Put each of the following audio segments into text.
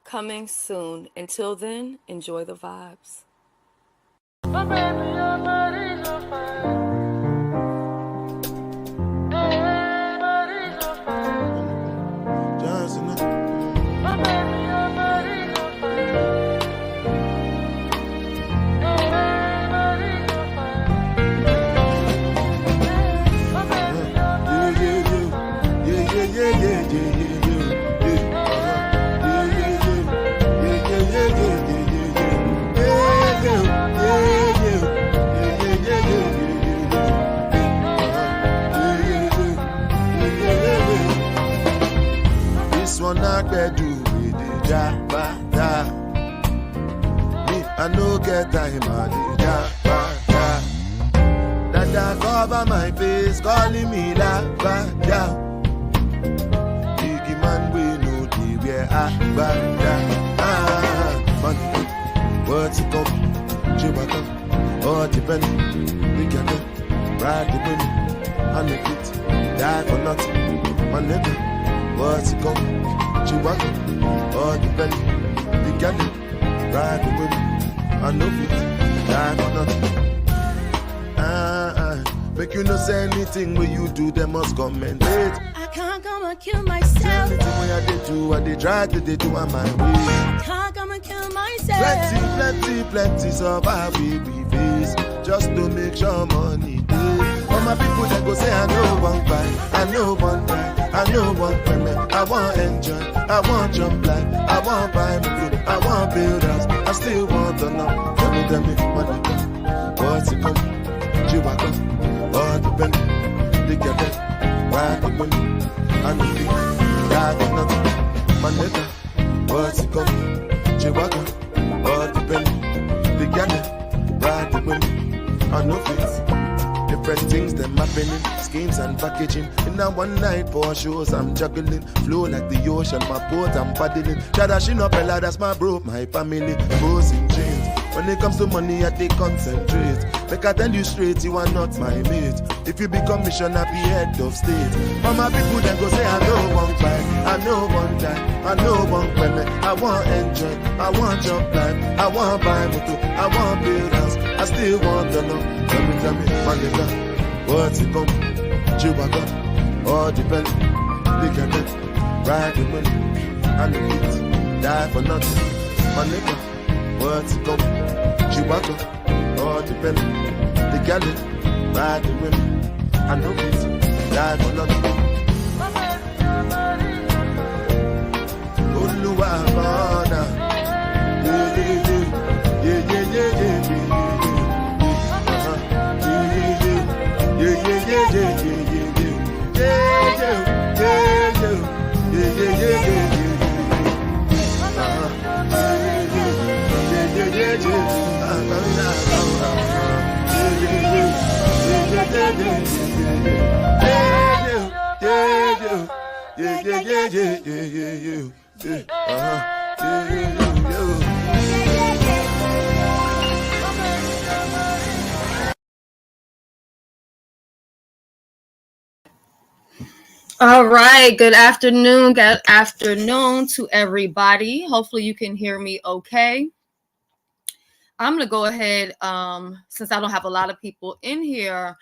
coming soon. Until then, enjoy the vibes. My baby, your body's on fire. Hey, body's on fire. Johnson. My baby, your body's on fire. Hey, body's on fire. My baby, your body's on fire. Yeah. This one I better do with the jabata. Me, I no get time at the jabata. Dada cover my face, calling me la bada. Biggie man, we know the where I bada. Money, what's it called? Chewbacca, all depend. We can ride the wind, and make it die for nothing. My nigga, what's it called? Chewbacca, all depend. We can ride the wind, and make it die for nothing. Make you no say anything when you do, they must commend it. I can't come and kill myself. Anything when I do, what they try to do on my way. I can't come and kill myself. Plenty survive we face just to make sure money day. All my people that go say I know one buy, I know one die, I know one payment. I want enjoy, I want jump like, I want buy me food, I want build house, I still want to know. Tell me money, what's it come? Chewbacca. All the pen, they get it, ride the wind, and the feet, die for nothing. My nigga, what's it called? Chewbacca, all the pen, they get it, ride the wind, and the feet. Different things them happening, schemes and packaging. In a one night for shows I'm juggling, flow like the ocean, my boat I'm paddling. Tradition up Ella, that's my bro, my family, bows in chains. When it comes to money, I take concentrate. Make I tell you straight, you are not my mate. If you become missioner, be head of state. For my people that go say, I know one fight, I know one time, I know one payment. I want enjoy, I want jump life, I want buy motor, I want build house, I still want to know. Tell me, my nigga, what's it come? Chewbacca, all depend. They can bet, ride the money, and the beat, die for nothing. My nigga. What's it come? Chewbacca, all depend. The galley, ride the women. I know it, die for nothing. Oluwa Bana, All right, good afternoon to everybody. Hopefully you can hear me okay. I'm going to go ahead, since I don't have a lot of people in here,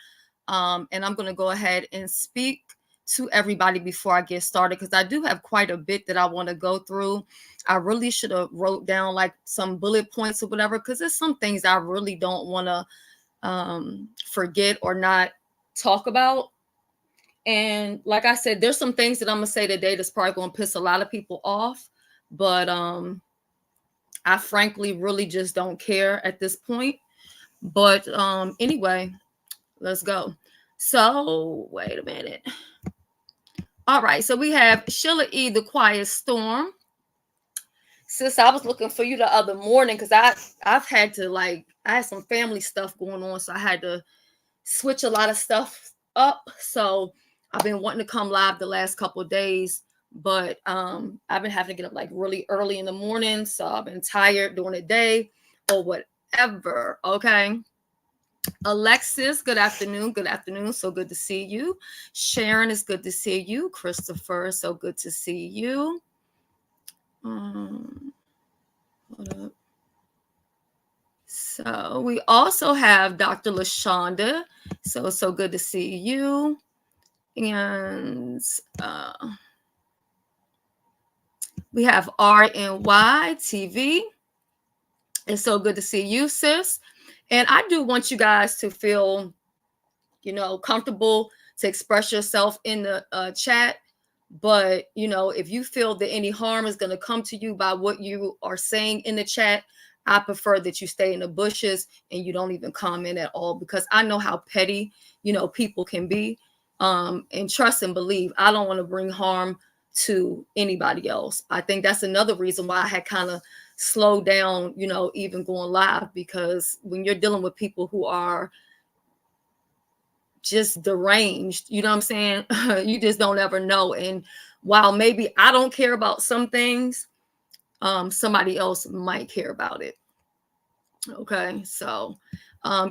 and I'm going to go ahead and speak to everybody before I get started, because I do have quite a bit that I want to go through. I really should have wrote down like some bullet points or whatever, because there's some things I really don't want to forget or not talk about. And like I said, there's some things that I'm going to say today that's probably going to piss a lot of people off, but I frankly really just don't care at this point. But anyway, let's go. So wait a minute. All right, so we have Shelly, the Quiet Storm. Sis, I was looking for you the other morning because I've had to I had some family stuff going on, so I had to switch a lot of stuff up. So I've been wanting to come live the last couple of days, but I've been having to get up really early in the morning, so I've been tired during the day or whatever. Okay. Alexis, good afternoon. Good afternoon. So good to see you. Sharon, is good to see you. Christopher, so good to see you. So we also have Dr. LaShonda. So good to see you. And we have RNY TV. It's so good to see you, sis. And I do want you guys to feel, comfortable to express yourself in the chat. But, if you feel that any harm is going to come to you by what you are saying in the chat, I prefer that you stay in the bushes and you don't even comment at all, because I know how petty, people can be. And trust and believe, I don't want to bring harm to anybody else. I think that's another reason why I had kind of slowed down, even going live, because when you're dealing with people who are just deranged, you know what I'm saying? You just don't ever know. And while maybe I don't care about some things, somebody else might care about it. Okay, so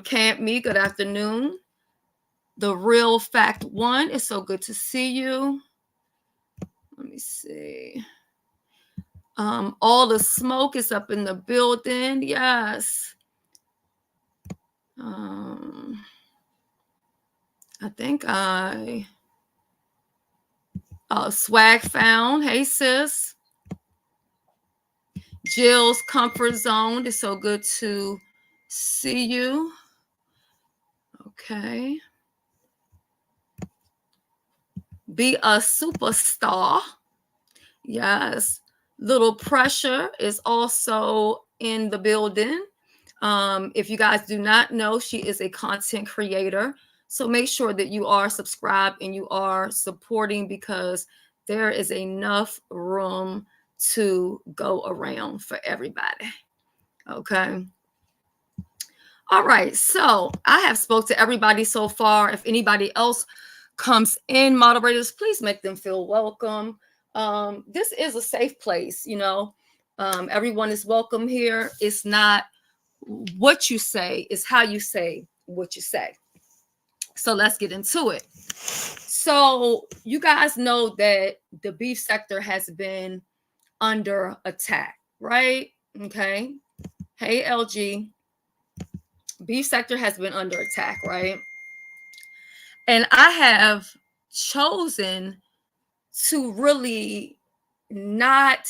Camp Me, good afternoon. The Real Fact One, it's so good to see you. Let me see. All the smoke is up in the building. Yes. I think Swag Found. Hey, sis. Jill's Comfort Zone. It's so good to see you. Okay. Be a superstar. Yes. Little Pressure is also in the building. If you guys do not know, she is a content creator. So make sure that you are subscribed and you are supporting, because there is enough room to go around for everybody. Okay. All right. So I have spoke to everybody so far. If anybody else comes in, moderators, please make them feel welcome. This is a safe place, everyone is welcome here. It's not what you say, it's how you say what you say. So let's get into it. So you guys know that the beef sector has been under attack, right? Okay. Hey, LG. Beef sector has been under attack, right? And I have chosen to really not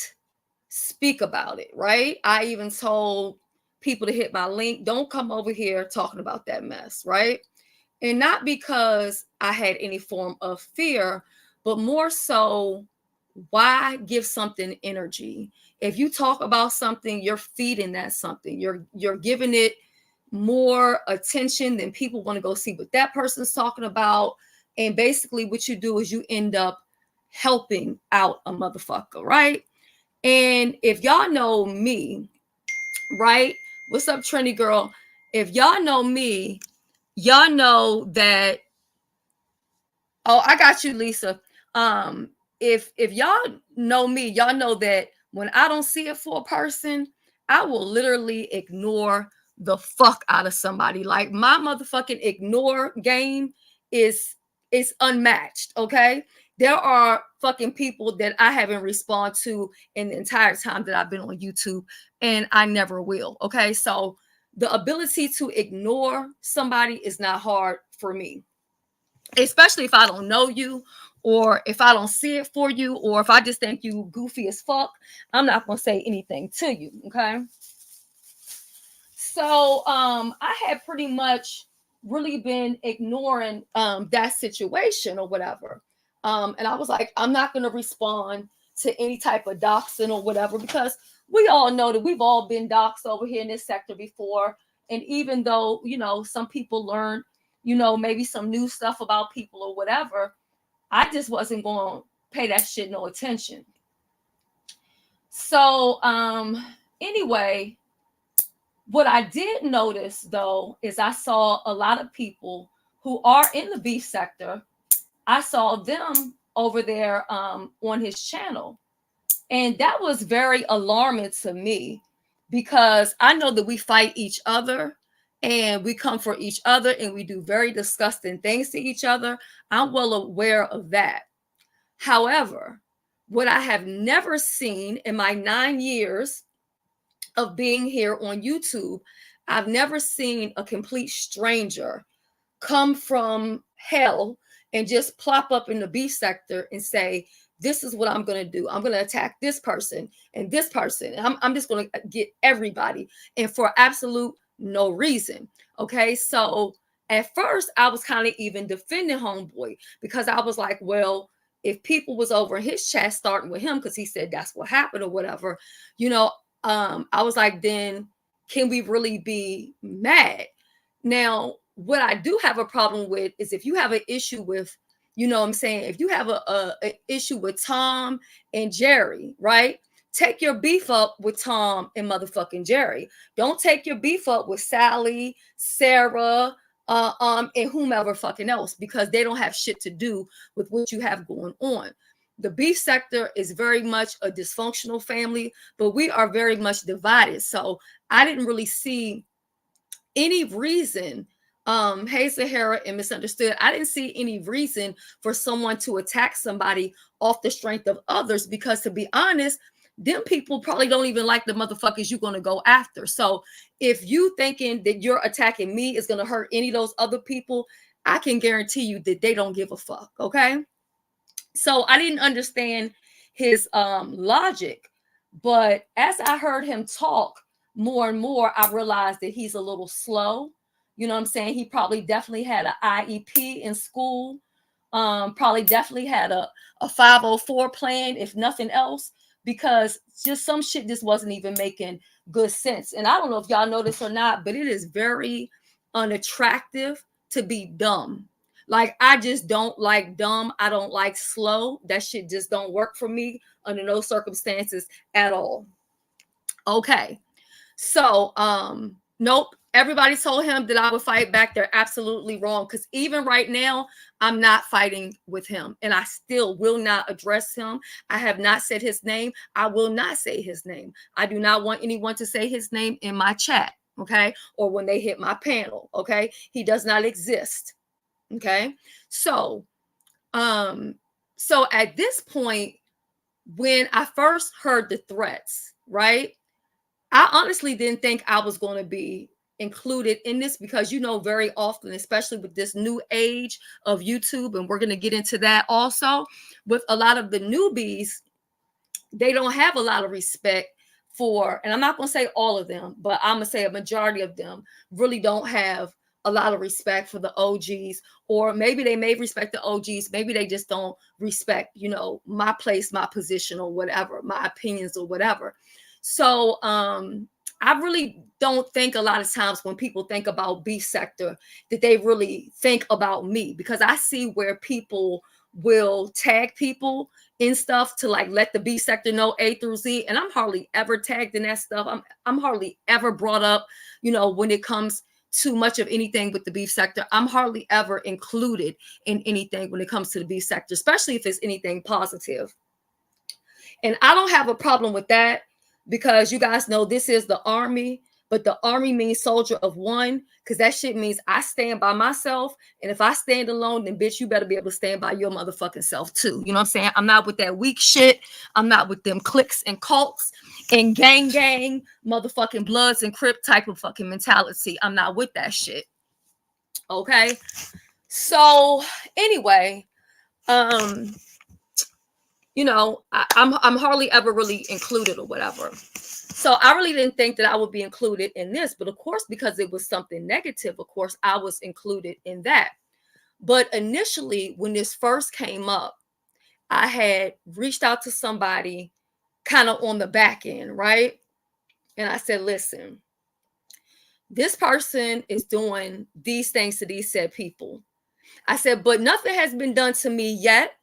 speak about it, right? I even told people to hit my link. Don't come over here talking about that mess, right? And not because I had any form of fear, but more so, why give something energy? If you talk about something, you're feeding that something. You're giving it more attention than people want to go see what that person's talking about. And basically what you do is you end up helping out a motherfucker, right? And if y'all know me, right? What's up, Trini girl? If y'all know me, y'all know that. Oh, I got you, Lisa. If y'all know me, y'all know that when I don't see it for a person, I will literally ignore the fuck out of somebody. Like, my motherfucking ignore game is unmatched. Okay. There are fucking people that I haven't responded to in the entire time that I've been on YouTube, and I never will. Okay. So the ability to ignore somebody is not hard for me, especially if I don't know you, or if I don't see it for you, or if I just think you goofy as fuck. I'm not going to say anything to you. Okay. So I had pretty much really been ignoring that situation or whatever. And I was like, I'm not going to respond to any type of doxing or whatever, because we all know that we've all been doxed over here in this sector before. And even though, some people learn, maybe some new stuff about people or whatever, I just wasn't going to pay that shit no attention. So anyway, what I did notice, though, is I saw a lot of people who are in the beef sector. I saw them over there on his channel. And that was very alarming to me, because I know that we fight each other and we come for each other and we do very disgusting things to each other. I'm well aware of that. However, what I have never seen in my 9 years of being here on YouTube, I've never seen a complete stranger come from hell and just plop up in the B sector and say, this is what I'm going to do. I'm going to attack this person and this person. I'm just going to get everybody, and for absolute no reason. Okay. So at first I was kind of even defending homeboy, because I was like, well, if people was over in his chat starting with him because he said that's what happened or whatever, I was like, then can we really be mad? Now, what I do have a problem with is if you have an issue with, what I'm saying, if you have a issue with Tom and Jerry, right? Take your beef up with Tom and motherfucking Jerry. Don't take your beef up with Sally, Sarah, and whomever fucking else, because they don't have shit to do with what you have going on. The beef sector is very much a dysfunctional family, but we are very much divided. So I didn't really see any reason, hey Sahara and Misunderstood, I didn't see any reason for someone to attack somebody off the strength of others, because to be honest, them people probably don't even like the motherfuckers you're going to go after. So if you thinking that you're attacking me is going to hurt any of those other people, I can guarantee you that they don't give a fuck. Okay. So I didn't understand his logic, but as I heard him talk more and more, I realized that he's a little slow. You know what I'm saying? He probably definitely had an IEP in school. Probably definitely had a 504 plan, if nothing else, because just some shit just wasn't even making good sense. And I don't know if y'all know this or not, but it is very unattractive to be dumb. Like, I just don't like dumb. I don't like slow. That shit just don't work for me under no circumstances at all. Okay. So, nope. Everybody told him that I would fight back. They're absolutely wrong. Because even right now, I'm not fighting with him. And I still will not address him. I have not said his name. I will not say his name. I do not want anyone to say his name in my chat. Okay. Or when they hit my panel. Okay. He does not exist. Okay. So at this point, when I first heard the threats, right, I honestly didn't think I was going to be included in this, because very often, especially with this new age of YouTube, and we're going to get into that also, with a lot of the newbies, they don't have a lot of respect for, and I'm not going to say all of them, but I'm going to say a majority of them really don't have a lot of respect for the OGs, or maybe they may respect the OGs. Maybe they just don't respect, my place, my position, or whatever, my opinions or whatever. So, I really don't think a lot of times when people think about beef sector that they really think about me, because I see where people will tag people in stuff to like let the beef sector know A through Z, and I'm hardly ever tagged in that stuff. I'm hardly ever brought up, when it comes to much of anything with the beef sector. I'm hardly ever included in anything when it comes to the beef sector, especially if it's anything positive. And I don't have a problem with that, because you guys know this is the army, but the army means soldier of one, because that shit means I stand by myself. And if I stand alone, then bitch, you better be able to stand by your motherfucking self too. You know what I'm saying? I'm not with that weak shit. I'm not with them cliques and cults and gang motherfucking Bloods and Crip type of fucking mentality. I'm not with that shit. Okay. So anyway, I'm hardly ever really included or whatever. So I really didn't think that I would be included in this, but of course, because it was something negative, of course, I was included in that. But initially, when this first came up, I had reached out to somebody kind of on the back end, right? And I said, listen, this person is doing these things to these said people. I said, but nothing has been done to me yet.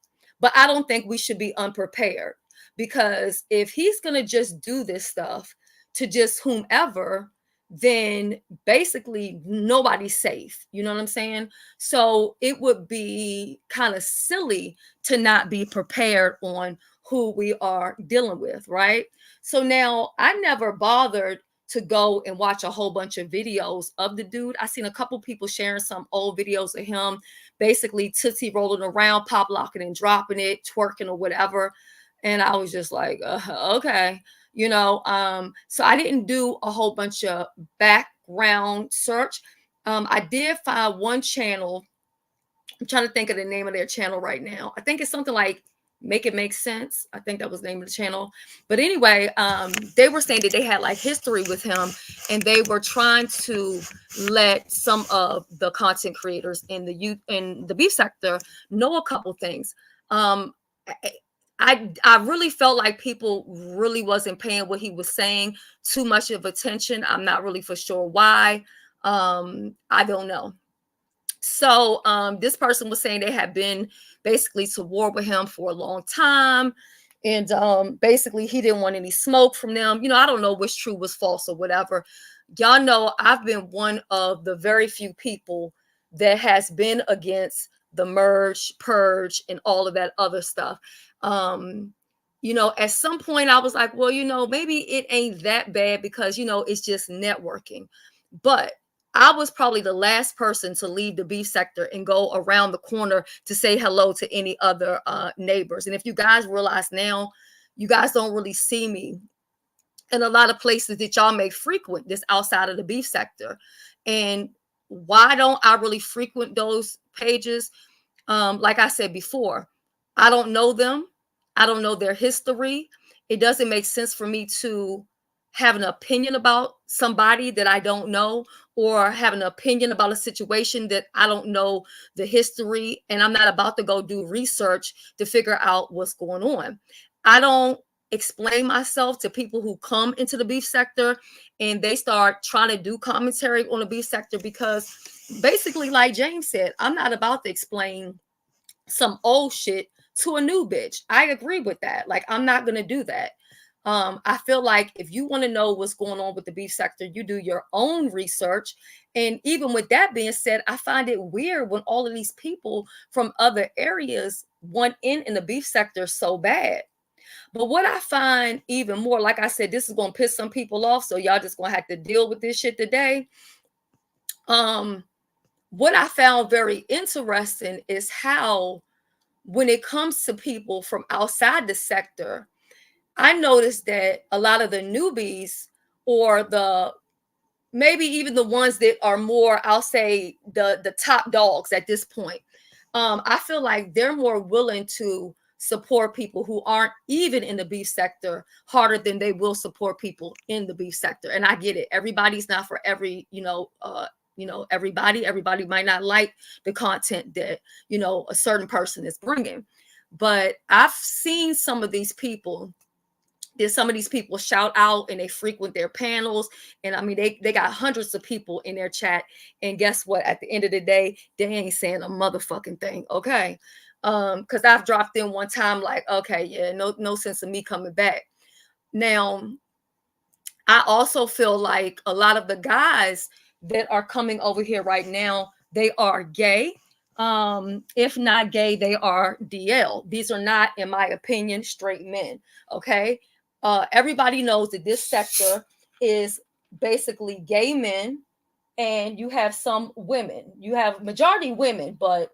But I don't think we should be unprepared, because if he's going to just do this stuff to just whomever, then basically nobody's safe. You know what I'm saying? So it would be kind of silly to not be prepared on who we are dealing with, right? So now I never bothered to go and watch a whole bunch of videos of the dude. I seen a couple people sharing some old videos of him, basically Tootsie rolling around, pop locking and dropping it, twerking or whatever. And I was just like, okay, so I didn't do a whole bunch of back background search, I did find one channel. I'm trying to think of the name of their channel right now. I think it's something like Make It Make Sense. I think that was the name of the channel. But anyway, they were saying that they had like history with him, and they were trying to let some of the content creators in the beef sector know a couple things. Um, I really felt like people really wasn't paying what he was saying too much of attention. I'm not really for sure why. I don't know. So this person was saying they had been basically to war with him for a long time. And basically he didn't want any smoke from them. I don't know what's true, was false, or whatever. Y'all know I've been one of the very few people that has been against the merge, purge, and all of that other stuff. At some point I was like, well, maybe it ain't that bad because, it's just networking. But I was probably the last person to leave the beef sector and go around the corner to say hello to any other neighbors. And if you guys realize now, you guys don't really see me in a lot of places that y'all may frequent this outside of the beef sector. And why don't I really frequent those pages? Like I said before, I don't know them. I don't know their history. It doesn't make sense for me to have an opinion about somebody that I don't know, or have an opinion about a situation that I don't know the history, and I'm not about to go do research to figure out what's going on. I don't explain myself to people who come into the beef sector and they start trying to do commentary on the beef sector, because basically, like James said, I'm not about to explain some old shit to a new bitch. I agree with that. Like, I'm not going to do that. I feel like if you want to know what's going on with the beef sector, you do your own research. And even with that being said, I find it weird when all of these people from other areas want in the beef sector so bad. But what I find even more, like I said, this is going to piss some people off, so y'all just going to have to deal with this shit today. What I found very interesting is how, when it comes to people from outside the sector, I noticed that a lot of the newbies, or maybe even the ones that are more, I'll say the top dogs at this point, I feel like they're more willing to support people who aren't even in the beef sector harder than they will support people in the beef sector. And I get it. Everybody's not for everybody might not like the content that, a certain person is bringing. But I've seen some of these people shout out, and they frequent their panels. And I mean, they got hundreds of people in their chat. And guess what? At the end of the day, they ain't saying a motherfucking thing. Okay. Because I've dropped in one time, like, okay, yeah, no sense of me coming back. Now, I also feel like a lot of the guys that are coming over here right now, they are gay. If not gay, they are DL. These are not, in my opinion, straight men. Okay. Everybody knows that this sector is basically gay men, and you have some women. You have majority women, but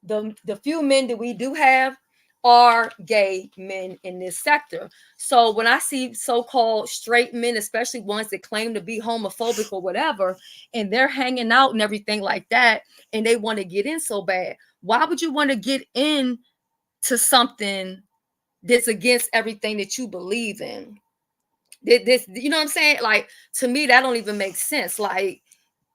the few men that we do have are gay men in this sector. So when I see so-called straight men, especially ones that claim to be homophobic or whatever, and they're hanging out and everything like that, and they want to get in so bad, why would you want to get in to something that's against everything that you believe in? This, you know what I'm saying? Like, to me, that don't even make sense. Like,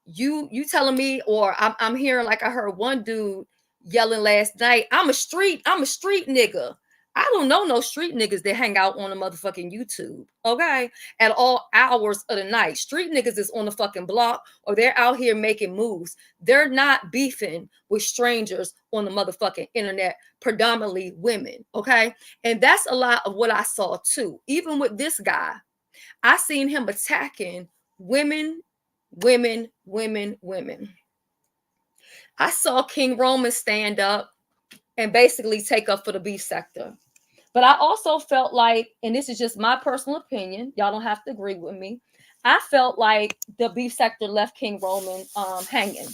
you telling me, or I'm hearing, like I heard one dude yelling last night, I'm a street nigga. I don't know no street niggas that hang out on the motherfucking YouTube, okay, at all hours of the night. Street niggas is on the fucking block, or they're out here making moves. They're not beefing with strangers on the motherfucking internet, predominantly women, okay? And that's a lot of what I saw too. Even with this guy, I seen him attacking women. I saw King Roman stand up and basically take up for the beef sector. But I also felt like, and this is just my personal opinion, y'all don't have to agree with me, I felt like the beef sector left King Roman hanging.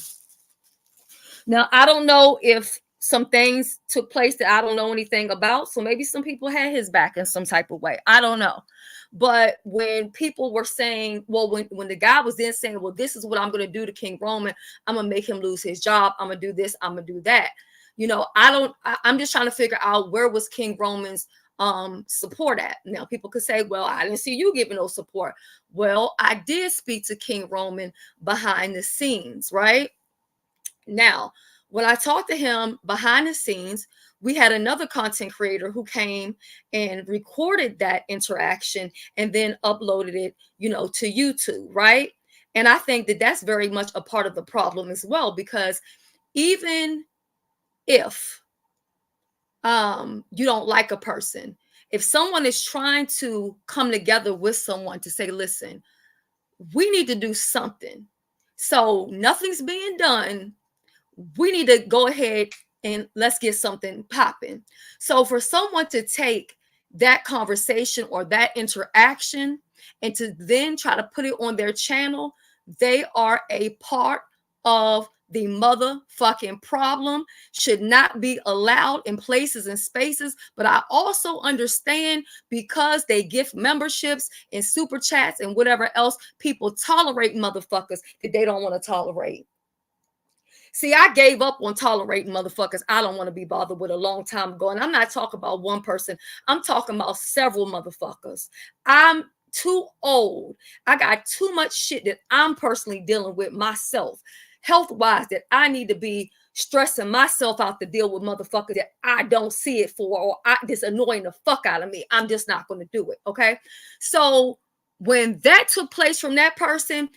Now, I don't know if some things took place that I don't know anything about. So maybe some people had his back in some type of way. I don't know. But when people were saying, well, when the guy was then saying, well, this is what I'm going to do to King Roman, I'm going to make him lose his job, I'm going to do this, I'm going to do that. I'm just trying to figure out, where was King Roman's support at? Now people could say, well, I didn't see you giving no support. Well, I did speak to King Roman behind the scenes, right? Now, when I talked to him behind the scenes, we had another content creator who came and recorded that interaction and then uploaded it, to YouTube, right? And I think that that's very much a part of the problem as well, because even if you don't like a person, if someone is trying to come together with someone to say, listen, we need to do something, so nothing's being done, we need to go ahead and let's get something popping. So for someone to take that conversation or that interaction and to then try to put it on their channel, they are a part of the motherfucking problem, should not be allowed in places and spaces. But I also understand, because they gift memberships and super chats and whatever else, people tolerate motherfuckers that they don't want to tolerate. See, I gave up on tolerating motherfuckers I don't want to be bothered with a long time ago. And I'm not talking about one person. I'm talking about several motherfuckers. I'm too old. I got too much shit that I'm personally dealing with myself, health-wise, that I need to be stressing myself out to deal with motherfuckers that I don't see it for, or just annoying the fuck out of me. I'm just not going to do it, okay? So when that took place from that person,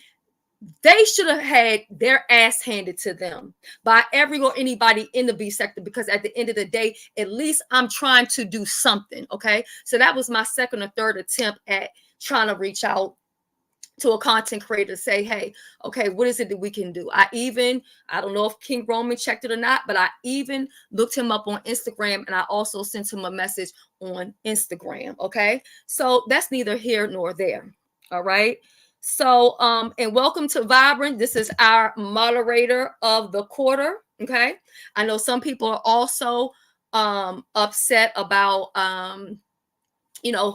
they should have had their ass handed to them by anybody in the B sector, because at the end of the day, at least I'm trying to do something. Okay. So that was my second or third attempt at trying to reach out to a content creator to say, hey, okay, what is it that we can do? I don't know if King Roman checked it or not, but I even looked him up on Instagram, and I also sent him a message on Instagram. Okay. So that's neither here nor there. All right. So, and welcome to Vibrant. This is our moderator of the quarter. Okay. I know some people are also upset about,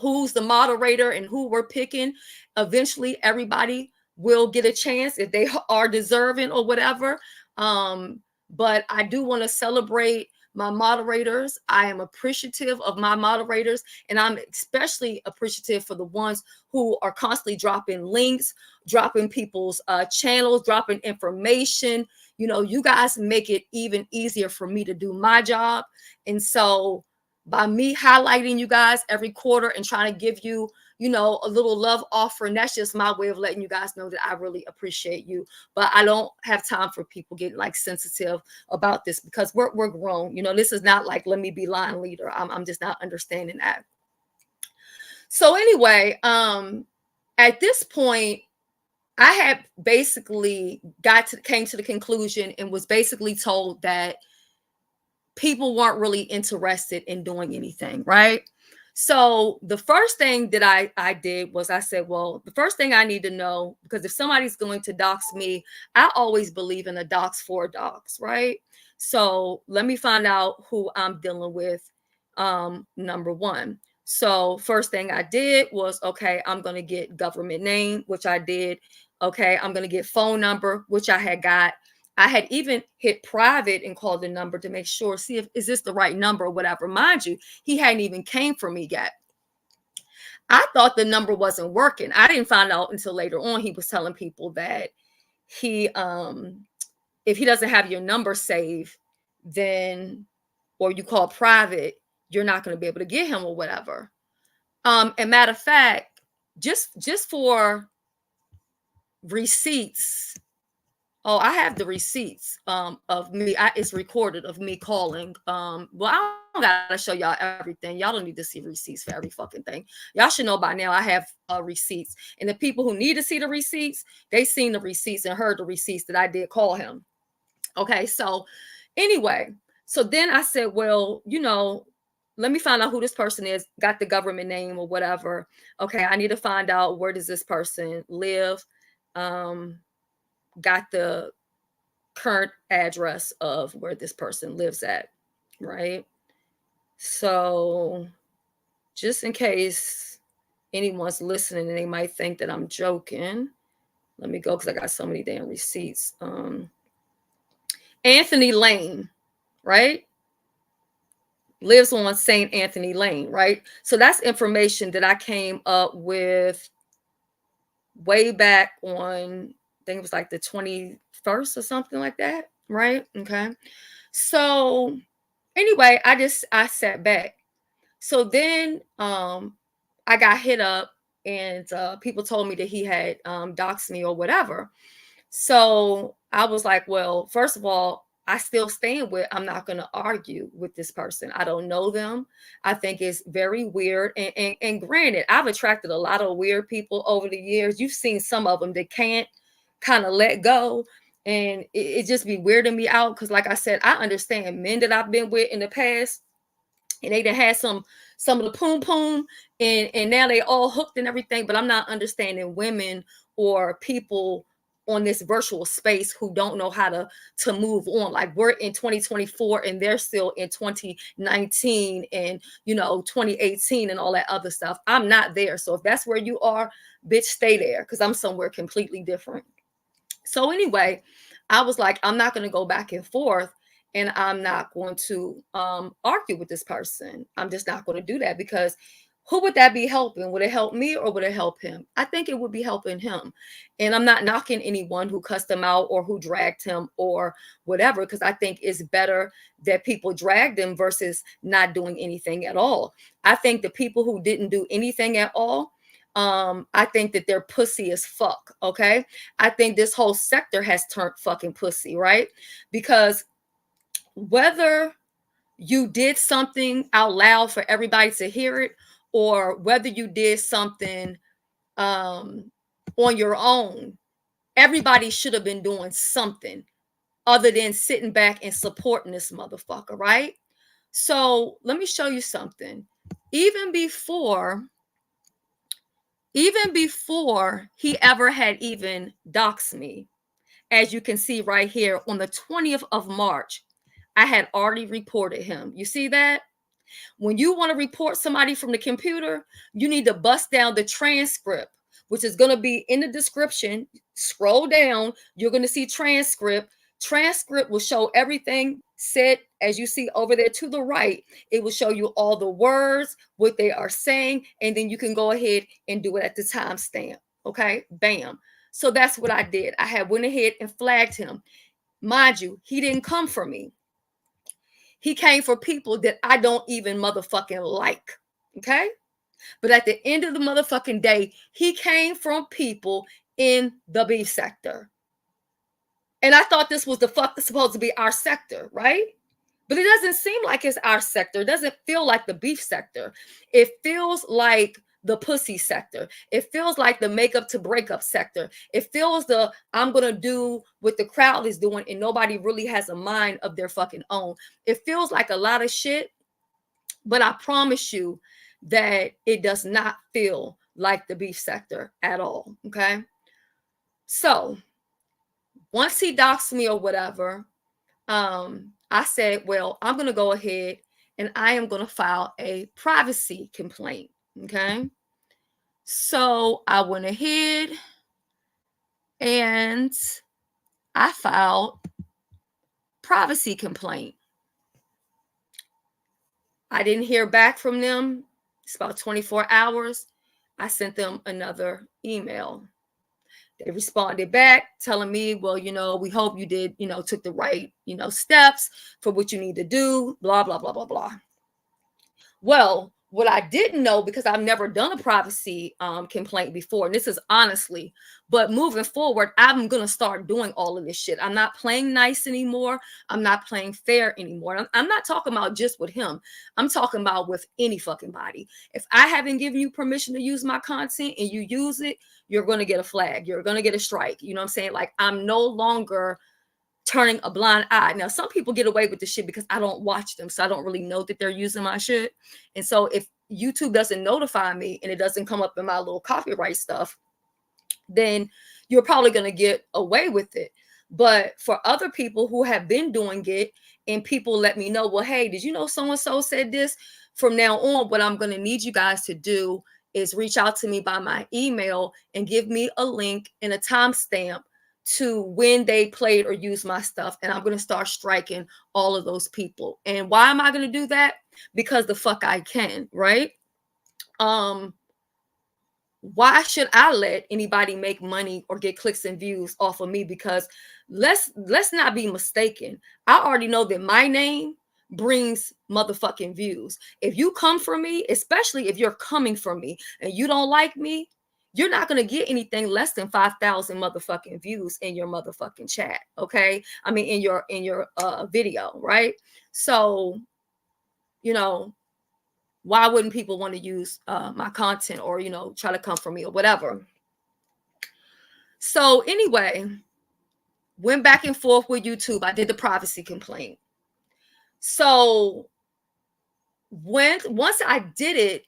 who's the moderator and who we're picking. Eventually, everybody will get a chance if they are deserving or whatever. But I do want to celebrate my moderators. I am appreciative of my moderators, and I'm especially appreciative for the ones who are constantly dropping links, dropping people's channels, dropping information. You guys make it even easier for me to do my job. And so by me highlighting you guys every quarter and trying to give you, a little love offering, that's just my way of letting you guys know that I really appreciate you. But I don't have time for people getting like sensitive about this, because we're grown. This is not like, let me be line leader. I'm just not understanding that. So anyway, at this point, I had basically came to the conclusion and was basically told that people weren't really interested in doing anything, right? So the first thing that I did was I said, well, the first thing I need to know, because if somebody's going to dox me, I always believe in a dox for a dox, right? So let me find out who I'm dealing with, number one. So first thing I did was, okay, I'm going to get government name, which I did. Okay, I'm going to get phone number, which I had got. I had even hit private and called the number to make sure, see if is this the right number or whatever. Mind you, he hadn't even came for me yet. I thought the number wasn't working. I didn't find out until later on. He was telling people that if he doesn't have your number saved, then, or you call private, you're not going to be able to get him or whatever. And matter of fact, just for receipts. Oh, I have the receipts of me. It's recorded of me calling. Well, I don't gotta show y'all everything. Y'all don't need to see receipts for every fucking thing. Y'all should know by now I have receipts. And the people who need to see the receipts, they seen the receipts and heard the receipts that I did call him. Okay, so anyway, so then I said, well, let me find out who this person is. Got the government name or whatever. Okay, I need to find out, where does this person live? Got the current address of where this person lives at, right? So just in case anyone's listening and they might think that I'm joking. Let me go because I got so many damn receipts. Anthony Lane, right? Lives on St. Anthony Lane, right? So that's information that I came up with way back on, I think it was like the 21st or something like that, right? Okay. So anyway, I sat back. So then I got hit up and people told me that he had doxed me or whatever. So I was like, well, first of all, I still stand with, I'm not going to argue with this person. I don't know them. I think it's very weird. And granted, I've attracted a lot of weird people over the years. You've seen some of them that can't kind of let go. And it just be weirding me out. Because like I said, I understand men that I've been with in the past, and they done had some of the poom poom, and now they all hooked and everything. But I'm not understanding women or people on this virtual space who don't know how to move on. Like we're in 2024 and they're still in 2019 and 2018 and all that other stuff. I'm not there. So if that's where you are, bitch, stay there, because I'm somewhere completely different. So anyway, I was like, I'm not going to go back and forth, and I'm not going to argue with this person. I'm just not going to do that, because who would that be helping? Would it help me or would it help him? I think it would be helping him. And I'm not knocking anyone who cussed him out or who dragged him or whatever, because I think it's better that people dragged him versus not doing anything at all. I think the people who didn't do anything at all, I think that they're pussy as fuck. Okay. I think this whole sector has turned fucking pussy, right? Because whether you did something out loud for everybody to hear it, or whether you did something on your own, everybody should have been doing something other than sitting back and supporting this motherfucker, right? So let me show you something. Even before he ever had even doxed me, as you can see right here, on the 20th of March, I had already reported him. You see that? When you want to report somebody from the computer, you need to bust down the transcript, which is going to be in the description. Scroll down, you're going to see transcript. Transcript will show everything said, as you see over there to the right. It will show you all the words, what they are saying, and then you can go ahead and do it at the timestamp. Okay, bam. So that's what I did. I had went ahead and flagged him. Mind you, he didn't come for me. He came for people that I don't even motherfucking like. Okay? But at the end of the motherfucking day, he came from people in the beef sector. And I thought this was supposed to be our sector, right? But it doesn't seem like it's our sector. It doesn't feel like the beef sector. It feels like the pussy sector. It feels like the makeup to breakup sector. It feels the I'm going to do what the crowd is doing and nobody really has a mind of their fucking own. It feels like a lot of shit, but I promise you that it does not feel like the beef sector at all, okay? So once he doxed me or whatever, I said, well, I'm going to go ahead and I am going to file a privacy complaint. Okay. So I went ahead and I filed privacy complaint. I didn't hear back from them. It's about 24 hours. I sent them another email. They responded back telling me, well, we hope you did, took the right, steps for what you need to do, blah, blah, blah, blah, blah. Well, what I didn't know, because I've never done a privacy complaint before, and this is honestly, but moving forward, I'm going to start doing all of this shit. I'm not playing nice anymore. I'm not playing fair anymore. I'm not talking about just with him. I'm talking about with any fucking body. If I haven't given you permission to use my content and you use it, you're going to get a flag. You're going to get a strike. You know what I'm saying? Like, I'm no longer turning a blind eye. Now, some people get away with the shit because I don't watch them, so I don't really know that they're using my shit. And so if YouTube doesn't notify me and it doesn't come up in my little copyright stuff, then you're probably going to get away with it. But for other people who have been doing it and people let me know, well, hey, did you know so-and-so said this? From now on, what I'm going to need you guys to do is reach out to me by my email and give me a link and a timestamp to when they played or used my stuff. And I'm going to start striking all of those people. And why am I going to do that? Because the fuck I can, right? Why should I let anybody make money or get clicks and views off of me? Because let's not be mistaken. I already know that my name brings motherfucking views. If you come for me, especially if you're coming for me and you don't like me, you're not going to get anything less than 5,000 motherfucking views in your motherfucking chat. Okay. I mean, in your video. Right. So, you know, why wouldn't people want to use my content or, you know, try to come for me or whatever? So anyway, went back and forth with YouTube. I did the privacy complaint. So once I did it,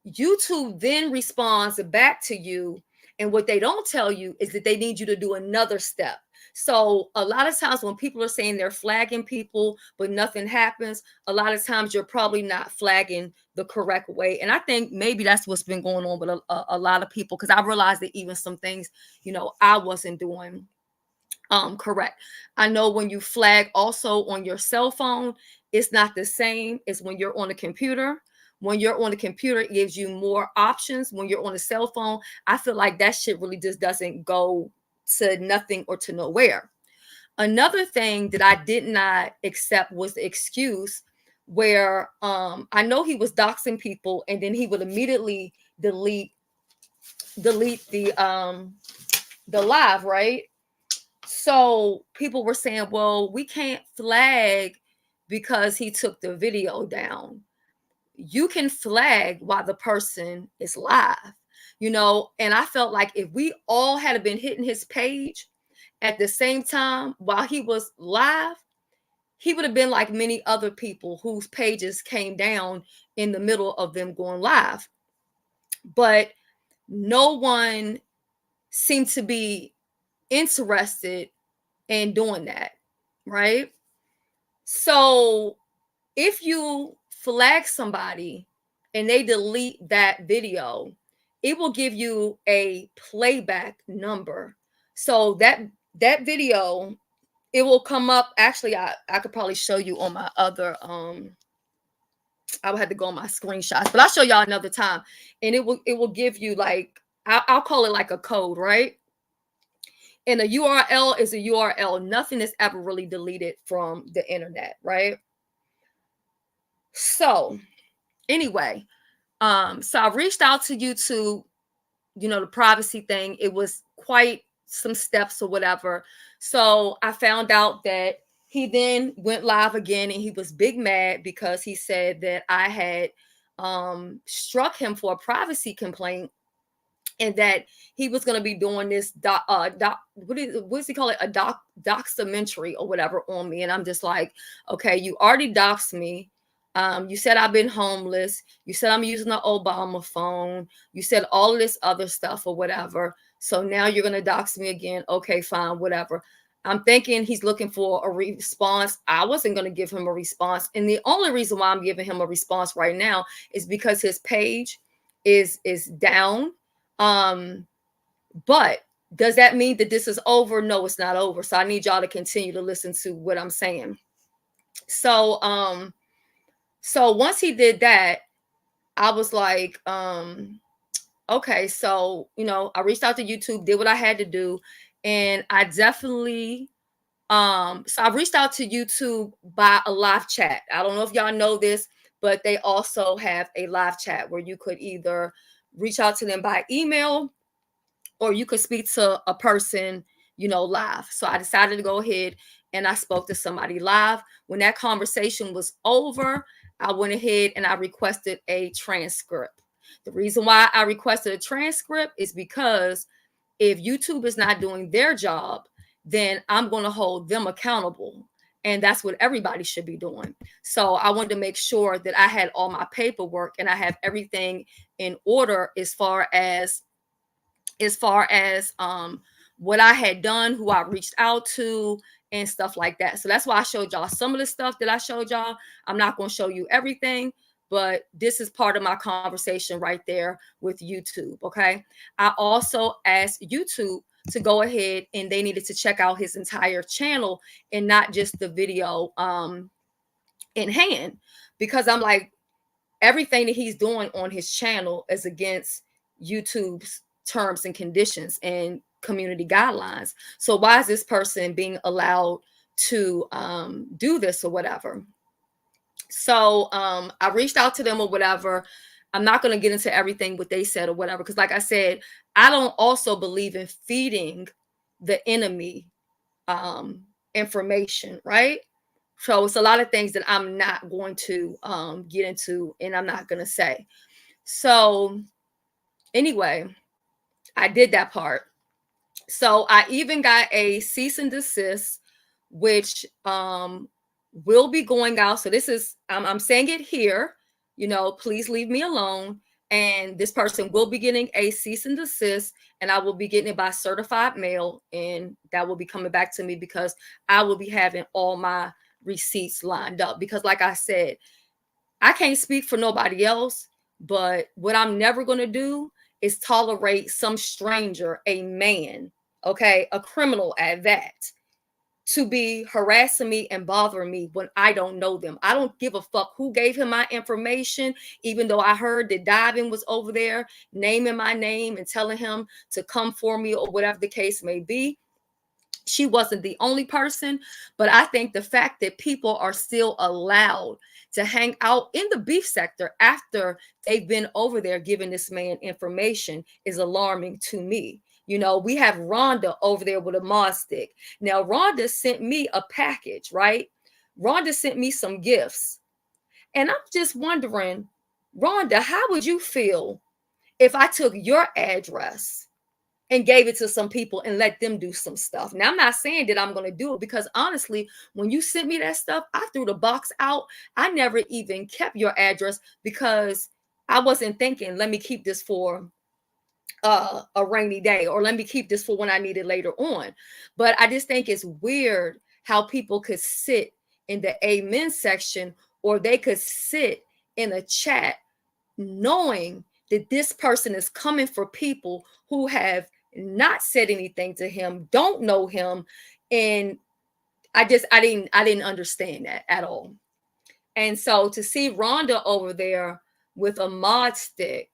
YouTube then responds back to you. And what they don't tell you is that they need you to do another step. So a lot of times when people are saying they're flagging people, but nothing happens, a lot of times you're probably not flagging the correct way. And I think maybe that's what's been going on with a lot of people, because I realized that even some things, you know, I wasn't doing correct. I know when you flag also on your cell phone, it's not the same as when you're on a computer. When you're on a computer, it gives you more options. When you're on a cell phone, I feel like that shit really just doesn't go to nothing or to nowhere. Another thing that I did not accept was the excuse where I know he was doxing people and then he would immediately delete the live, right? So people were saying, well, we can't flag because he took the video down. You can flag while the person is live, you know? And I felt like if we all had been hitting his page at the same time while he was live, he would have been like many other people whose pages came down in the middle of them going live. But no one seemed to be interested in doing that, right? So if you flag somebody and they delete that video, it will give you a playback number. So that video, it will come up. Actually, I could probably show you on my other I would have to go on my screenshots, but I'll show y'all another time. And it will give you like, I'll call it like a code, right? And a URL is a URL. Nothing is ever really deleted from the internet, right? So anyway, so I reached out to YouTube, you know, the privacy thing. It was quite some steps or whatever. So I found out that he then went live again and he was big mad because he said that I had struck him for a privacy complaint and that he was going to be doing this what does he call it? A documentary or whatever on me. And I'm just like, okay, you already doxed me. You said I've been homeless. You said I'm using the Obama phone. You said all of this other stuff or whatever. So now you're going to dox me again. Okay, fine, whatever. I'm thinking he's looking for a response. I wasn't going to give him a response. And the only reason why I'm giving him a response right now is because his page is down. But does that mean that this is over? No, it's not over. So I need y'all to continue to listen to what I'm saying. So once he did that, I was like, okay, so, you know, I reached out to YouTube, did what I had to do. And I definitely, so I reached out to YouTube by a live chat. I don't know if y'all know this, but they also have a live chat where you could either reach out to them by email or you could speak to a person, you know, live. So I decided to go ahead and I spoke to somebody live. When that conversation was over, I went ahead and I requested a transcript. The reason why I requested a transcript is because if YouTube is not doing their job, then I'm going to hold them accountable. And that's what everybody should be doing. So I wanted to make sure that I had all my paperwork and I have everything in order as far as what I had done, who I reached out to, and stuff like that. So that's why I showed y'all some of the stuff that I showed y'all. I'm not going to show you everything, but this is part of my conversation right there with YouTube. Okay. I also asked YouTube to go ahead and they needed to check out his entire channel and not just the video in hand, because I'm like, everything that he's doing on his channel is against YouTube's terms and conditions and community guidelines. So why is this person being allowed to do this or whatever? So I reached out to them or whatever. I'm not going to get into everything what they said or whatever, because like I said, I don't also believe in feeding the enemy information, right? So it's a lot of things that I'm not going to get into and I'm not going to say. So anyway, I did that part. So I even got a cease and desist, which will be going out. So this is, I'm saying it here, you know, please leave me alone. And this person will be getting a cease and desist, and I will be getting it by certified mail, and that will be coming back to me because I will be having all my receipts lined up. Because like I said, I can't speak for nobody else, but what I'm never going to do is tolerate some stranger, a man, okay, a criminal at that, to be harassing me and bothering me when I don't know them. I don't give a fuck who gave him my information, even though I heard that Diving was over there naming my name and telling him to come for me or whatever the case may be. She wasn't the only person, but I think the fact that people are still allowed to hang out in the beef sector after they've been over there giving this man information is alarming to me. You know, we have Rhonda over there with a mod stick. Now, Rhonda sent me a package, right? Rhonda sent me some gifts. And I'm just wondering, Rhonda, how would you feel if I took your address and gave it to some people and let them do some stuff? Now, I'm not saying that I'm going to do it, because honestly, when you sent me that stuff, I threw the box out. I never even kept your address because I wasn't thinking, let me keep this for a rainy day, or let me keep this for when I need it later on. But I just think it's weird how people could sit in the amen section, or they could sit in a chat knowing that this person is coming for people who have not said anything to him, don't know him. And I didn't understand that at all. And so to see Rhonda over there with a mod stick,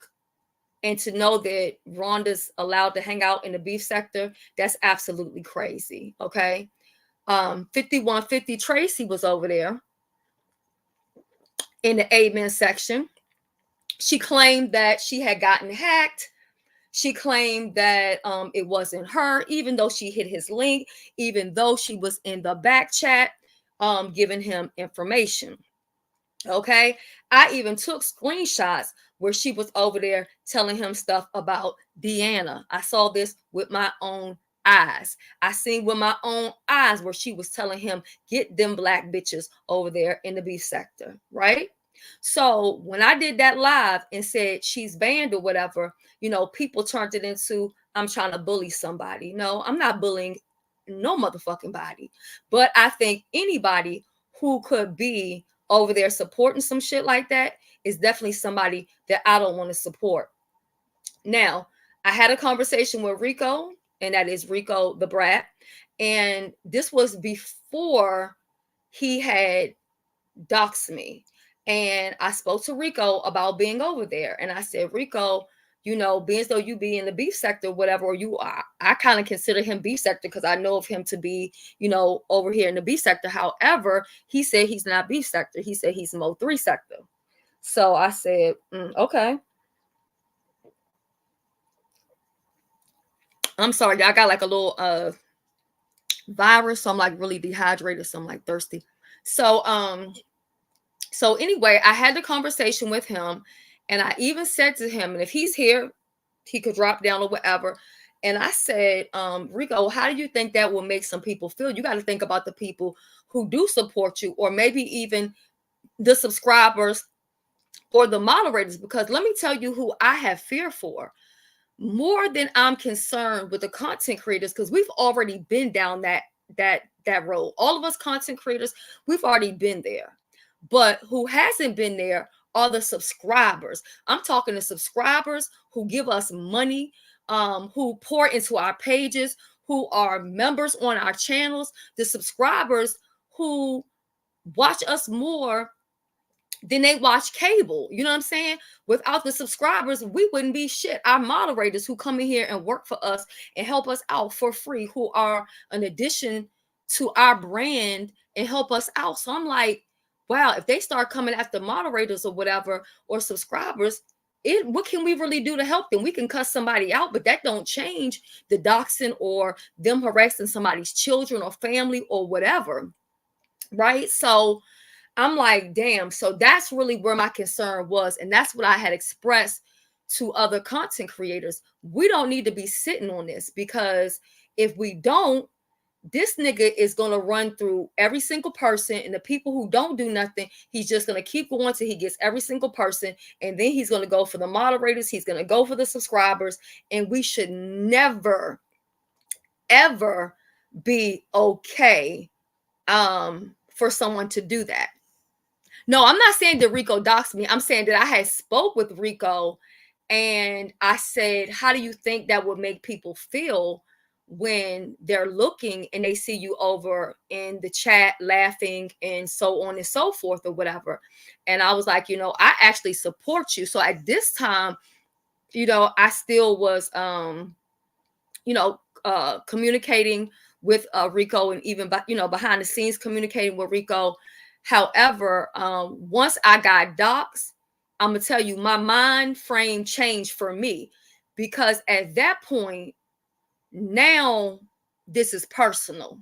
and to know that Rhonda's allowed to hang out in the beef sector, that's absolutely crazy. Okay. 5150 Tracy was over there in the amen section. She claimed that she had gotten hacked. She claimed that it wasn't her, even though she hit his link, even though she was in the back chat giving him information. Okay. I even took screenshots where she was over there telling him stuff about Deanna. I saw this with my own eyes. I seen with my own eyes where she was telling him, get them black bitches over there in the beef sector, right? So when I did that live and said she's banned or whatever, you know, people turned it into, I'm trying to bully somebody. No, I'm not bullying no motherfucking body. But I think anybody who could be over there supporting some shit like that is definitely somebody that I don't want to support. Now, I had a conversation with Rico, and that is Rico the Brat. And this was before he had doxed me. And I spoke to Rico about being over there. And I said, Rico, you know, being as though you be in the beef sector, whatever, or you are, I kind of consider him beef sector because I know of him to be, you know, over here in the beef sector. However, he said he's not beef sector. He said he's Mo 3 sector. So I said, okay. I'm sorry, I got like a little virus, so I'm like really dehydrated, so I'm like thirsty. So anyway, I had the conversation with him, and I even said to him, and if he's here, he could drop down or whatever. And I said, Rico, how do you think that will make some people feel? You got to think about the people who do support you, or maybe even the subscribers or the moderators, because let me tell you who I have fear for more than I'm concerned with the content creators, because we've already been down that road. All of us content creators, we've already been there. But who hasn't been there are the subscribers. I'm talking to subscribers who give us money, who pour into our pages, who are members on our channels, the subscribers who watch us more than they watch cable. You know what I'm saying? Without the subscribers, we wouldn't be shit. Our moderators who come in here and work for us and help us out for free, who are an addition to our brand and help us out. So I'm like, wow, if they start coming after moderators or whatever, or subscribers, what can we really do to help them? We can cuss somebody out, but that don't change the doxing or them harassing somebody's children or family or whatever, right? So I'm like, damn. So that's really where my concern was. And that's what I had expressed to other content creators. We don't need to be sitting on this, because if we don't, this nigga is going to run through every single person, and the people who don't do nothing, he's just going to keep going till he gets every single person. And then he's going to go for the moderators. He's going to go for the subscribers. And we should never, ever be okay for someone to do that. No, I'm not saying that Rico doxed me. I'm saying that I had spoke with Rico and I said, how do you think that would make people feel when they're looking and they see you over in the chat laughing and so on and so forth or whatever? And I was like, I actually support you. So at this time, I still was, communicating with Rico, and even, behind the scenes communicating with Rico. However, once I got doxed, I'm going to tell you, my mind frame changed for me, because at that point, now this is personal.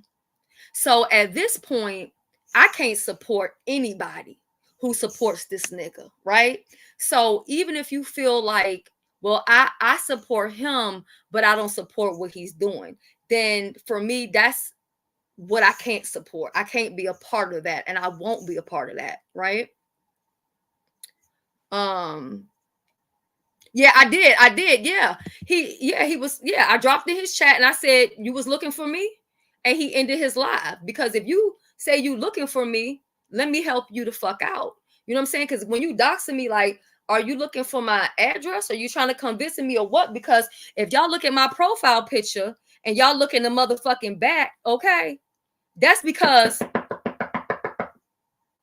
So at this point, I can't support anybody who supports this nigga, right? So even if you feel like, well, I support him, but I don't support what he's doing, then for me, that's what I can't support. I can't be a part of that, and I won't be a part of that, right? Yeah, I did. Yeah. He was, I dropped in his chat and I said, you was looking for me? And he ended his live, because if you say you looking for me, let me help you the fuck out. You know what I'm saying? Because when you doxing me, like, are you looking for my address? Are you trying to convince me or what? Because if y'all look at my profile picture and y'all look in the motherfucking back, okay, that's because,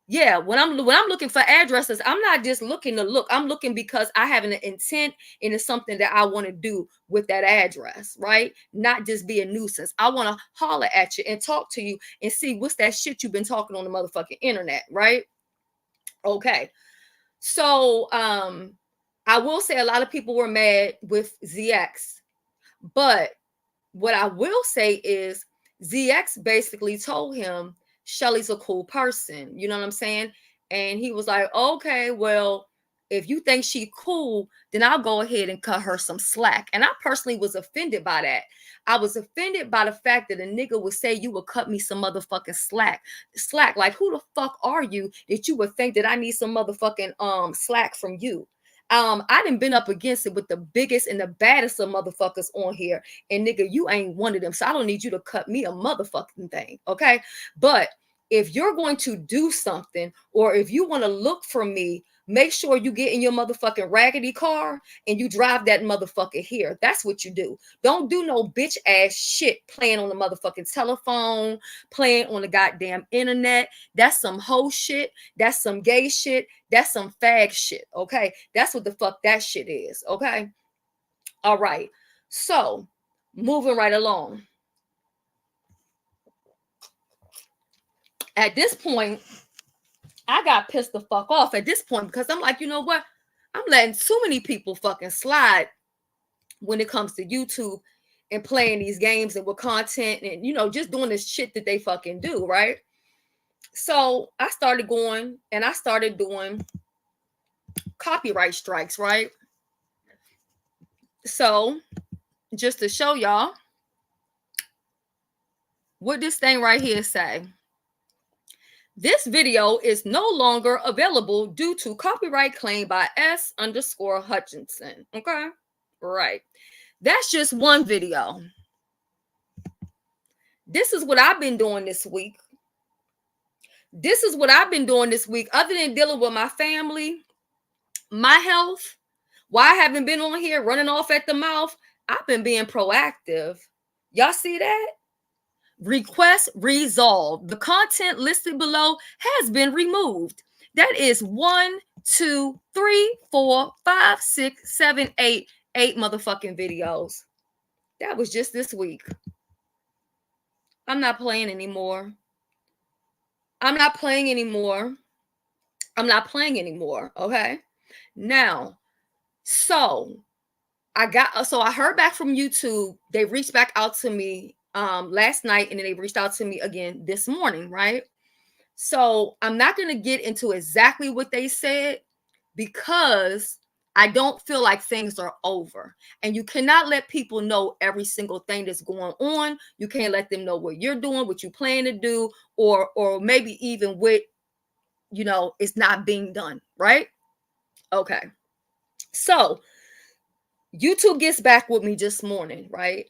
yeah, when I'm looking for addresses, I'm not just looking to look. I'm looking because I have an intent, and it's something that I want to do with that address, right? Not just be a nuisance. I want to holler at you and talk to you and see what's that shit you've been talking on the motherfucking internet, right? Okay. So I will say a lot of people were mad with ZX, but what I will say is ZX basically told him Shelly's a cool person. You know what I'm saying? And he was like, okay, well, if you think she cool, then I'll go ahead and cut her some slack. And I personally was offended by that. I was offended by the fact that a nigga would say you would cut me some motherfucking slack. Like, who the fuck are you that you would think that I need some motherfucking slack from you? I done been up against it with the biggest and the baddest of motherfuckers on here. And nigga, you ain't one of them. So I don't need you to cut me a motherfucking thing. Okay. But if you're going to do something, or if you want to look for me, make sure you get in your motherfucking raggedy car and you drive that motherfucker here. That's what you do. Don't do no bitch ass shit playing on the motherfucking telephone, playing on the goddamn internet. That's some hoe shit. That's some gay shit. That's some fag shit. Okay. That's what the fuck that shit is. Okay. All right. So moving right along. At this point, I got pissed the fuck off at this point, because I'm like, you know what? I'm letting too many people fucking slide when it comes to YouTube and playing these games and with content and, just doing this shit that they fucking do, right? So I started going and I started doing copyright strikes, right? So just to show y'all what this thing right here say. This video is no longer available due to copyright claim by S_Hutchinson. Okay, right. That's just one video. This is what I've been doing this week. Other than dealing with my family My health, why I haven't been on here running off at the mouth, I've been being proactive. Y'all see that? Request resolved. The content listed below has been removed. That is 1, 2, 3, 4, 5, 6, 7, 8 motherfucking videos. That was just this week. I'm not playing anymore. I'm not playing anymore. I'm not playing anymore. Okay. Now, so I heard back from YouTube. They reached back out to me last night, and then they reached out to me again this morning, right? So I'm not going to get into exactly what they said because I don't feel like things are over. And you cannot let people know every single thing that's going on. You can't let them know what you're doing, what you plan to do, or maybe even what, is not being done, right? Okay. So YouTube gets back with me this morning, right?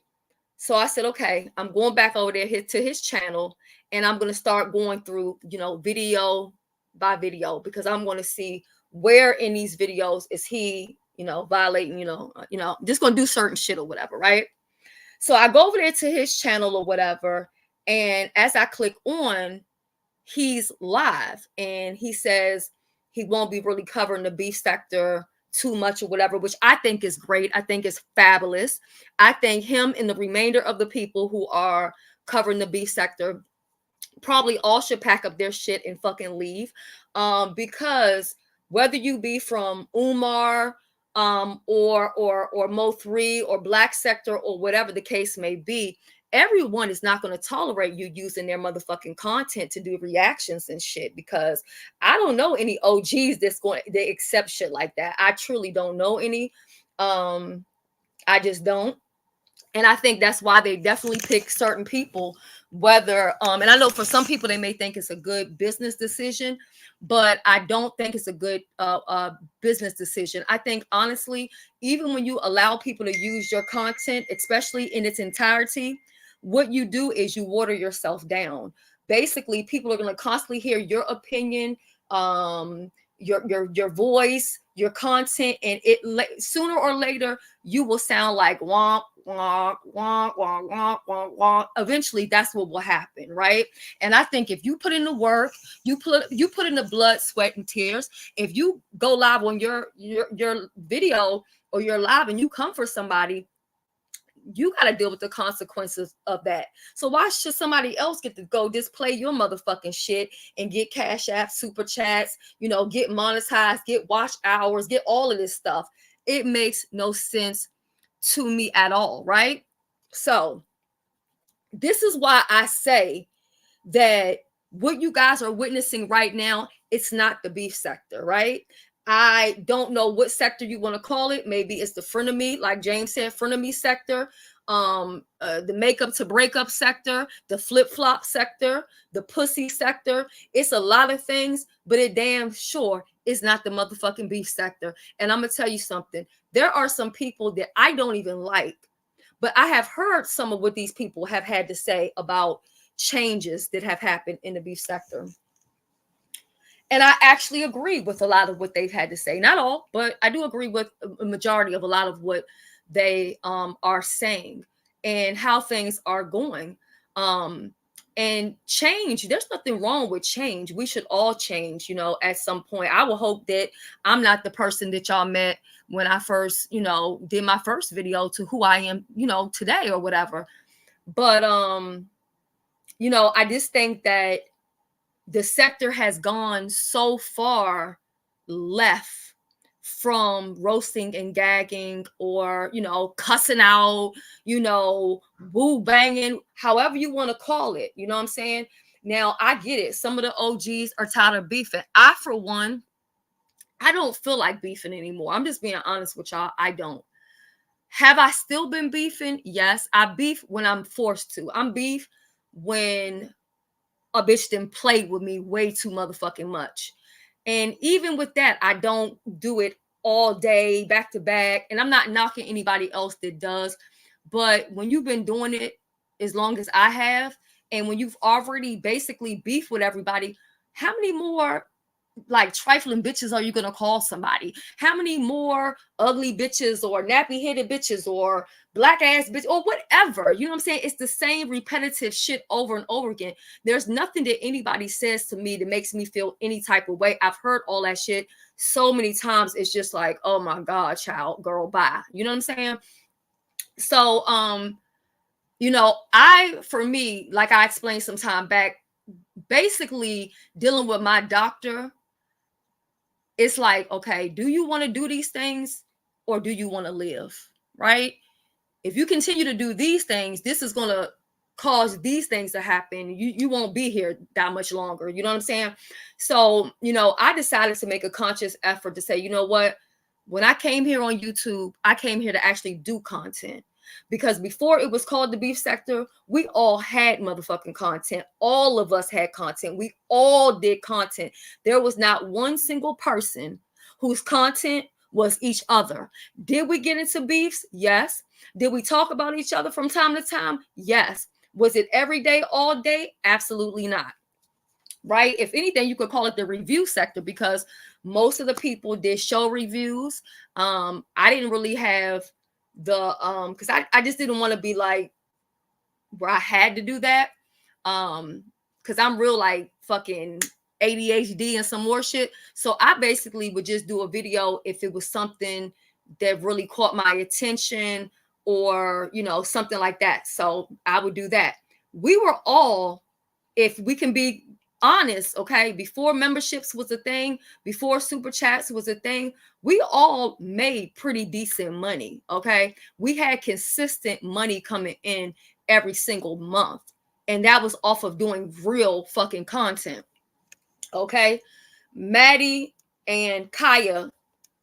So I said, okay, I'm going back over there to his channel, and I'm going to start going through, video by video, because I'm going to see where in these videos is he, violating, just going to do certain shit or whatever, right? So I go over there to his channel or whatever, and as I click on, he's live, and he says he won't be really covering the beef sector too much or whatever, which I think is great. I think is fabulous. I think him and the remainder of the people who are covering the beef sector probably all should pack up their shit and fucking leave. Because whether you be from Umar or Mo3 or Black Sector or whatever the case may be, everyone is not going to tolerate you using their motherfucking content to do reactions and shit, because I don't know any OGs they accept shit like that. I truly don't know any. I just don't. And I think that's why they definitely pick certain people, whether, and I know for some people they may think it's a good business decision, but I don't think it's a good business decision. I think, honestly, even when you allow people to use your content, especially in its entirety, what you do is you water yourself down. Basically, people are going to constantly hear your opinion, your voice, your content, and sooner or later you will sound like womp womp womp womp womp womp womp. Eventually, that's what will happen, right? And I think if you put in the work, you put in the blood, sweat, and tears. If you go live on your video or you're live and you come for somebody, you got to deal with the consequences of that. So why should somebody else get to go display your motherfucking shit and get Cash App, super chats, get monetized, get watch hours, get all of this stuff? It makes no sense to me at all, right? So this is why I say that what you guys are witnessing right now, it's not the beef sector, right? I don't know what sector you want to call it. Maybe it's the frenemy, like James said, frenemy sector, the makeup to breakup sector, the flip-flop sector, the pussy sector. It's a lot of things, but it damn sure is not the motherfucking beef sector. And I'm going to tell you something. There are some people that I don't even like, but I have heard some of what these people have had to say about changes that have happened in the beef sector. And I actually agree with a lot of what they've had to say. Not all, but I do agree with a majority of a lot of what they are saying and how things are going. And change, there's nothing wrong with change. We should all change, at some point. I will hope that I'm not the person that y'all met when I first, did my first video to who I am, today or whatever. But, I just think that the sector has gone so far left from roasting and gagging or, cussing out, woo banging, however you want to call it. You know what I'm saying? Now, I get it. Some of the OGs are tired of beefing. I, for one, I don't feel like beefing anymore. I'm just being honest with y'all. I don't. Have I still been beefing? Yes. I beef when I'm forced to. I'm beef when a bitch didn't play with me way too motherfucking much. And even with that, I don't do it all day, back to back. And I'm not knocking anybody else that does. But when you've been doing it as long as I have, and when you've already basically beefed with everybody, how many more like trifling bitches are you gonna call somebody? How many more ugly bitches or nappy headed bitches or black ass bitch or whatever? You know what I'm saying? It's the same repetitive shit over and over again. There's nothing that anybody says to me that makes me feel any type of way. I've heard all that shit so many times. It's just like, oh my God, child, girl, bye. You know what I'm saying? So you know, for me, like I explained some time back, basically dealing with my doctor, it's like, okay, do you want to do these things or do you want to live? Right? If you continue to do these things, this is going to cause these things to happen. You won't be here that much longer. You know what I'm saying? So, you know, I decided to make a conscious effort to say, you know what? When I came here on YouTube, I came here to actually do content. Because before it was called the beef sector, we all had motherfucking content. All of us had content. We all did content. There was not one single person whose content was each other. Did we get into beefs? Yes. Did we talk about each other from time to time? Yes. Was it every day, all day? Absolutely not. Right? If anything, you could call it the review sector because most of the people did show reviews. I didn't really have the because I just didn't want to be like where I had to do that. Because I'm real like fucking ADHD and some more shit. So I basically would just do a video if it was something that really caught my attention or, you know, something like that. So I would do that. We were all, if we can be honest, okay, before memberships was a thing, before super chats was a thing, we all made pretty decent money, okay? We had consistent money coming in every single month. And that was off of doing real fucking content. Okay. Maddie and Kaya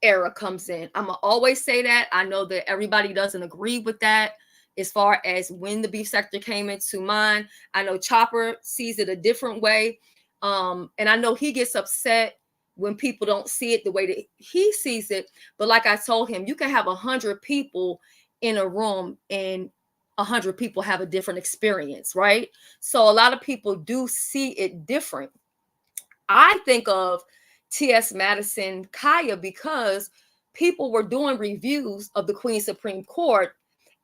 era comes in. I'm gonna always say that. I know that everybody doesn't agree with that as far as when the beef sector came into mine. I know Chopper sees it a different way. And I know he gets upset when people don't see it the way that he sees it. But like I told him, you can have 100 people in a room and 100 people have a different experience, right? So a lot of people do see it different. I think of T.S. Madison, Kaya, because people were doing reviews of the Queen Supreme Court,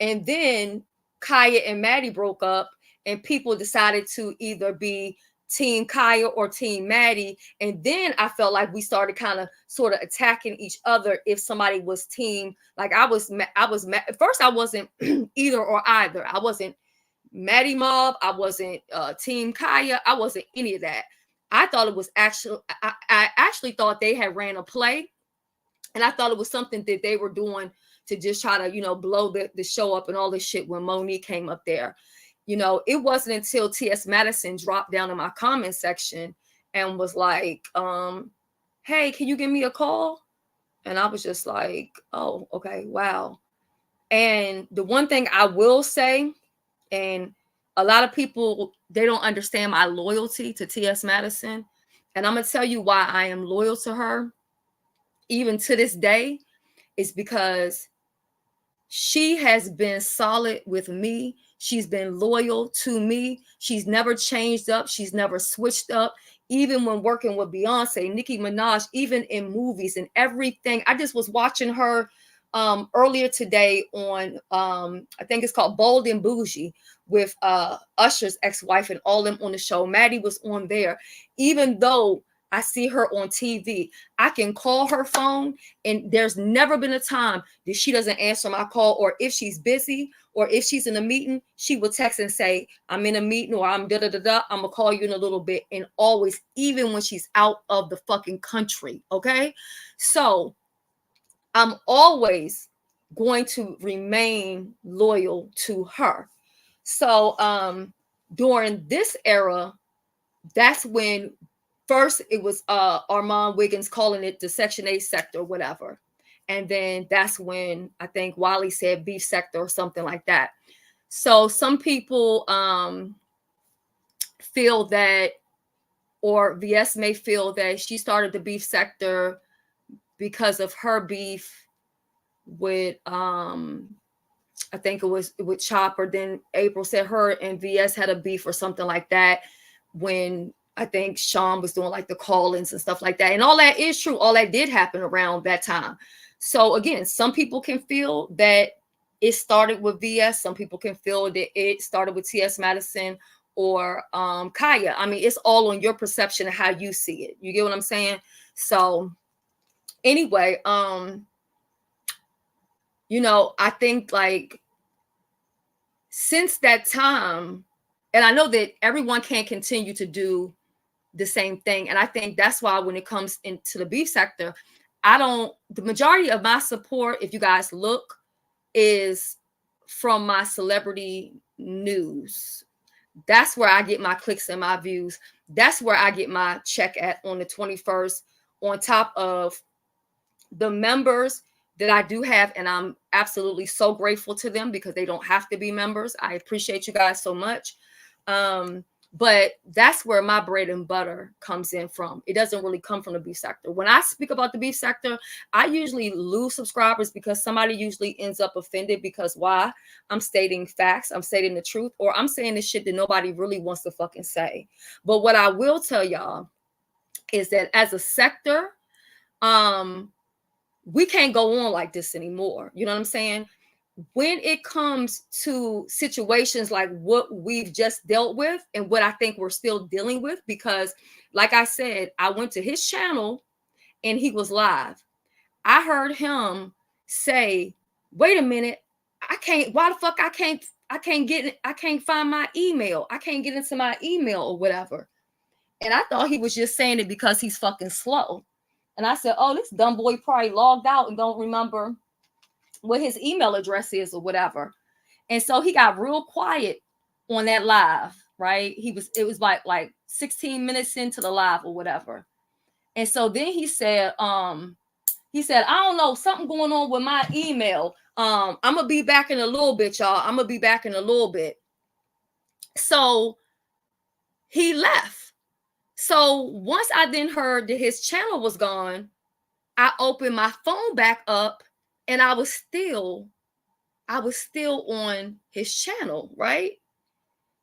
and then Kaya and Maddie broke up, and people decided to either be Team Kaya or Team Maddie, and then I felt like we started kind of sort of attacking each other if somebody was team. Like I was at first I wasn't either or either. I wasn't Maddie Mob. I wasn't Team Kaya. I wasn't any of that. I thought it was actually, I actually thought they had ran a play, and I thought it was something that they were doing to just try to, you know, blow the show up and all this shit when Monique came up there. You know, it wasn't until T.S. Madison dropped down in my comment section and was like, hey, can you give me a call? And I was just like, oh, okay, wow. And the one thing I will say, and a lot of people, they don't understand my loyalty to T.S. Madison. And I'm going to tell you why I am loyal to her, even to this day, is because she has been solid with me. She's been loyal to me. She's never changed up. She's never switched up. Even when working with Beyonce, Nicki Minaj, even in movies and everything. I just was watching her earlier today on, I think it's called Bold and Bougie with Usher's ex-wife and all them on the show. Maddie was on there. Even though I see her on TV, I can call her phone, and there's never been a time that she doesn't answer my call, or if she's busy or if she's in a meeting, she will text and say, I'm in a meeting or I'm da-da-da-da. I'm going to call you in a little bit. And always, even when she's out of the fucking country. Okay. So I'm always going to remain loyal to her. So during this era, that's when first it was Armand Wiggins calling it the Section 8 sector, whatever. And then that's when I think Wally said beef sector or something like that. So some people feel that, or VS may feel that she started the beef sector because of her beef with I think it was with Chopper. Then April said her and VS had a beef or something like that when I think Sean was doing like the call-ins and stuff like that. And all that is true. All that did happen around that time. So again, some people can feel that it started with VS. Some people can feel that it started with TS Madison or Kaya. I mean, it's all on your perception of how you see it. You get what I'm saying? So anyway, you know, I think like since that time, and I know that everyone can't continue to do the same thing. And I think that's why when it comes into the beef sector, the majority of my support, if you guys look, is from my celebrity news. That's where I get my clicks and my views. That's where I get my check at on the 21st, on top of the members that I do have. And I'm absolutely so grateful to them because they don't have to be members. I appreciate you guys so much. But that's where my bread and butter comes in from. It doesn't really come from the beef sector. When I speak about the beef sector, I usually lose subscribers because somebody usually ends up offended because why? I'm stating facts, I'm stating the truth, or I'm saying the shit that nobody really wants to fucking say. But what I will tell y'all is that as a sector, we can't go on like this anymore. You know what I'm saying? When it comes to situations like what we've just dealt with and what I think we're still dealing with, because like I said, I went to his channel and he was live. I heard him say, wait a minute, why the fuck I can't find my email. I can't get into my email or whatever. And I thought he was just saying it because he's fucking slow. And I said, oh, this dumb boy probably logged out and don't remember what his email address is or whatever. And so he got real quiet on that live, right? It was like 16 minutes into the live or whatever. And so then he said, I don't know, something going on with my email. I'm gonna be back in a little bit, y'all. I'm gonna be back in a little bit. So he left. So once I then heard that his channel was gone, I opened my phone back up and I was still on his channel, right?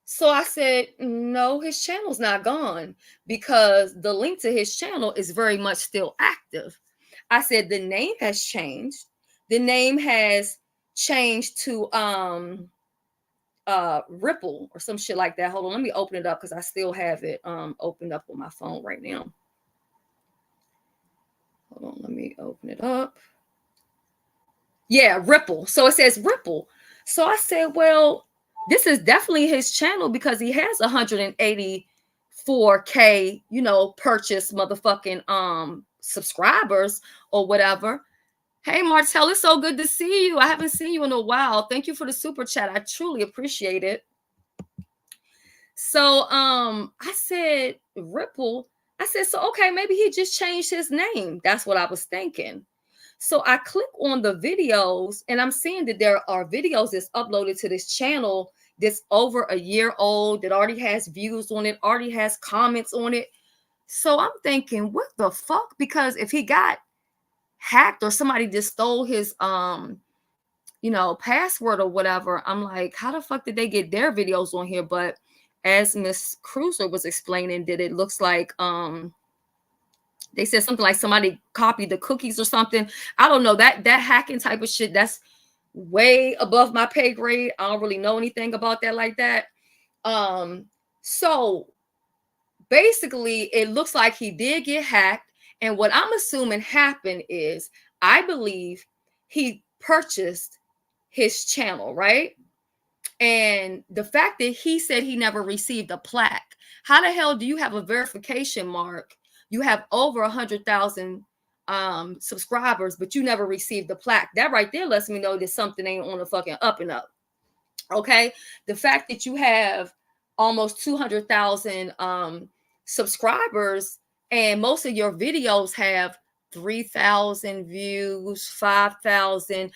So I said, no, his channel's not gone because the link to his channel is very much still active. I said, the name has changed. The name has changed to Ripple or some shit like that. Hold on, let me open it up because I still have it opened up on my phone right now. Hold on, let me open it up. Yeah, Ripple. So it says Ripple. So I said, well, this is definitely his channel because he has 184K, you know, purchase motherfucking subscribers or whatever. Hey, Martell, it's so good to see you. I haven't seen you in a while. Thank you for the super chat. I truly appreciate it. So I said, Ripple. I said, so okay, maybe he just changed his name. That's what I was thinking. So I click on the videos and I'm seeing that there are videos that's uploaded to this channel that's over a year old, that already has views on it, already has comments on it. So I'm thinking, what the fuck? Because if he got hacked or somebody just stole his you know, password or whatever, I'm like, how the fuck did they get their videos on here? But as Miss Cruiser was explaining, that it looks like they said something like somebody copied the cookies or something. I don't know, that hacking type of shit, that's way above my pay grade. I don't really know anything about that like that. So basically it looks like he did get hacked. And what I'm assuming happened is, I believe he purchased his channel, right? And the fact that he said he never received a plaque, how the hell do you have a verification mark? You have over 100,000 subscribers, but you never received the plaque. That right there lets me know that something ain't on the fucking up and up. Okay. The fact that you have almost 200,000 subscribers and most of your videos have 3,000 views, 5,000.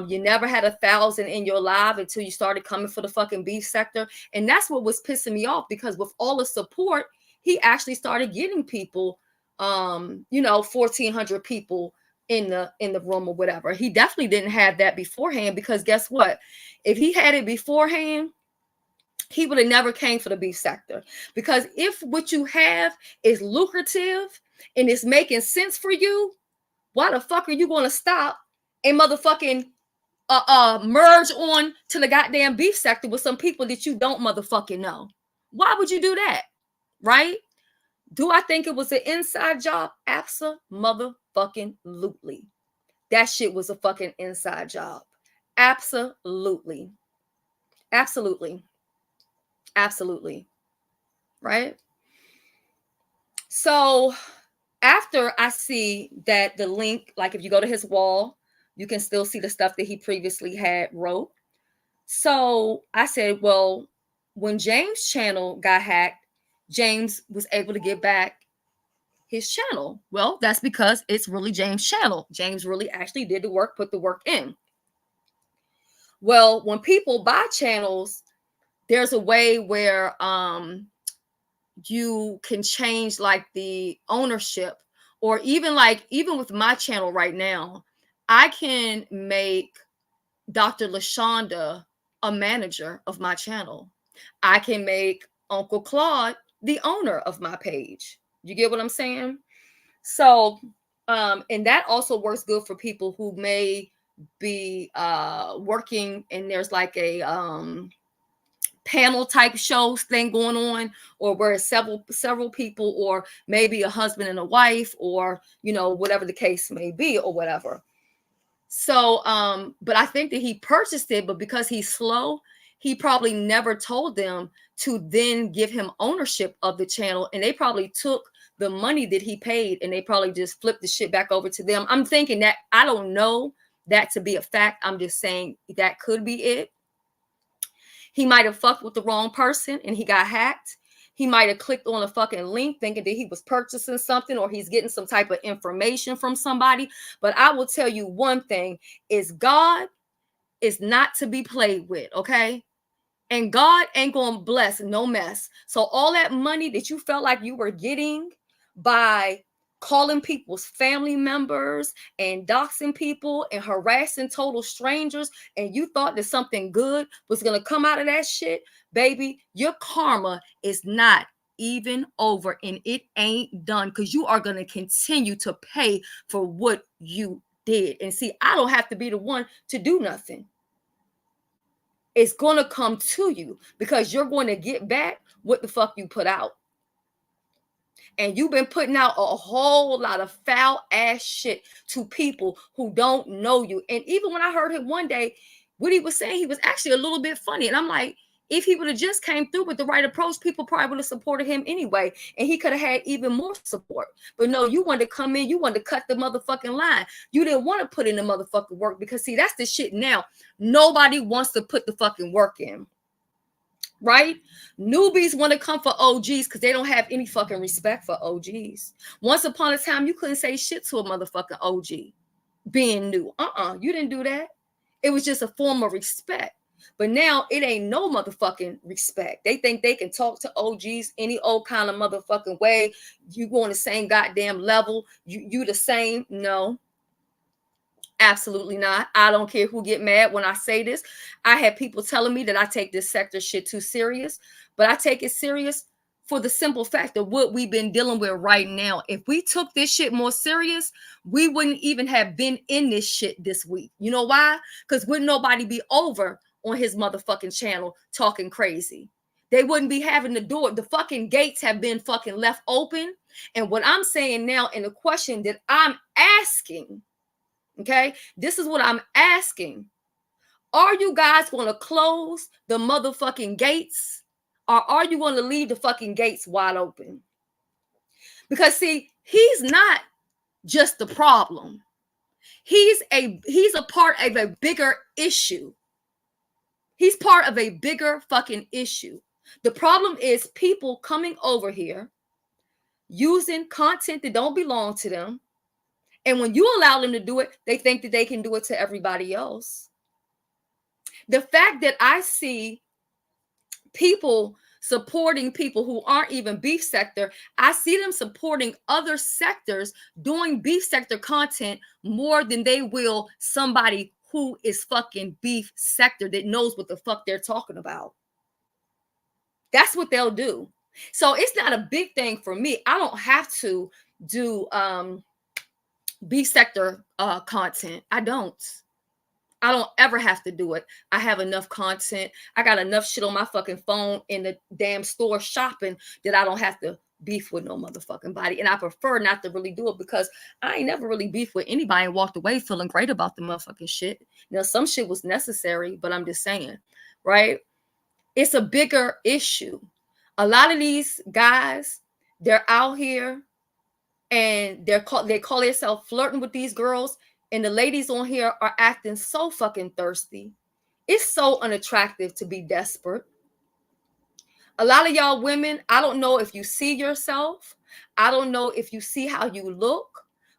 You never had 1,000 in your live until you started coming for the fucking beef sector. And that's what was pissing me off, because with all the support, he actually started getting people, you know, 1,400 people in the room or whatever. He definitely didn't have that beforehand, because guess what? If he had it beforehand he would have never came for the beef sector. Because if what you have is lucrative and it's making sense for you, why the fuck are you going to stop and motherfucking merge on to the goddamn beef sector with some people that you don't motherfucking know? Why would you do that? Right? Do I think it was an inside job? Abso-motherfucking-lutely. That shit was a fucking inside job. Absolutely. Absolutely. Absolutely. Right? So after I see that the link, like if you go to his wall, you can still see the stuff that he previously had wrote. So I said, well, when James' channel got hacked, James was able to get back his channel. Well, that's because it's really James' channel. James really actually did the work, put the work in. Well, when people buy channels, there's a way where you can change like the ownership, or even with my channel right now, I can make Dr. LaShonda a manager of my channel. I can make Uncle Claude the owner of my page. You get what I'm saying? So, and that also works good for people who may be working and there's like a panel type shows thing going on, or where several people, or maybe a husband and a wife, or whatever the case may be, or whatever. So but I think that he purchased it, but because he's slow, he probably never told them to then give him ownership of the channel, and they probably took the money that he paid and they probably just flipped the shit back over to them. I'm thinking that. I don't know that to be a fact. I'm just saying that could be it. He might have fucked with the wrong person and he got hacked. He might have clicked on a fucking link thinking that he was purchasing something, or he's getting some type of information from somebody. But I will tell you one thing, is God is not to be played with, okay? And God ain't going to bless no mess. So all that money that you felt like you were getting by calling people's family members and doxing people and harassing total strangers, and you thought that something good was going to come out of that shit, baby, your karma is not even over, and it ain't done, because you are going to continue to pay for what you did. And see, I don't have to be the one to do nothing. It's going to come to you, because you're going to get back what the fuck you put out. And you've been putting out a whole lot of foul ass shit to people who don't know you. And even when I heard him one day, what he was saying, he was actually a little bit funny. And I'm like, if he would have just came through with the right approach, people probably would have supported him anyway. And he could have had even more support. But no, you wanted to come in, you wanted to cut the motherfucking line. You didn't want to put in the motherfucking work, because see, that's the shit now. Nobody wants to put the fucking work in. Right? Newbies want to come for OGs because they don't have any fucking respect for OGs. Once upon a time, you couldn't say shit to a motherfucking OG being new. You didn't do that. It was just a form of respect. But now it ain't no motherfucking respect. They think they can talk to OGs any old kind of motherfucking way. You go on the same goddamn level. You the same. No. Absolutely not. I don't care who get mad when I say this. I have people telling me that I take this sector shit too serious, but I take it serious for the simple fact of what we've been dealing with right now. If we took this shit more serious, we wouldn't even have been in this shit this week. You know why? Because wouldn't nobody be over on his motherfucking channel talking crazy. They wouldn't be having the door. The fucking gates have been fucking left open. And what I'm saying now, and the question that I'm asking, okay, this is what I'm asking. Are you guys going to close the motherfucking gates, or are you going to leave the fucking gates wide open? Because see, he's not just the problem. He's a part of a bigger issue. He's part of a bigger fucking issue. The problem is people coming over here using content that don't belong to them. And when you allow them to do it, they think that they can do it to everybody else. The fact that I see people supporting people who aren't even beef sector, I see them supporting other sectors doing beef sector content more than they will somebody who is fucking beef sector that knows what the fuck they're talking about. That's what they'll do. So it's not a big thing for me. I don't have to do B sector content. I don't ever have to do it. I have enough content. I got enough shit on my fucking phone in the damn store shopping that I don't have to beef with no motherfucking body. And I prefer not to really do it because I ain't never really beef with anybody and walked away feeling great about the motherfucking shit. Now, some shit was necessary, but I'm just saying, right? It's a bigger issue. A lot of these guys, they're out here and they call themselves flirting with these girls, and the ladies on here are acting so fucking thirsty. It's so unattractive to be desperate. A lot of y'all women, I don't know if you see yourself. I don't know if you see how you look,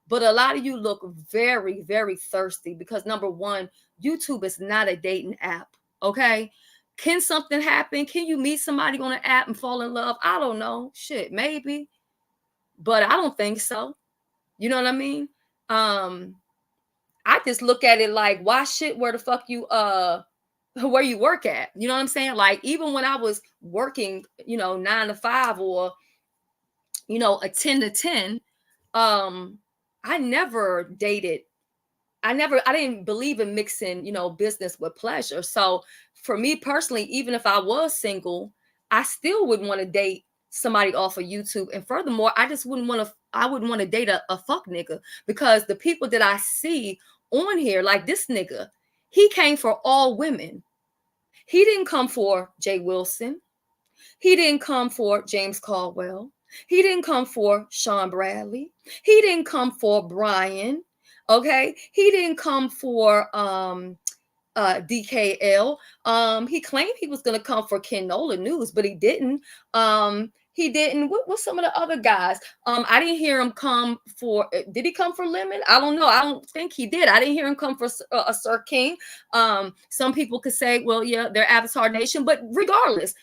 but a lot of you look very, very thirsty because number one, YouTube is not a dating app, okay? Can something happen? Can you meet somebody on an app and fall in love? I don't know. Shit, maybe. But I don't think so. You know what I mean? I just look at it like, why shit where the fuck you where you work at? You know what I'm saying? Like, even when I was working, 9 to 5 or a 10 to 10, I never dated. I didn't believe in mixing, business with pleasure. So for me personally, even if I was single, I still wouldn't want to date somebody off of YouTube. And furthermore, I wouldn't want to date a fuck nigga because the people that I see on here, like this nigga, he came for all women. He didn't come for Jay Wilson. He didn't come for James Caldwell. He didn't come for Sean Bradley. He didn't come for Brian. Okay. He didn't come for DKL. He claimed he was going to come for Ken Nolan News, but he didn't. He didn't. What's some of the other guys? I didn't hear him come for. Did he come for Lemon? I don't know. I don't think he did. I didn't hear him come for Sir King. Some people could say, well, yeah, they're Avatar Nation, but regardless,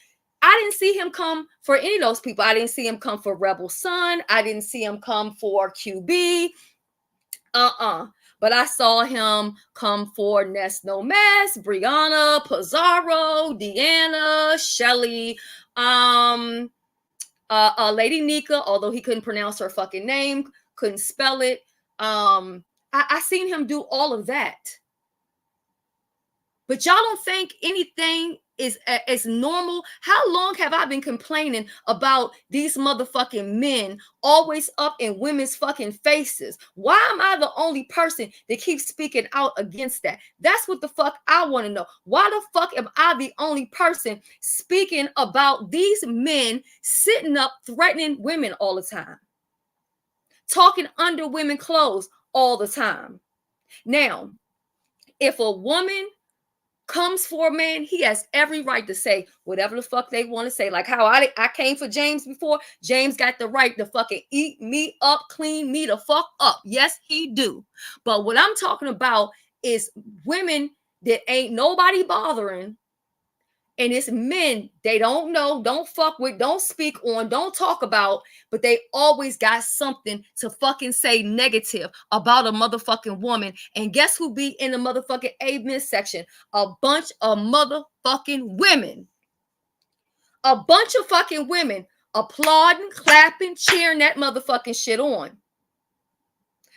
I didn't see him come for any of those people. I didn't see him come for Rebel Sun. I didn't see him come for QB. But I saw him come for Nest No Mess, Brianna, Pizarro, Deanna, Shelly, Lady Nika, although he couldn't pronounce her fucking name, couldn't spell it. I seen him do all of that. But y'all don't think anything is normal? How long have I been complaining about these motherfucking men always up in women's fucking faces? Why am I the only person that keeps speaking out against that? That's what the fuck I want to know. Why the fuck am I the only person speaking about these men sitting up threatening women all the time? Talking under women's clothes all the time. Now, if a woman comes for a man, he has every right to say whatever the fuck they want to say. Like how I came for James before. James got the right to fucking eat me up, clean me the fuck up. Yes, he do. But what I'm talking about is women that ain't nobody bothering. And it's men they don't know, don't fuck with, don't speak on, don't talk about, but they always got something to fucking say negative about a motherfucking woman. And guess who be in the motherfucking amen section? A bunch of motherfucking women. A bunch of fucking women applauding, clapping, cheering that motherfucking shit on.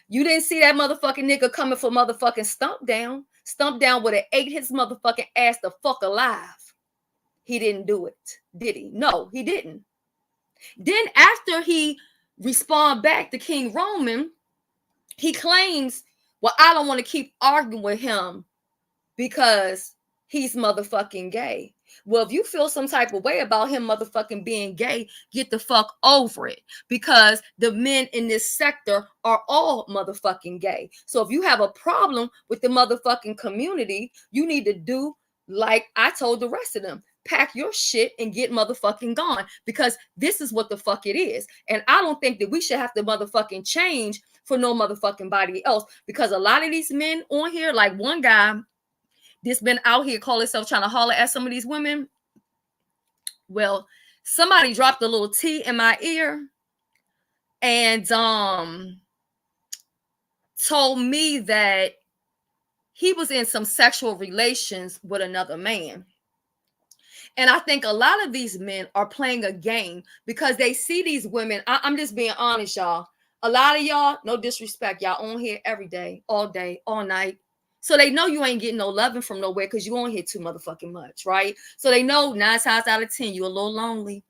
You didn't see that motherfucking nigga coming for motherfucking Stump Down. Stump Down would have ate his motherfucking ass the fuck alive. He didn't do it, did he? No, he didn't. Then after he responded back to King Roman, he claims, well, I don't want to keep arguing with him because he's motherfucking gay. Well, if you feel some type of way about him motherfucking being gay, get the fuck over it, because the men in this sector are all motherfucking gay. So if you have a problem with the motherfucking community, you need to do like I told the rest of them. Pack your shit and get motherfucking gone, because this is what the fuck it is. And I don't think that we should have to motherfucking change for no motherfucking body else, because a lot of these men on here, like one guy that's been out here calling himself trying to holler at some of these women. Well, somebody dropped a little tea in my ear and told me that he was in some sexual relations with another man. And I think a lot of these men are playing a game because they see these women. I'm just being honest, y'all. A lot of y'all, no disrespect, y'all on here every day, all night. So they know you ain't getting no loving from nowhere because you on here too motherfucking much, right? So they know 9 times out of 10, you're a little lonely.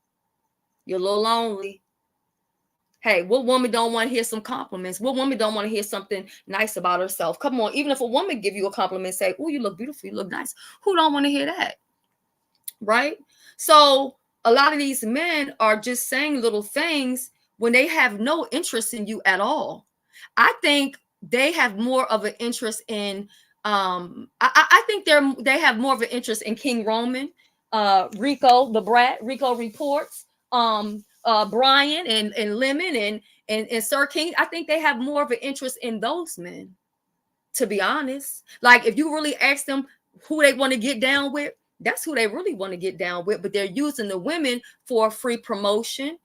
You're a little lonely. Hey, what woman don't want to hear some compliments? What woman don't want to hear something nice about herself? Come on, even if a woman give you a compliment, say, oh, you look beautiful, you look nice. Who don't want to hear that? Right? So a lot of these men are just saying little things when they have no interest in you at all. I think they have more of an interest in I think they have more of an interest in King Roman, Rico the Brat, Rico Reports, Brian and Lemon and Sir King. I think they have more of an interest in those men, to be honest. Like if you really ask them who they want to get down with, that's who they really want to get down with. But they're using the women for free promotion,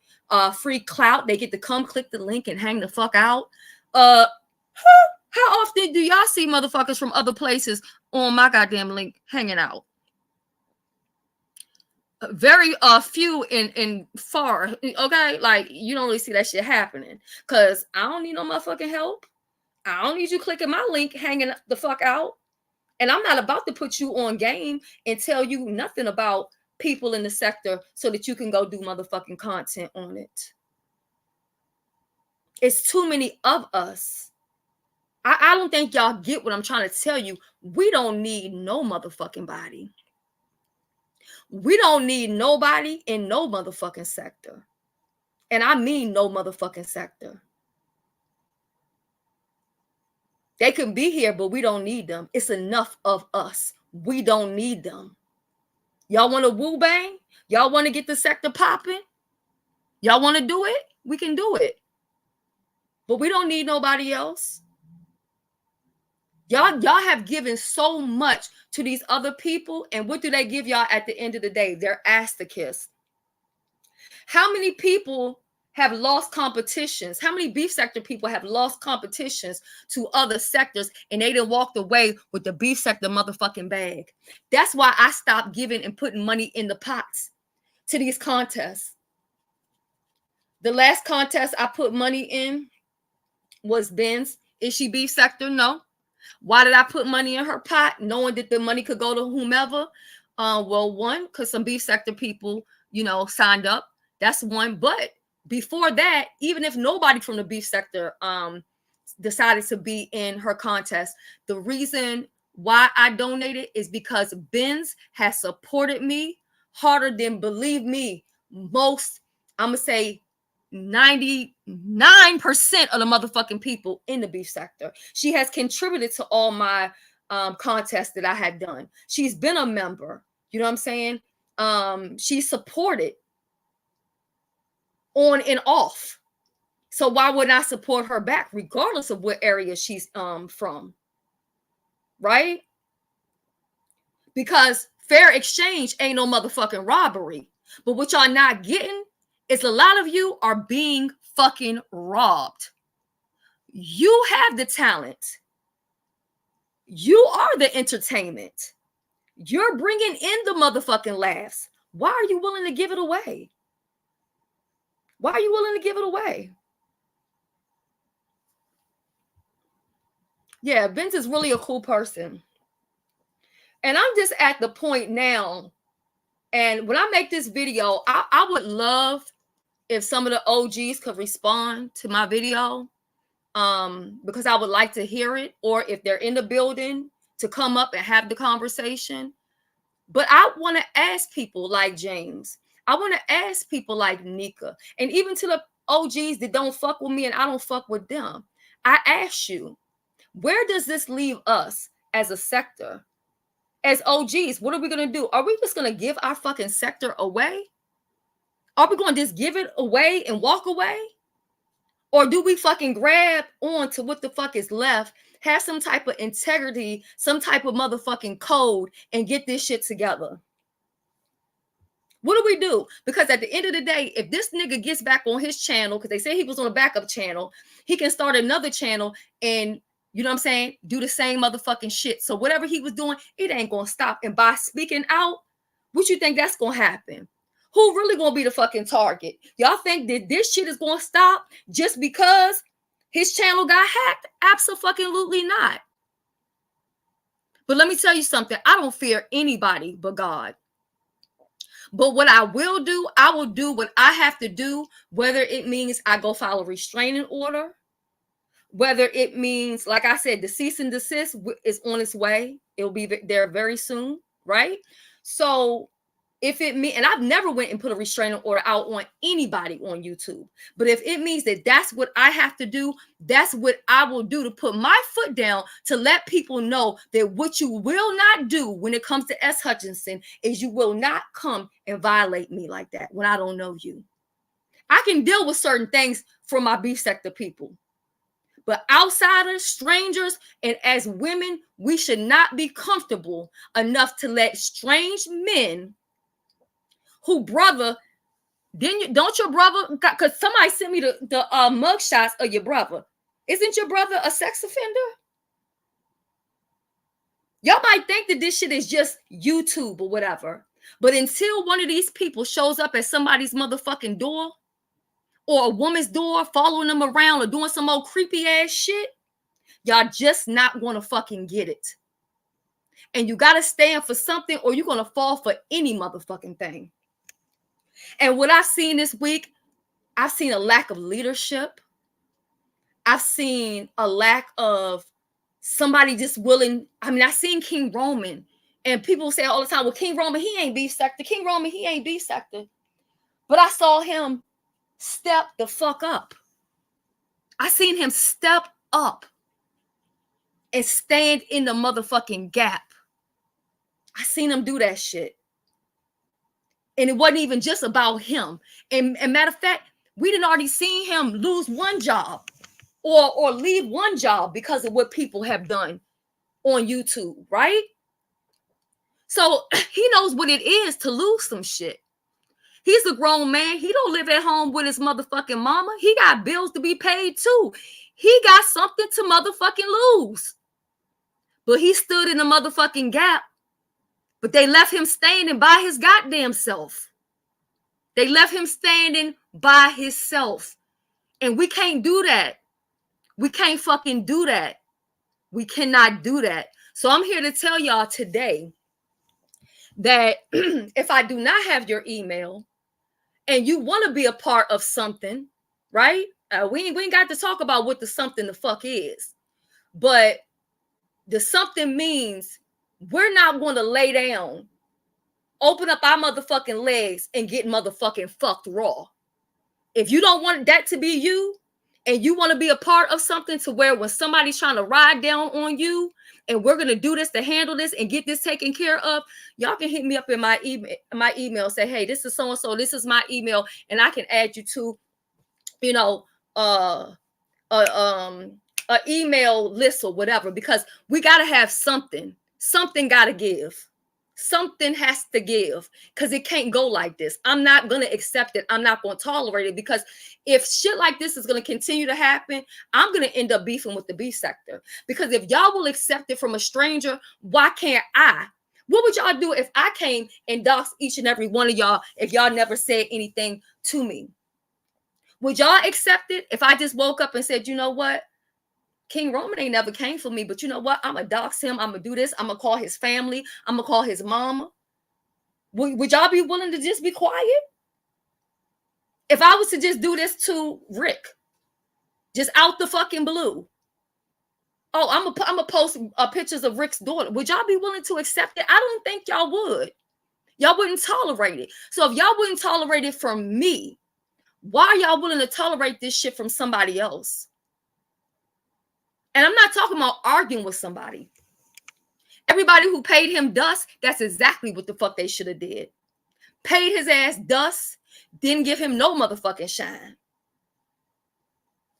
free clout. They get to come click the link and hang the fuck out. How often do y'all see motherfuckers from other places on my goddamn link hanging out? Very few in far. Okay, like you don't really see that shit happening because I don't need no motherfucking help. I don't need you clicking my link hanging the fuck out. And I'm not about to put you on game and tell you nothing about people in the sector so that you can go do motherfucking content on it. It's too many of us. I don't think y'all get what I'm trying to tell you. We don't need no motherfucking body. We don't need nobody in no motherfucking sector. And I mean no motherfucking sector. They can be here, but we don't need them. It's enough of us. We don't need them. Y'all want to woo bang? Y'all want to get the sector popping? Y'all want to do it? We can do it. But we don't need nobody else. Y'all have given so much to these other people, and what do they give y'all at the end of the day? Their ass to kiss. How many people have lost competitions? How many beef sector people have lost competitions to other sectors and they done walked away with the beef sector motherfucking bag? That's why I stopped giving and putting money in the pots to these contests. The last contest I put money in was Ben's. Is she beef sector? No. Why did I put money in her pot, knowing that the money could go to whomever? Well, one, because some beef sector people, signed up. That's one. But before that, even if nobody from the beef sector decided to be in her contest, the reason why I donated is because Benz has supported me harder than, believe me, most, I'm going to say 99% of the motherfucking people in the beef sector. She has contributed to all my contests that I had done. She's been a member. You know what I'm saying? She's supported on and off. So why would I support her back, regardless of what area she's from? Right? Because fair exchange ain't no motherfucking robbery. But what y'all not getting is a lot of you are being fucking robbed. You have the talent. You are the entertainment. You're bringing in the motherfucking laughs. Why are you willing to give it away? Why are you willing to give it away? Yeah, Vince is really a cool person. And I'm just at the point now, and when I make this video, I would love if some of the OGs could respond to my video, because I would like to hear it, or if they're in the building to come up and have the conversation. But I want to ask people like James. I want to ask people like Nika, and even to the OGs that don't fuck with me and I don't fuck with them. I ask you, where does this leave us as a sector? As OGs, what are we going to do? Are we just going to give our fucking sector away? Are we going to just give it away and walk away? Or do we fucking grab on to what the fuck is left, have some type of integrity, some type of motherfucking code, and get this shit together? What do we do? Because at the end of the day, if this nigga gets back on his channel, because they say he was on a backup channel, he can start another channel and, you know what I'm saying, do the same motherfucking shit. So whatever he was doing, it ain't going to stop. And by speaking out, What you think that's gonna happen? Who really gonna be the fucking target? Y'all think that this shit is gonna stop just because his channel got hacked? Absolutely not. But let me tell you something. I don't fear anybody but God. But what I will do what I have to do, whether it means I go file a restraining order, whether it means, like I said, the cease and desist is on its way. It'll be there very soon, right? So if it means, and I've never went and put a restraining order out on anybody on YouTube, but if it means that that's what I have to do, that's what I will do, to put my foot down, to let people know that what you will not do when it comes to S. Hutchinson is you will not come and violate me like that when I don't know you. I can deal with certain things for my beef sector people, but outsiders, strangers, and as women, we should not be comfortable enough to let strange men who brother, don't your brother, because somebody sent me the mug shots of your brother. Isn't your brother a sex offender? Y'all might think that this shit is just YouTube or whatever, but until one of these people shows up at somebody's motherfucking door or a woman's door, following them around or doing some old creepy ass shit, y'all just not gonna fucking get it. And you gotta stand for something or you're gonna fall for any motherfucking thing. And what I've seen this week, I've seen a lack of leadership. I've seen a lack of somebody just willing. I mean, I've seen King Roman, and people say all the time, well, King Roman, he ain't beef sector. King Roman, he ain't beef sector. But I saw him step the fuck up. I seen him step up and stand in the motherfucking gap. I seen him do that shit. And it wasn't even just about him. And matter of fact, we didn't already seen him lose one job or leave one job because of what people have done on YouTube, right? So he knows what it is to lose some shit. He's a grown man. He don't live at home with his motherfucking mama. He got bills to be paid too. He got something to motherfucking lose. But he stood in the motherfucking gap. But they left him standing by his goddamn self. They left him standing by himself. And we can't do that. We can't fucking do that. We cannot do that. So I'm here to tell y'all today that if I do not have your email and you want to be a part of something, right? We ain't got to talk about what the something the fuck is. But the something means we're not going to lay down, open up our motherfucking legs and get motherfucking fucked raw. If you don't want that to be you and you want to be a part of something to where when somebody's trying to ride down on you and we're going to do this to handle this and get this taken care of, y'all can hit me up in my email, say, hey, this is so-and-so, this is my email, and I can add you to, a email list or whatever, because we got to have something. Something got to give. Something has to give, because it can't go like this. I'm not going to accept it. I'm not going to tolerate it, because if shit like this is going to continue to happen, I'm going to end up beefing with the beef sector. Because if y'all will accept it from a stranger, why can't I? What would y'all do if I came and doxed each and every one of y'all if y'all never said anything to me? Would y'all accept it if I just woke up and said, you know what? King Roman ain't never came for me, but you know what? I'm going to dox him. I'm going to do this. I'm going to call his family. I'm going to call his mama. Would y'all be willing to just be quiet? If I was to just do this to Rick, just out the fucking blue. Oh, I'm going to post pictures of Rick's daughter. Would y'all be willing to accept it? I don't think y'all would. Y'all wouldn't tolerate it. So if y'all wouldn't tolerate it from me, why are y'all willing to tolerate this shit from somebody else? And I'm not talking about arguing with somebody. Everybody who paid him dust, that's exactly what the fuck they should have did. Paid his ass dust, didn't give him no motherfucking shine.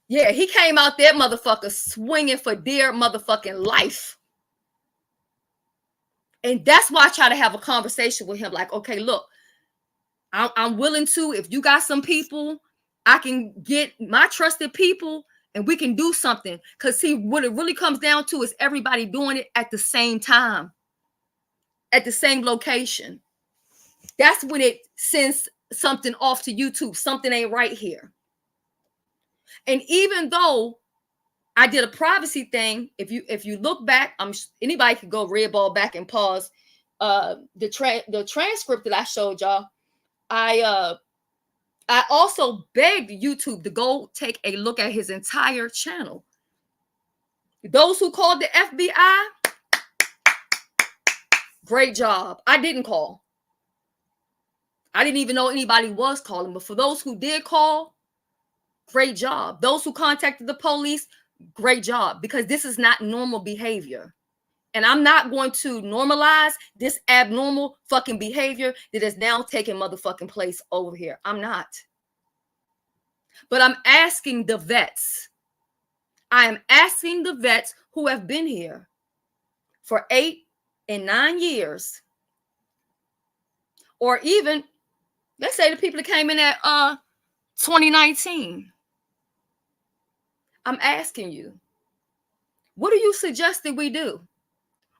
Yeah, he came out there, motherfucker, swinging for dear motherfucking life. And that's why I try to have a conversation with him. Like, okay, look, I'm willing to, if you got some people, I can get my trusted people and we can do something. Because see, what it really comes down to is everybody doing it at the same time, at the same location. That's when it sends something off to YouTube. Something ain't right here. And even though I did a privacy thing, if you look back, anybody could go red ball back and pause the transcript that I showed y'all. I also begged YouTube to go take a look at his entire channel. Those who called the FBI, great job. I didn't call. I didn't even know anybody was calling, but for those who did call, great job. Those who contacted the police, great job, because this is not normal behavior. And I'm not going to normalize this abnormal fucking behavior that is now taking motherfucking place over here. I'm not. But I'm asking the vets. I am asking the vets who have been here for 8 and 9 years, or even, let's say, the people that came in at 2019. I'm asking you, what are you suggesting we do?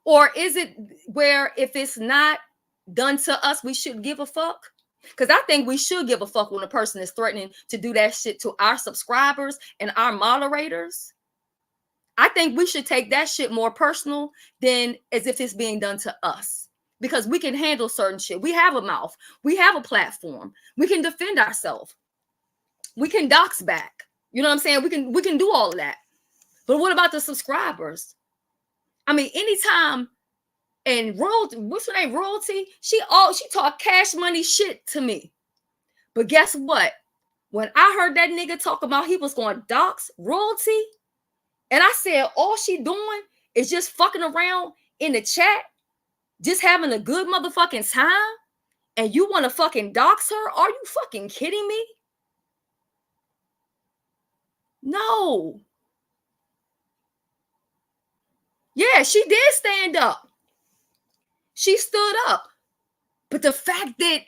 Or is it where if it's not done to us, we shouldn't give a fuck? Because I think we should give a fuck when a person is threatening to do that shit to our subscribers and our moderators. I think we should take that shit more personal than as if it's being done to us. Because we can handle certain shit. We have a mouth. We have a platform. We can defend ourselves. We can dox back. You know what I'm saying? We can do all of that. But what about the subscribers? I mean, anytime, and royalty, what's her name? Royalty, she talk cash money shit to me. But guess what? When I heard that nigga talk about he was going to dox Royalty, and I said all she doing is just fucking around in the chat, just having a good motherfucking time, and you want to fucking dox her? Are you fucking kidding me? No. Yeah, she did stand up. She stood up. But the fact that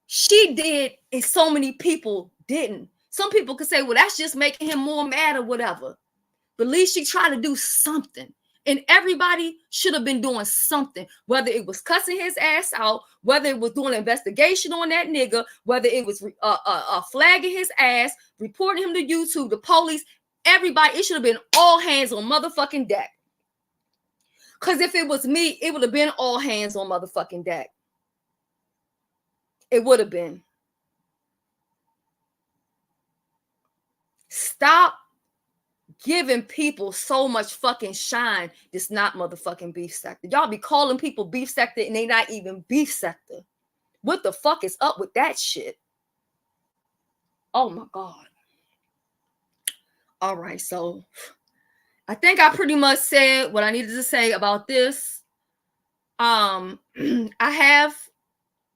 she did and so many people didn't. Some people could say, well, that's just making him more mad or whatever. But at least she tried to do something. And everybody should have been doing something, whether it was cussing his ass out, whether it was doing an investigation on that nigga, whether it was flagging his ass, reporting him to YouTube, the police, everybody. It should have been all hands on motherfucking deck. Because if it was me, it would have been all hands on motherfucking deck. It would have been. Stop giving people so much fucking shine that's not motherfucking beef sector. Y'all be calling people beef sector and they not even beef sector. What the fuck is up with that shit? Oh my God. All right, so I think I pretty much said what I needed to say about this. I have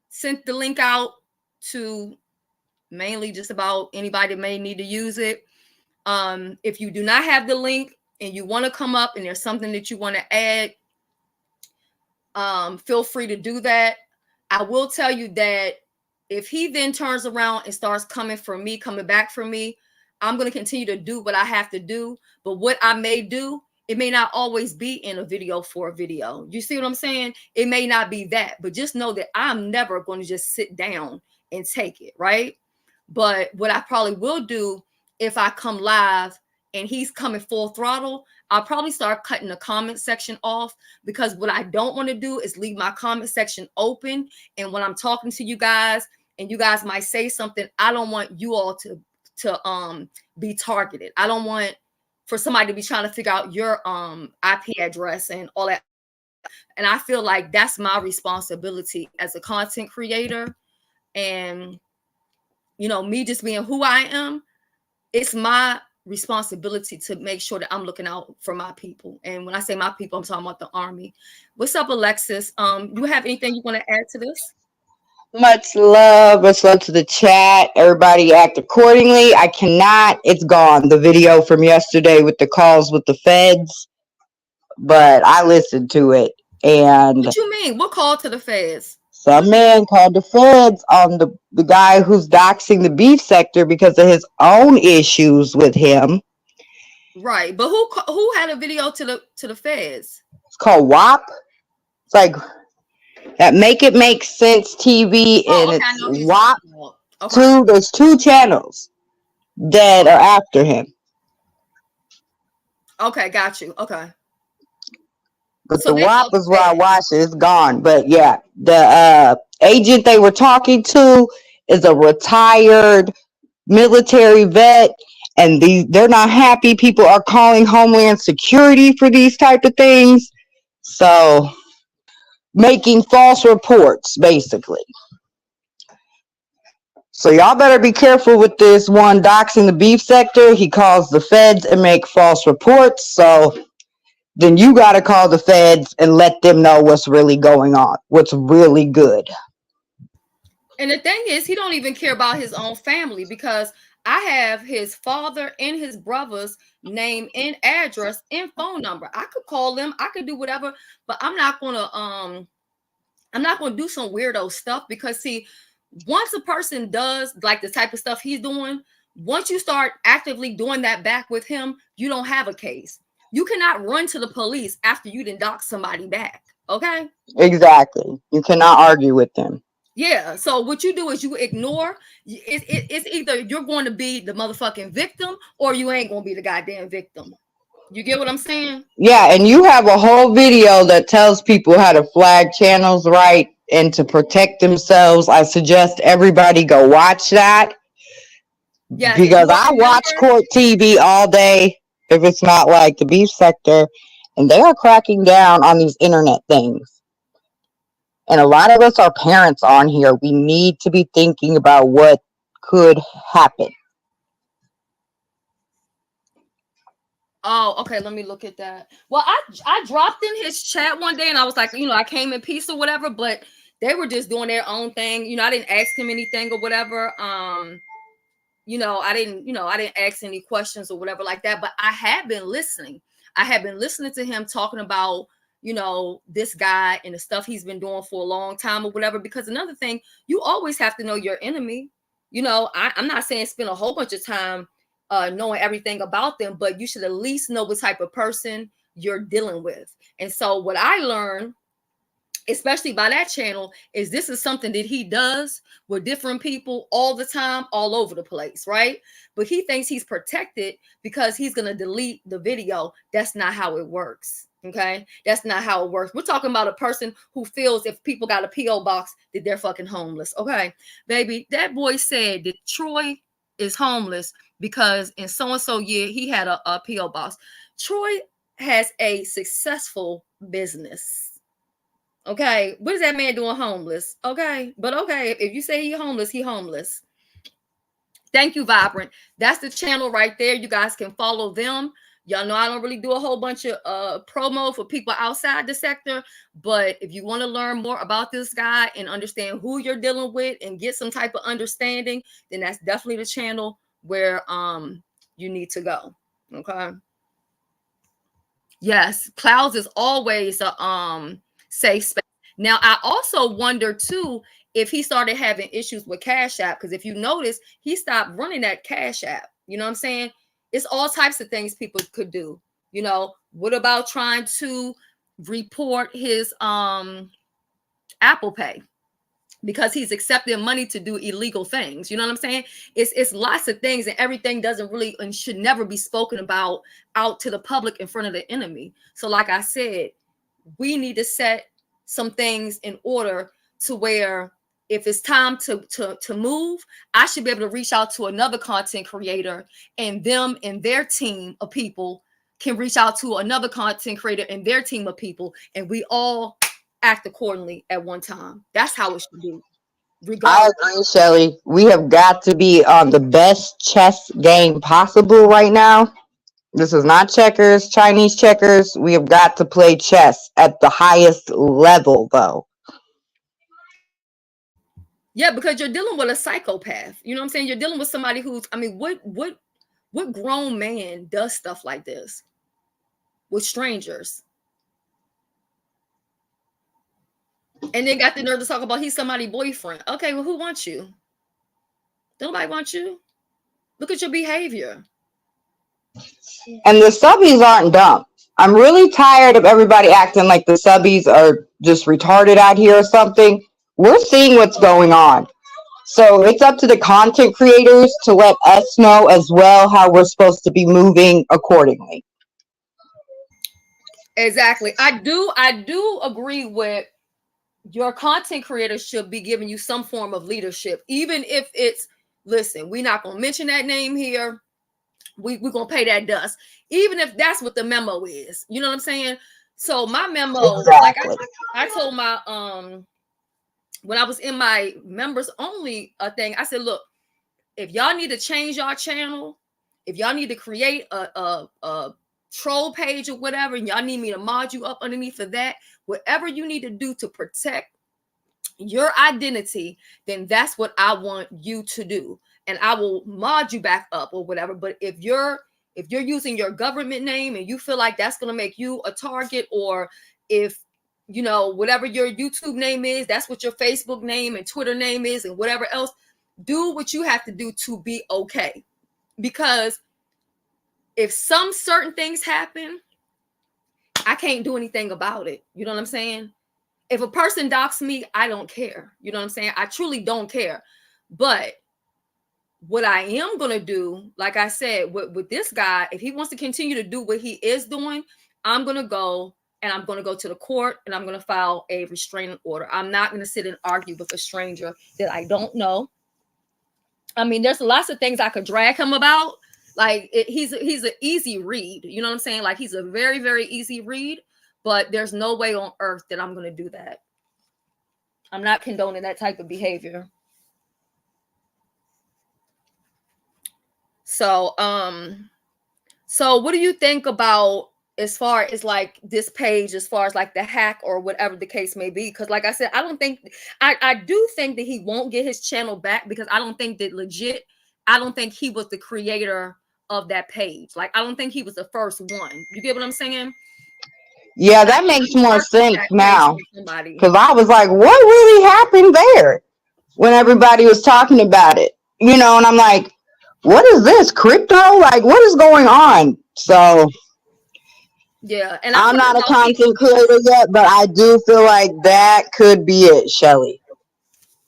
sent the link out to mainly just about anybody that may need to use it. If you do not have the link and you want to come up and there's something that you want to add, feel free to do that. I will tell you that if he then turns around and starts coming back for me, I'm going to continue to do what I have to do. But what I may do, it may not always be in a video for a video. You see what I'm saying? It may not be that, but just know that I'm never going to just sit down and take it, right? But what I probably will do if I come live and he's coming full throttle, I'll probably start cutting the comment section off, because what I don't want to do is leave my comment section open. And when I'm talking to you guys and you guys might say something, I don't want you all to be targeted. I don't want for somebody to be trying to figure out your IP address and all that. And I feel like that's my responsibility as a content creator. And, you know, me just being who I am, it's my responsibility to make sure that I'm looking out for my people. And when I say my people, I'm talking about the army. What's up, Alexis? You have anything you want to add to this? Much love to the chat. Everybody act accordingly. I cannot. It's gone. The video from yesterday with the calls with the feds, but I listened to it. And what you mean? What call to the feds? Some man called the feds on the guy who's doxing the beef sector because of his own issues with him. Right, but who had a video to the feds? It's called WAP. It's like That Make It Make Sense TV, Oh, and okay, I it's know who you're WAP talking about. Okay. 2. There's 2 channels that are after him. Okay, got you. Okay. But So the they WAP both is where I bad. watch it. It's gone. But yeah, the agent they were talking to is a retired military vet, and they're not happy. People are calling Homeland Security for these type of things. So making false reports, basically. So y'all better be careful with this one doxing the beef sector. He calls the feds and make false reports. So then you got to call the feds and let them know what's really going on, what's really good. And the thing is, he don't even care about his own family because I have his father and his brother's name and address and phone number. I could call them, I could do whatever, but I'm not gonna do some weirdo stuff because see, once a person does like the type of stuff he's doing, once you start actively doing that back with him, you don't have a case. You cannot run to the police after you done dox somebody back. Okay. Exactly. You cannot argue with them. Yeah. So what you do is you ignore. It's either you're going to be the motherfucking victim or you ain't going to be the goddamn victim. You get what I'm saying? Yeah, and you have a whole video that tells people how to flag channels right and to protect themselves. I suggest everybody go watch that Yeah. If you because want I the watch number, court TV all day if it's not like the beef sector, and they are cracking down on these internet things. And a lot of us are parents on here. We need to be thinking about what could happen. oh, okay. Let me look at that. Well, I dropped in his chat one day and I was like, I came in peace or whatever, but they were just doing their own thing. I didn't ask him anything or whatever. I didn't ask any questions or whatever like that, but I had been listening. I had been listening to him talking about, this guy and the stuff he's been doing for a long time or whatever. Because another thing, you always have to know your enemy. I'm not saying spend a whole bunch of time knowing everything about them, but you should at least know what type of person you're dealing with. And so what I learned, especially by that channel, is this is something that he does with different people all the time, all over the place, right? But he thinks he's protected because he's going to delete the video. That's not how it works. Okay, that's not how it works. We're talking about a person who feels if people got a PO box that they're fucking homeless. Okay, baby, that boy said that Troy is homeless because in so and so year he had a PO box. Troy has a successful business. Okay, what is that man doing homeless? Okay, but okay, if you say he homeless, he homeless. Thank you, Vibrant. That's the channel right there. You guys can follow them. Y'all know I don't really do a whole bunch of promo for people outside the sector, but if you want to learn more about this guy and understand who you're dealing with and get some type of understanding, then that's definitely the channel where you need to go. Okay. Yes, clouds is always a safe space. Now, I also wonder too if he started having issues with CashApp, because if you notice, he stopped running that CashApp. You know what I'm saying? It's all types of things people could do. What about trying to report his Apple Pay? Because he's accepting money to do illegal things. You know what I'm saying? It's lots of things, and everything doesn't really and should never be spoken about out to the public in front of the enemy. So like I said, we need to set some things in order to where if it's time to move, I should be able to reach out to another content creator, and them and their team of people can reach out to another content creator and their team of people, and we all act accordingly at one time. That's how it should be. I Regardless. agree, Shelly. We have got to be on the best chess game possible right now. This is not checkers, Chinese checkers. We have got to play chess at the highest level, though. Yeah, because you're dealing with a psychopath. You know what I'm saying? You're dealing with somebody who's, I mean, what grown man does stuff like this with strangers? And then got the nerve to talk about he's somebody's boyfriend. Okay, well, who wants you? Nobody wants you. Look at your behavior. And the subbies aren't dumb. I'm really tired of everybody acting like the subbies are just retarded out here or something. We're seeing what's going on. So it's up to the content creators to let us know as well how we're supposed to be moving accordingly. Exactly. I do agree with your content creators should be giving you some form of leadership, even if it's, listen, we're not gonna mention that name here. We're gonna pay that dust, even if that's what the memo is. You know what I'm saying? So my memo, like Exactly. I told my when I was in my members only thing, I said, look, if y'all need to change y'all channel, if y'all need to create a troll page or whatever, and y'all need me to mod you up underneath for that, whatever you need to do to protect your identity, then that's what I want you to do, and I will mod you back up or whatever. But if you're using your government name and you feel like that's going to make you a target, or if you know whatever your YouTube name is, that's what your Facebook name and Twitter name is and whatever else, do what you have to do to be okay. Because if some certain things happen, I can't do anything about it. You know what I'm saying? If a person docks me, I don't care. You know what I'm saying? I truly don't care. But what I am going to do, like I said, with this guy, if he wants to continue to do what he is doing, I'm going to go and I'm going to go to the court and I'm going to file a restraining order. I'm not going to sit and argue with a stranger that I don't know. I mean, there's lots of things I could drag him about. Like he's an easy read. You know what I'm saying? Like he's a very, very easy read, but there's no way on earth that I'm going to do that. I'm not condoning that type of behavior. So, so what do you think about as far as like this page, as far as like the hack or whatever the case may be? Because like I said, I do think that he won't get his channel back, because I don't think that legit, I don't think he was the creator of that page. Like, I don't think he was the first one. You get what I'm saying? Yeah, that makes more sense now. Because I was like, what really happened there when everybody was talking about it? You know, and I'm like, what is this? Crypto? Like, what is going on? So, yeah. And I'm not a content creator yet, but I do feel like that could be it, Shelly.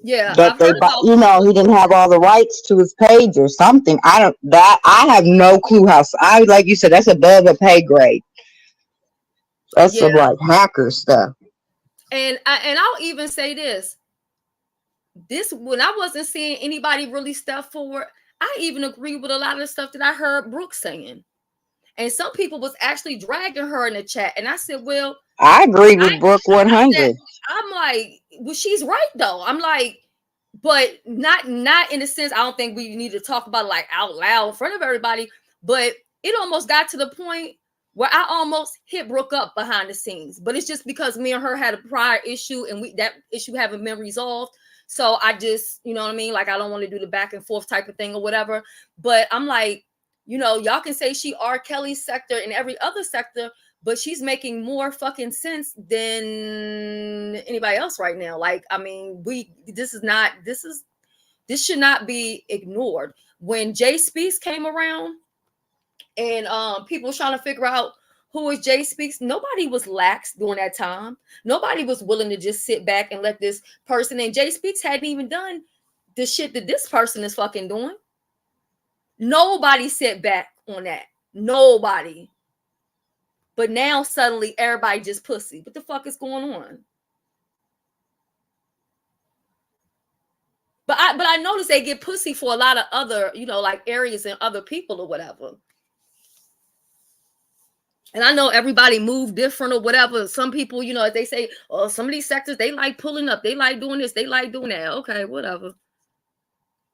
Yeah. That they, you know, he didn't have all the rights to his page or something. I have no clue how. Like you said, that's above a pay grade. That's some like hacker stuff. And I'll even say this when I wasn't seeing anybody really step forward, I even agree with a lot of the stuff that I heard Brooke saying. And some people was actually dragging her in the chat. And I said, well, I agree with Brooke 100. I'm like, well, she's right though. I'm like, but not in a sense, I don't think we need to talk about it like out loud in front of everybody. But it almost got to the point where I almost hit Brooke up behind the scenes. But it's just because me and her had a prior issue and that issue haven't been resolved. So I just, you know what I mean? Like, I don't want to do the back and forth type of thing or whatever. But I'm like, you know, y'all can say she R. Kelly's sector and every other sector, but she's making more fucking sense than anybody else right now. Like, I mean, this should not be ignored. When Jay Speaks came around and people were trying to figure out who is Jay Speaks, nobody was lax during that time. Nobody was willing to just sit back and let this person, and Jay Speaks hadn't even done the shit that this person is fucking doing. Nobody sat back on that. Nobody. But now suddenly everybody just pussy. What the fuck is going on? But I noticed they get pussy for a lot of other, you know, like areas and other people or whatever. And I know everybody move different or whatever. Some people, you know, as they say, oh, some of these sectors, they like pulling up. They like doing this. They like doing that. Okay, whatever.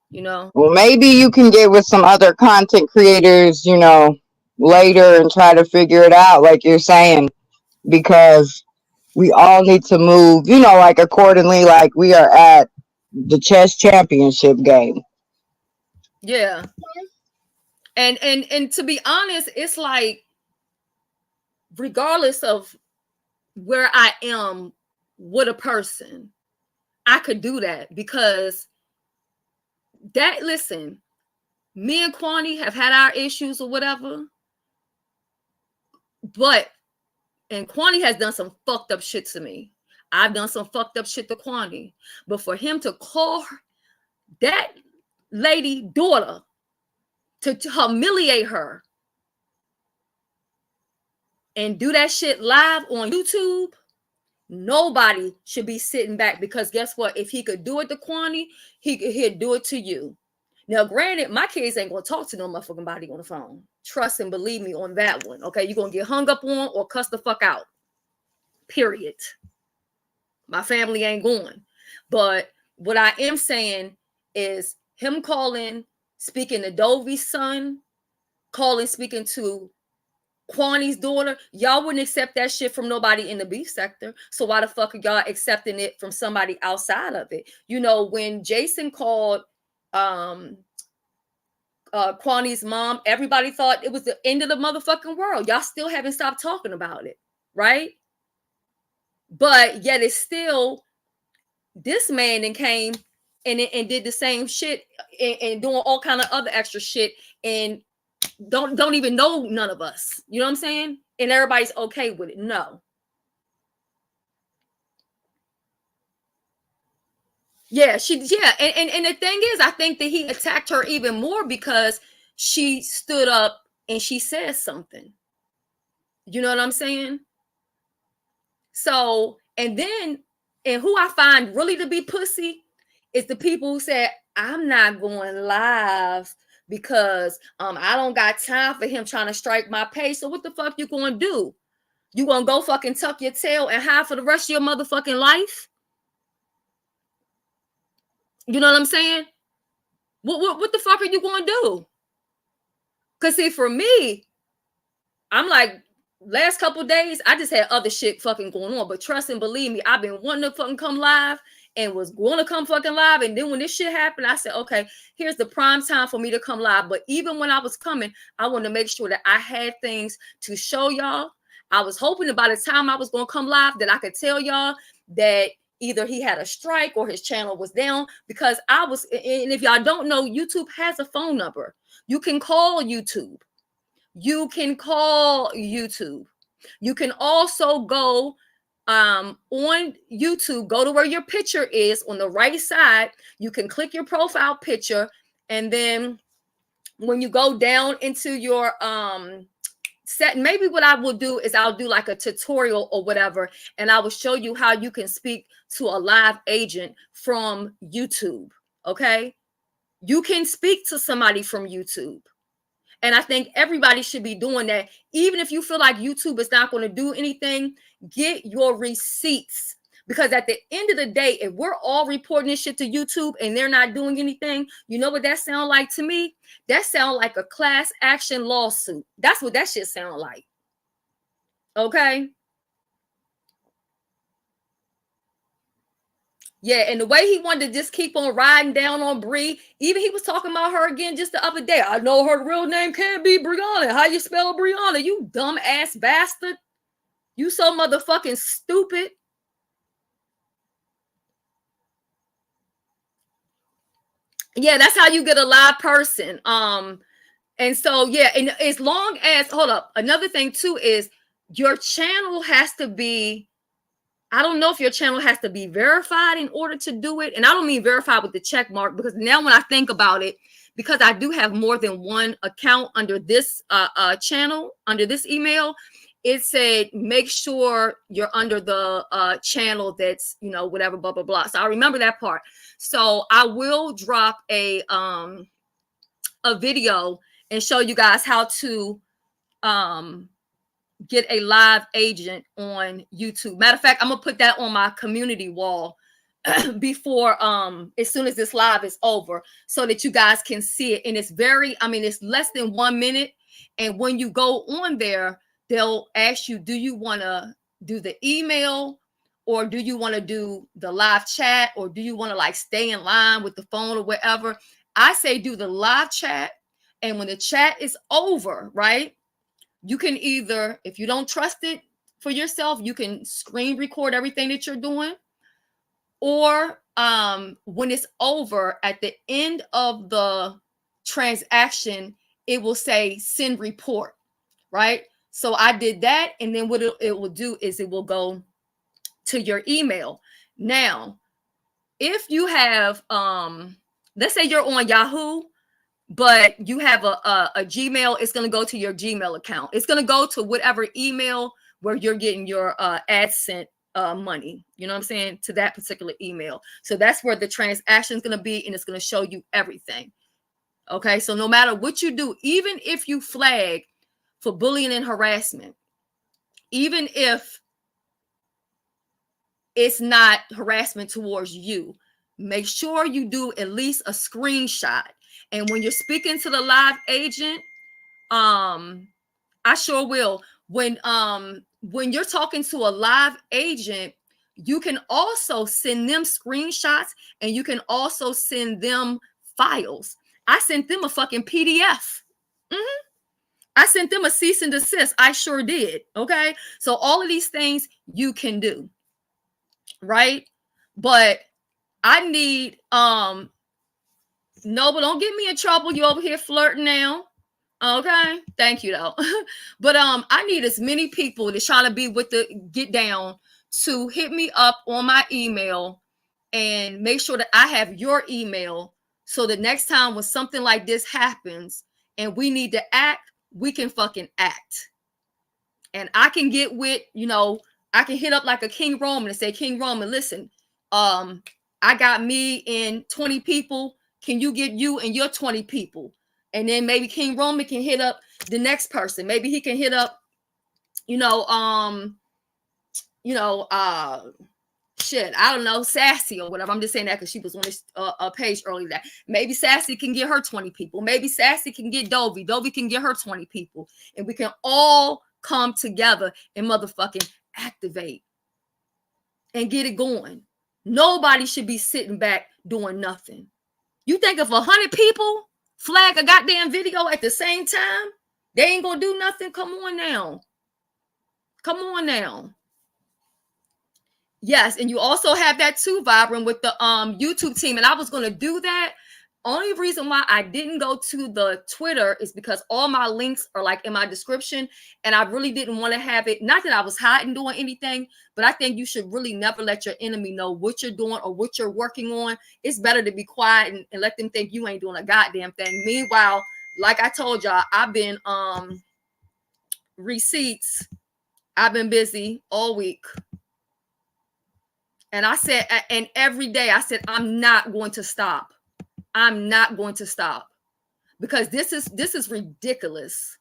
You know. Well, maybe you can get with some other content creators, you know, later and try to figure it out, like you're saying, because we all need to move, you know, like accordingly, like we are at the chess championship game. Yeah. And to be honest, it's like, regardless of where I am with a person, I could do that, because listen, me and Kwani have had our issues or whatever, but And Kwani has done some fucked up shit to me. I've done some fucked up shit to Kwani. But for him to call that lady daughter to humiliate her and do that shit live on YouTube, nobody should be sitting back, because guess what? If he could do it to Kwani, he'd do it to you. Now, granted, my kids ain't gonna talk to no motherfucking body on the phone. Trust and believe me on that one. Okay, you're gonna get hung up on or cuss the fuck out. Period. My family ain't going. But what I am saying is him calling, speaking to Dovey's son, calling, speaking to Kwani's daughter. Y'all wouldn't accept that shit from nobody in the beef sector. So why the fuck are y'all accepting it from somebody outside of it? You know, when Jason called Kwani's mom, everybody thought it was the end of the motherfucking world. Y'all still haven't stopped talking about it, right? But yet it's still, this man then came and did the same shit and doing all kind of other extra shit and don't even know none of us. You know what I'm saying? And everybody's okay with it. No. Yeah, and the thing is, I think that he attacked her even more because she stood up and she said something. You know what I'm saying? So, and who I find really to be pussy is the people who said, I'm not going live because I don't got time for him trying to strike my pay. So what the fuck you gonna do? You gonna go fucking tuck your tail and hide for the rest of your motherfucking life? You know what I'm saying? What the fuck are you gonna do? Cause see, for me, I'm like, last couple days, I just had other shit fucking going on. But trust and believe me, I've been wanting to fucking come live and was going to come fucking live. And then when this shit happened, I said, okay, here's the prime time for me to come live. But even when I was coming, I wanted to make sure that I had things to show y'all. I was hoping that by the time I was going to come live that I could tell y'all that either he had a strike or his channel was down, because I was, and if y'all don't know, YouTube has a phone number. You can call YouTube. You can call YouTube. You can also go on YouTube, go to where your picture is on the right side. You can click your profile picture, and then when you go down into your set, maybe what I will do is I'll do like a tutorial or whatever, and I will show you how you can speak to a live agent from YouTube. Okay, you can speak to somebody from YouTube. And I think everybody should be doing that. Even if you feel like YouTube is not going to do anything, get your receipts. Because at the end of the day, if we're all reporting this shit to YouTube and they're not doing anything, you know what that sounds like to me? That sounds like a class action lawsuit. That's what that shit sounds like. Okay? Yeah, and the way he wanted to just keep on riding down on Bree, even he was talking about her again just the other day. I know her real name can't be Brianna. How you spell Brianna? You dumb ass bastard. You so motherfucking stupid. Yeah, that's how you get a live person. And so yeah, and as long as, hold up, another thing too is your channel has to be, I don't know if your channel has to be verified in order to do it. And I don't mean verified with the check mark, because now when I think about it, because I do have more than one account under this channel, under this email, it said, make sure you're under the channel that's, you know, whatever, blah, blah, blah. So I remember that part. So I will drop a video and show you guys how to get a live agent on YouTube. Matter of fact, I'm gonna put that on my community wall before as soon as this live is over, so that you guys can see it. And it's very, I mean, it's less than 1 minute. And when you go on there, they'll ask you, do you want to do the email, or do you want to do the live chat, or do you want to like stay in line with the phone or whatever? I say do the live chat, and when the chat is over, right, you can either, if you don't trust it for yourself, you can screen record everything that you're doing. Or when it's over, at the end of the transaction, it will say send report, right? So I did that, and then what it will do is it will go to your email. Now, if you have let's say you're on Yahoo, but you have a Gmail, it's going to go to your Gmail account. It's going to go to whatever email where you're getting your AdSense money. You know what I'm saying? To that particular email. So that's where the transaction is going to be, and it's going to show you everything. Okay, so no matter what you do, even if you flag for bullying and harassment, even if it's not harassment towards you, make sure you do at least a screenshot. And when you're speaking to the live agent, I sure will. When you're talking to a live agent, you can also send them screenshots, and you can also send them files. I sent them a fucking PDF. I sent them a cease and desist. I sure did. Okay. So all of these things you can do. Right. But I need, no, but don't get me in trouble. You over here flirting now. Okay. Thank you though. But I need as many people that's trying to be with the get down to hit me up on my email and make sure that I have your email. So the next time when something like this happens and we need to act, we can fucking act. And I can get with, I can hit up like a King Roman and say, King Roman, listen, I got me and 20 people. Can you get you and your 20 people? And then maybe King Roman can hit up the next person. Maybe he can hit up, shit, I don't know, Sassy or whatever. I'm just saying that because she was on this page earlier. That maybe Sassy can get her 20 people. Maybe Sassy can get Dovey. Dovey can get her 20 people. And we can all come together and motherfucking activate and get it going. Nobody should be sitting back doing nothing. You think if 100 people flag a goddamn video at the same time, they ain't gonna do nothing? Come on now. Come on now. Yes, and you also have that too, Vibrant, with the YouTube team. And I was going to do that. Only reason why I didn't go to the Twitter is because all my links are like in my description. And I really didn't want to have it. Not that I was hiding doing anything, but I think you should really never let your enemy know what you're doing or what you're working on. It's better to be quiet and let them think you ain't doing a goddamn thing. Meanwhile, like I told y'all, I've been receipts. I've been busy all week. And I said, and every day I said, I'm not going to stop. I'm not going to stop because this is ridiculous.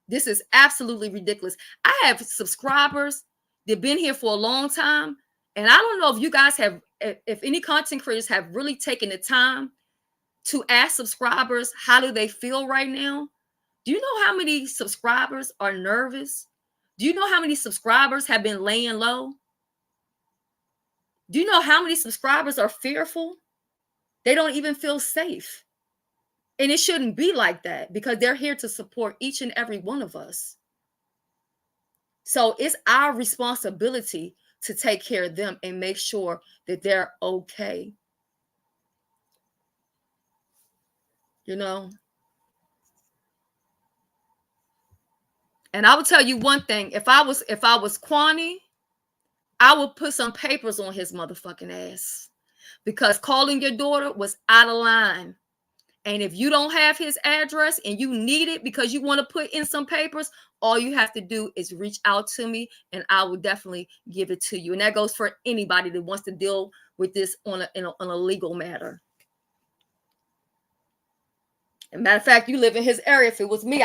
This is absolutely ridiculous. I have subscribers that've been here for a long time. And I don't know if you guys have, if any content creators have really taken the time to ask subscribers, how do they feel right now? Do you know how many subscribers are nervous? Do you know how many subscribers have been laying low? Do you know how many subscribers are fearful? They don't even feel safe. And it shouldn't be like that because they're here to support each and every one of us. So it's our responsibility to take care of them and make sure that they're okay. And I will tell you one thing. If I was Kwani, I would put some papers on his motherfucking ass because calling your daughter was out of line. And if you don't have his address and you need it because you want to put in some papers, all you have to do is reach out to me and I will definitely give it to you. And that goes for anybody that wants to deal with this on a legal matter. As a matter of fact, you live in his area. If it was me,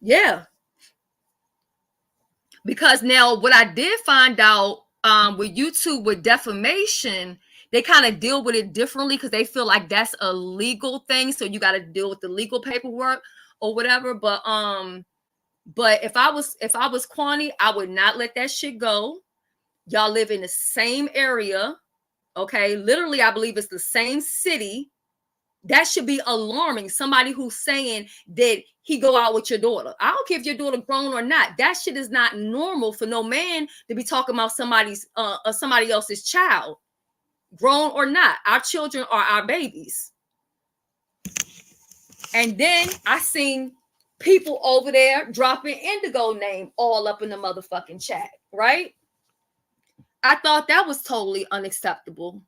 yeah. Because now what I did find out with YouTube with defamation, they kind of deal with it differently because they feel like that's a legal thing. So you got to deal with the legal paperwork or whatever. But if I was Kwani, I would not let that shit go. Y'all live in the same area. Okay. Literally, I believe it's the same city. That should be alarming. Somebody who's saying that he go out with your daughter. I don't care if your daughter grown or not. That shit is not normal for no man to be talking about somebody else's child, grown or not. Our children are our babies. And then I seen people over there dropping Indigo name all up in the motherfucking chat, right? I thought that was totally unacceptable.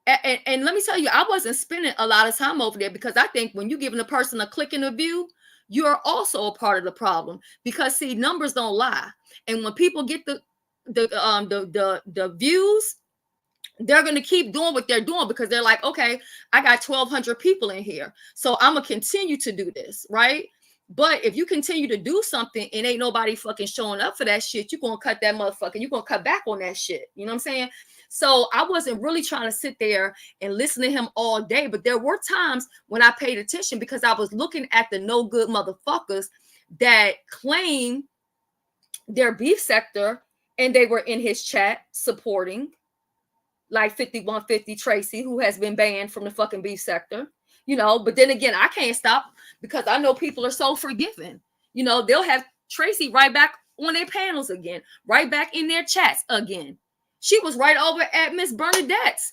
And let me tell you, I wasn't spending a lot of time over there because I think when you're giving a person a click and a view, you're also a part of the problem. Because see, numbers don't lie, and when people get the views, they're going to keep doing what they're doing because they're like, okay, I got 1,200 people in here, so I'm gonna continue to do this, right? But if you continue to do something and ain't nobody fucking showing up for that shit, you're gonna cut that motherfucker. You're gonna cut back on that shit. You know what I'm saying? So I wasn't really trying to sit there and listen to him all day, but there were times when I paid attention because I was looking at the no good motherfuckers that claim their beef sector and they were in his chat supporting, like 5150 Tracy, who has been banned from the fucking beef sector, you know. But then again, I can't stop because I know people are so forgiving. You know, they'll have Tracy right back on their panels again, right back in their chats again. She was right over at Miss Bernadette's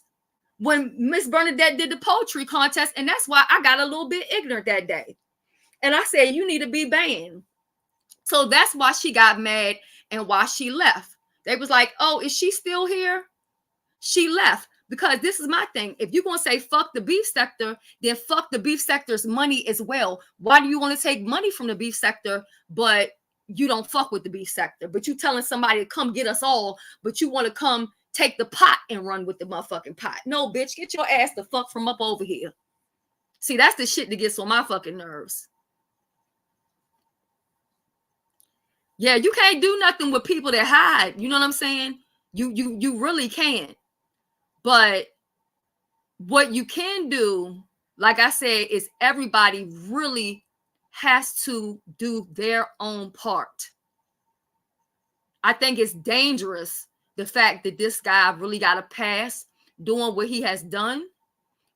when Miss Bernadette did the poetry contest, and that's why I got a little bit ignorant that day. And I said, you need to be banned. So that's why she got mad and why she left. They was like, oh, is she still here? She left because this is my thing. If you're going to say fuck the beef sector, then fuck the beef sector's money as well. Why do you want to take money from the beef sector, but you don't fuck with the beef sector? But you telling somebody to come get us all, but you want to come take the pot and run with the motherfucking pot. No, bitch, get your ass the fuck from up over here. See, that's the shit that gets on my fucking nerves. Yeah, you can't do nothing with people that hide. You know what I'm saying? You really can't. But what you can do, like I said, is everybody really has to do their own part. I think it's dangerous, the fact that this guy really got a pass doing what he has done.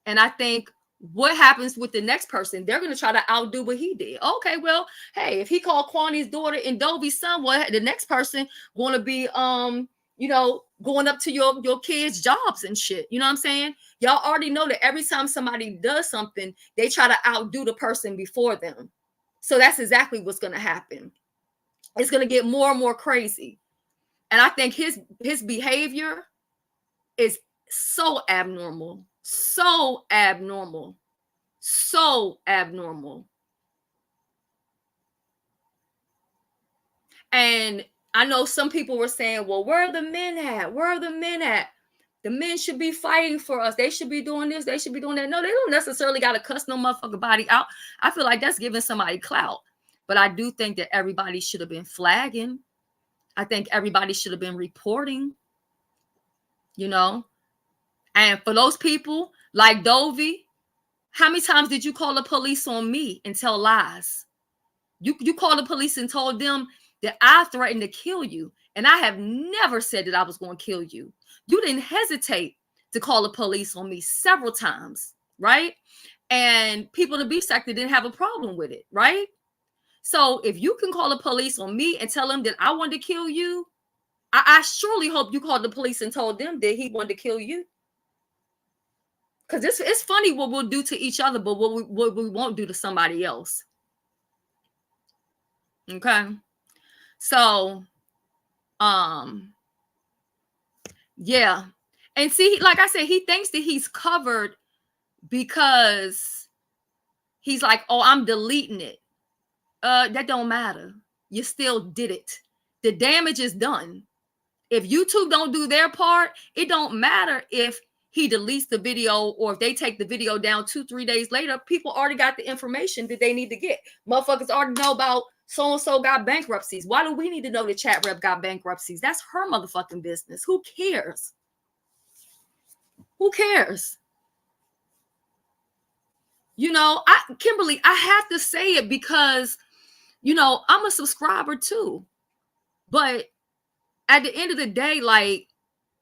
And I think what happens with the next person, they're going to try to outdo what he did. Okay, well, hey, if he called Kwani's daughter and Dovey's son, well, the next person going to be, you know, going up to your kids' jobs and shit. You know what I'm saying? Y'all already know that every time somebody does something, they try to outdo the person before them. So that's exactly what's going to happen. It's going to get more and more crazy. And I think his behavior is so abnormal. So abnormal. So abnormal. And I know some people were saying, well, where are the men at? Where are the men at? The men should be fighting for us. They should be doing this. They should be doing that. No, they don't necessarily got to cuss no motherfucking body out. I feel like that's giving somebody clout. But I do think that everybody should have been flagging. I think everybody should have been reporting, you know. And for those people like Dovey, how many times did you call the police on me and tell lies? You called the police and told them that I threatened to kill you. And I have never said that I was going to kill you. You didn't hesitate to call the police on me several times, right? And people in the beef sector didn't have a problem with it, right? So if you can call the police on me and tell them that I wanted to kill you, I surely hope you called the police and told them that he wanted to kill you. Because it's funny what we'll do to each other, but what we won't do to somebody else. Okay. So, yeah. And see, like I said, he thinks that he's covered because he's like, oh, I'm deleting it. That don't matter. You still did it. The damage is done. If YouTube don't do their part, it don't matter if he deletes the video or if they take the video down 2-3 days later. People already got the information that they need to get. Motherfuckers already know about so-and-so got bankruptcies. Why do we need to know the chat rep got bankruptcies? That's her motherfucking business. Who cares? Who cares? You know, Kimberly, I have to say it because, you know, I'm a subscriber too. But at the end of the day, like,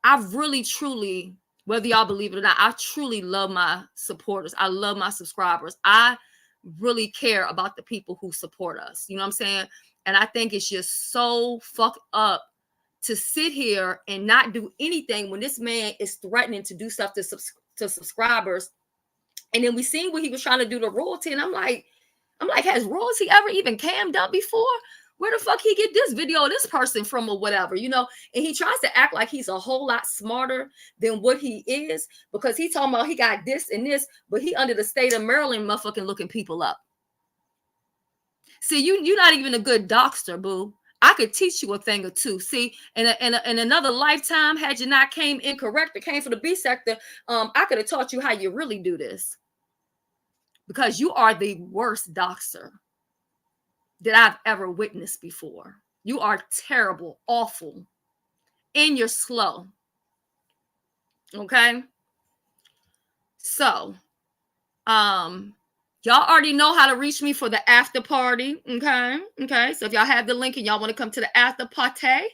I really, truly, whether y'all believe it or not, I truly love my supporters. I love my subscribers. I really care about the people who support us. You know what I'm saying? And I think it's just so fucked up to sit here and not do anything when this man is threatening to do stuff to subscribers And then we seen what he was trying to do to royalty. And I'm like, has royalty ever even cammed up before? Where the fuck he get this video of this person from or whatever, you know? And he tries to act like he's a whole lot smarter than what he is, because he talking about he got this and this, but he under the state of Maryland motherfucking looking people up. See, you're not even a good doxter, boo. I could teach you a thing or two. See, in another lifetime, had you not came incorrect or came from the B sector, I could have taught you how you really do this. Because you are the worst doxer that I've ever witnessed before. You are terrible, awful, and you're slow. Okay? So, y'all already know how to reach me for the after party. Okay. So if y'all have the link and y'all want to come to the after party,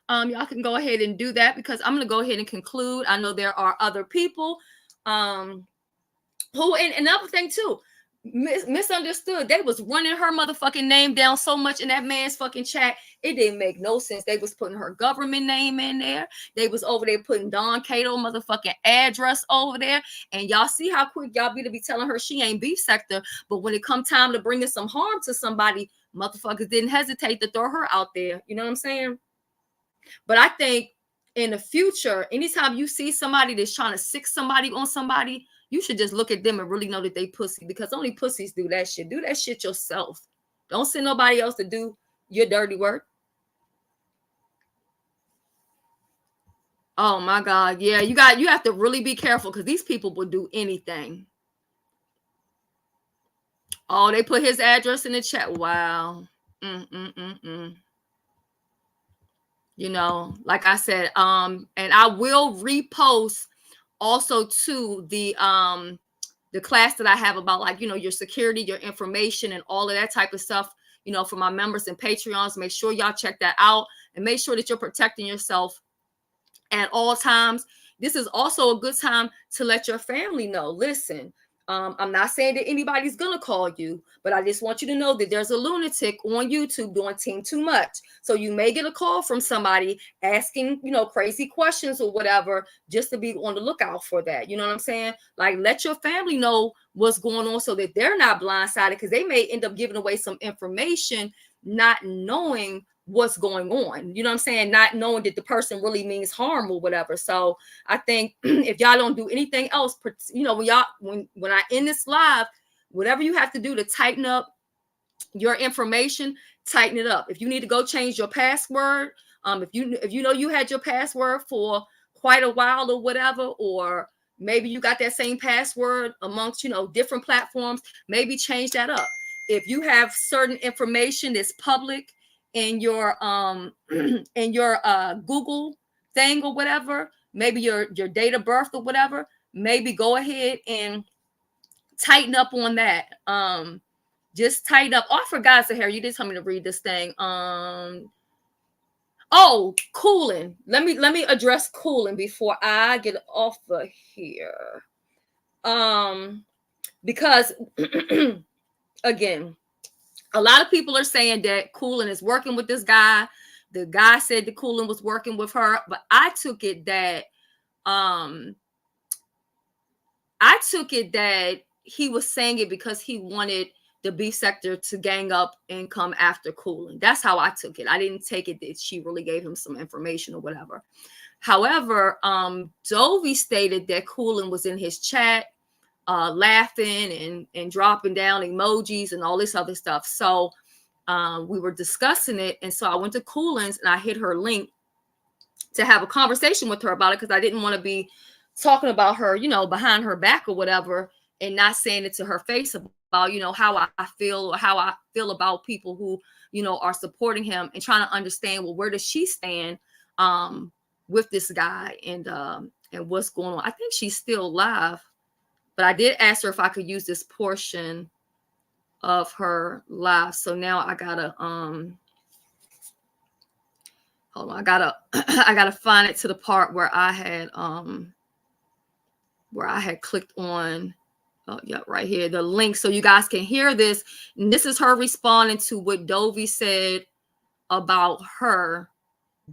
y'all can go ahead and do that, because I'm going to go ahead and conclude. I know there are other people who, and another thing too, misunderstood. They was running her motherfucking name down so much in that man's fucking chat. It didn't make no sense. They was putting her government name in there. They was over there putting Don Cato motherfucking address over there. And y'all see how quick y'all be to be telling her she ain't beef sector. But when it come time to bringing some harm to somebody, motherfuckers didn't hesitate to throw her out there. You know what I'm saying? But I think in the future, anytime you see somebody that's trying to sick somebody on somebody, you should just look at them and really know that they pussy, because only pussies do that shit. Do that shit yourself. Don't send nobody else to do your dirty work. Oh my God. Yeah, you have to really be careful, because these people will do anything. Oh, they put his address in the chat. Wow. You know, like I said, and I will repost also to the class that I have about, like, you know, your security, your information, and all of that type of stuff, you know, for my members and Patreons. Make sure y'all check that out, and make sure that you're protecting yourself at all times. This is also a good time to let your family know. Listen, I'm not saying that anybody's gonna call you, but I just want you to know that there's a lunatic on YouTube doing Team Too Much. So you may get a call from somebody asking, you know, crazy questions or whatever, just to be on the lookout for that. You know what I'm saying? Like, let your family know what's going on so that they're not blindsided, because they may end up giving away some information, not knowing what's going on. You know what I'm saying? Not knowing that the person really means harm or whatever. So I think if y'all don't do anything else, you know, when I end this live, whatever you have to do to tighten up your information, tighten it up. If you need to go change your password, if you know you had your password for quite a while or whatever, or maybe you got that same password amongst, you know, different platforms, maybe change that up. If you have certain information that's public in your Google thing or whatever, maybe your date of birth or whatever, maybe go ahead and tighten up on that. Just tighten up. Oh, I forgot, Sahara, you did tell me to read this thing. Oh, cooling. Let me address cooling before I get off of here. Because again, a lot of people are saying that Coolin is working with this guy. The guy said that Coolin was working with her, but I took it that he was saying it because he wanted the B sector to gang up and come after Coolin. That's how I took it. I didn't take it that she really gave him some information or whatever. However, Dovey stated that Coolin was in his chat, laughing and dropping down emojis and all this other stuff. So we were discussing it, and so I went to Coolin's and I hit her link to have a conversation with her about it, because I didn't want to be talking about her, you know, behind her back or whatever, and not saying it to her face about, you know, how I feel, or how I feel about people who, you know, are supporting him, and trying to understand, well, where does she stand with this guy, and what's going on. I think she's still live. But I did ask her if I could use this portion of her live. So now I gotta hold on. I gotta find it to the part where I had clicked on right here, the link, so you guys can hear this. And this is her responding to what Dovey said about her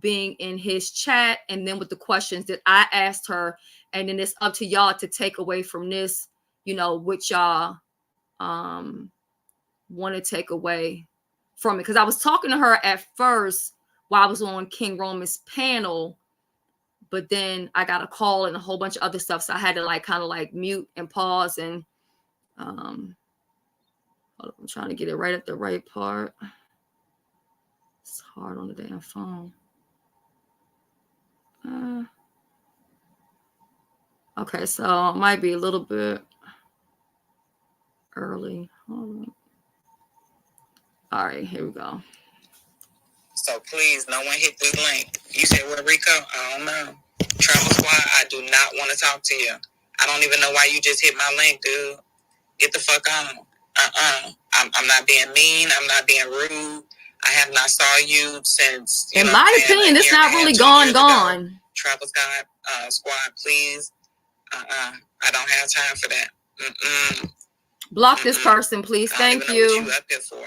being in his chat, and then with the questions that I asked her. And then it's up to y'all to take away from this, what y'all want to take away from it. Because I was talking to her at first while I was on King Roman's panel, but then I got a call and a whole bunch of other stuff, so I had to kind of mute and pause and hold up, I'm trying to get it right at the right part. It's hard on the damn phone. Okay, so it might be a little bit early. Hold on. All right, here we go. So please, no one hit this link. You said, where, Rico? I don't know. Travel Squad, I do not want to talk to you. I don't even know why you just hit my link, dude. Get the fuck on. I'm not being mean. I'm not being rude. I have not saw you since, in my opinion, it's not really gone. Travel Squad, please. I don't have time for that. Block this person, please. Thank you. I don't even know what you up here for.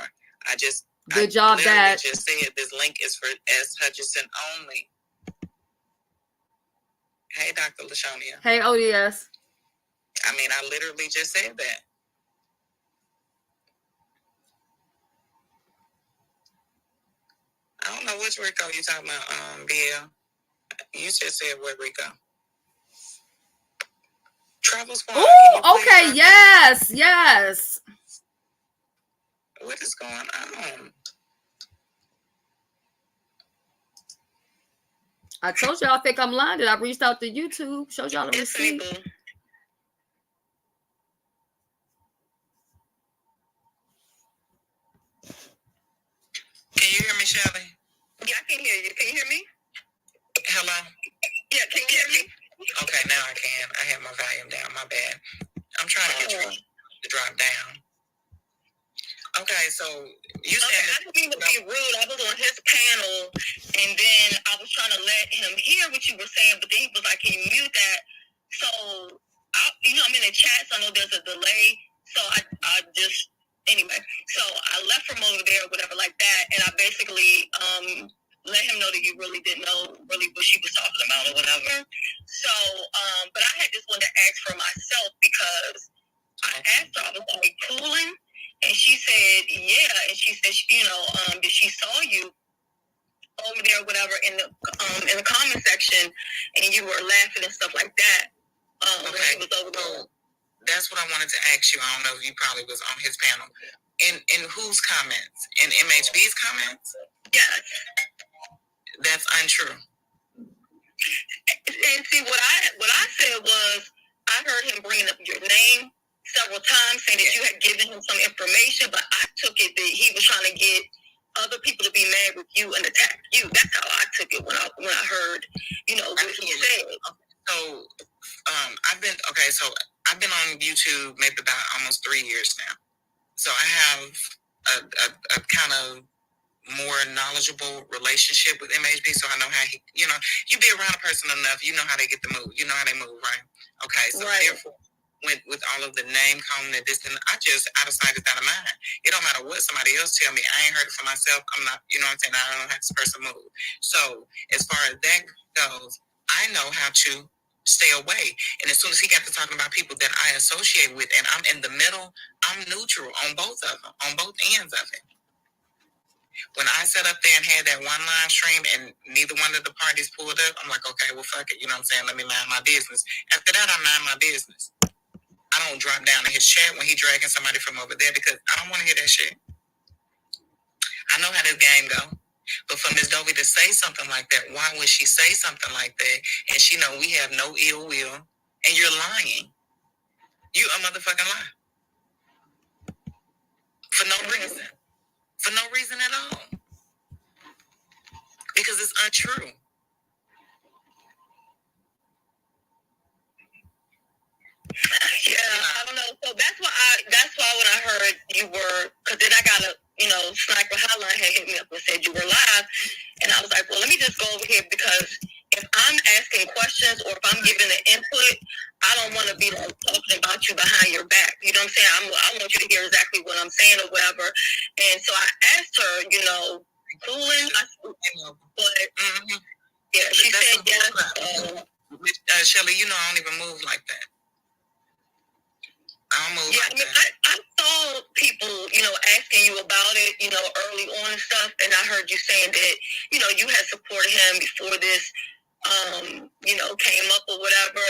Good job, Dad. Just said this link is for S. Hutchinson only. Hey, Dr. LaShonia. Hey, ODS. I mean, I literally just said that. I don't know which Rico you talking about, Bill. You just said what, Rico? Travel Squad. Oh, okay. Yes. What is going on? I told y'all I think I'm lying. I reached out to YouTube, showed y'all the receipt. Can you hear me, Shelly? Yeah, I can hear you. Can you hear me? Hello? Yeah, can you hear me? Okay, now I can. I have my volume down. My bad. I'm trying to get you to drop down. Okay, so you said... I didn't mean to be rude. I was on his panel, and then I was trying to let him hear what you were saying, but then he was like, can you mute that? So, I'm in the chat, so I know there's a delay. So I just... Anyway, so I left from over there or whatever like that, and I basically let him know that you really didn't know really what she was talking about or whatever. So, but I had just wanted to ask for myself because I asked her, I was like, cooling? And she said, yeah. And she said, that she saw you over there or whatever in the comment section, and you were laughing and stuff like that. Okay. It was over there. That's what I wanted to ask you. I don't know if you probably was on his panel. In whose comments? In MHB's comments? Yes. That's untrue. And see, what I said was, I heard him bringing up your name several times, saying that you had given him some information, but I took it that he was trying to get other people to be mad with you and attack you. That's how I took it when I heard, what he said. So, I've been on YouTube maybe about almost 3 years now. So I have a kind of more knowledgeable relationship with MHB, so I know how he, you be around a person enough, you know how they get the move, you know how they move, right? Okay, so therefore, with all of the name calling and this, and I just out of sight, out of mind. It don't matter what somebody else tell me. I ain't heard it for myself. I'm not, I don't know how this person move. So as far as that goes, I know how to stay away. And as soon as he got to talking about people that I associate with, and I'm in the middle, I'm neutral on both of them, on both ends of it. When I sat up there and had that one live stream and neither one of the parties pulled up, I'm like, okay, well, fuck it. You know what I'm saying? Let me mind my business. After that, I mind my business. I don't drop down in his chat when he dragging somebody from over there because I don't want to hear that shit. I know how this game go. But for Ms. Dovey to say something like that, why would she say something like that? And she know we have no ill will, and you're lying. You a motherfucking lie. For no reason. For no reason at all. Because it's untrue. Yeah, I don't know. So that's why when I heard you were, because then I got a, Sniper Hotline had hit me up and said you were live, and I was like, well, let me just go over here because if I'm asking questions or if I'm giving an input, I don't want to be like talking about you behind your back. You know what I'm saying? I want you to hear exactly what I'm saying or whatever. And so I asked her, cooling, but yeah, she said yes. Shelly, I don't even move like that. I don't move Yeah, like that. I saw people, asking you about it, early on and stuff, and I heard you saying that, you had supported him before this, came up or whatever.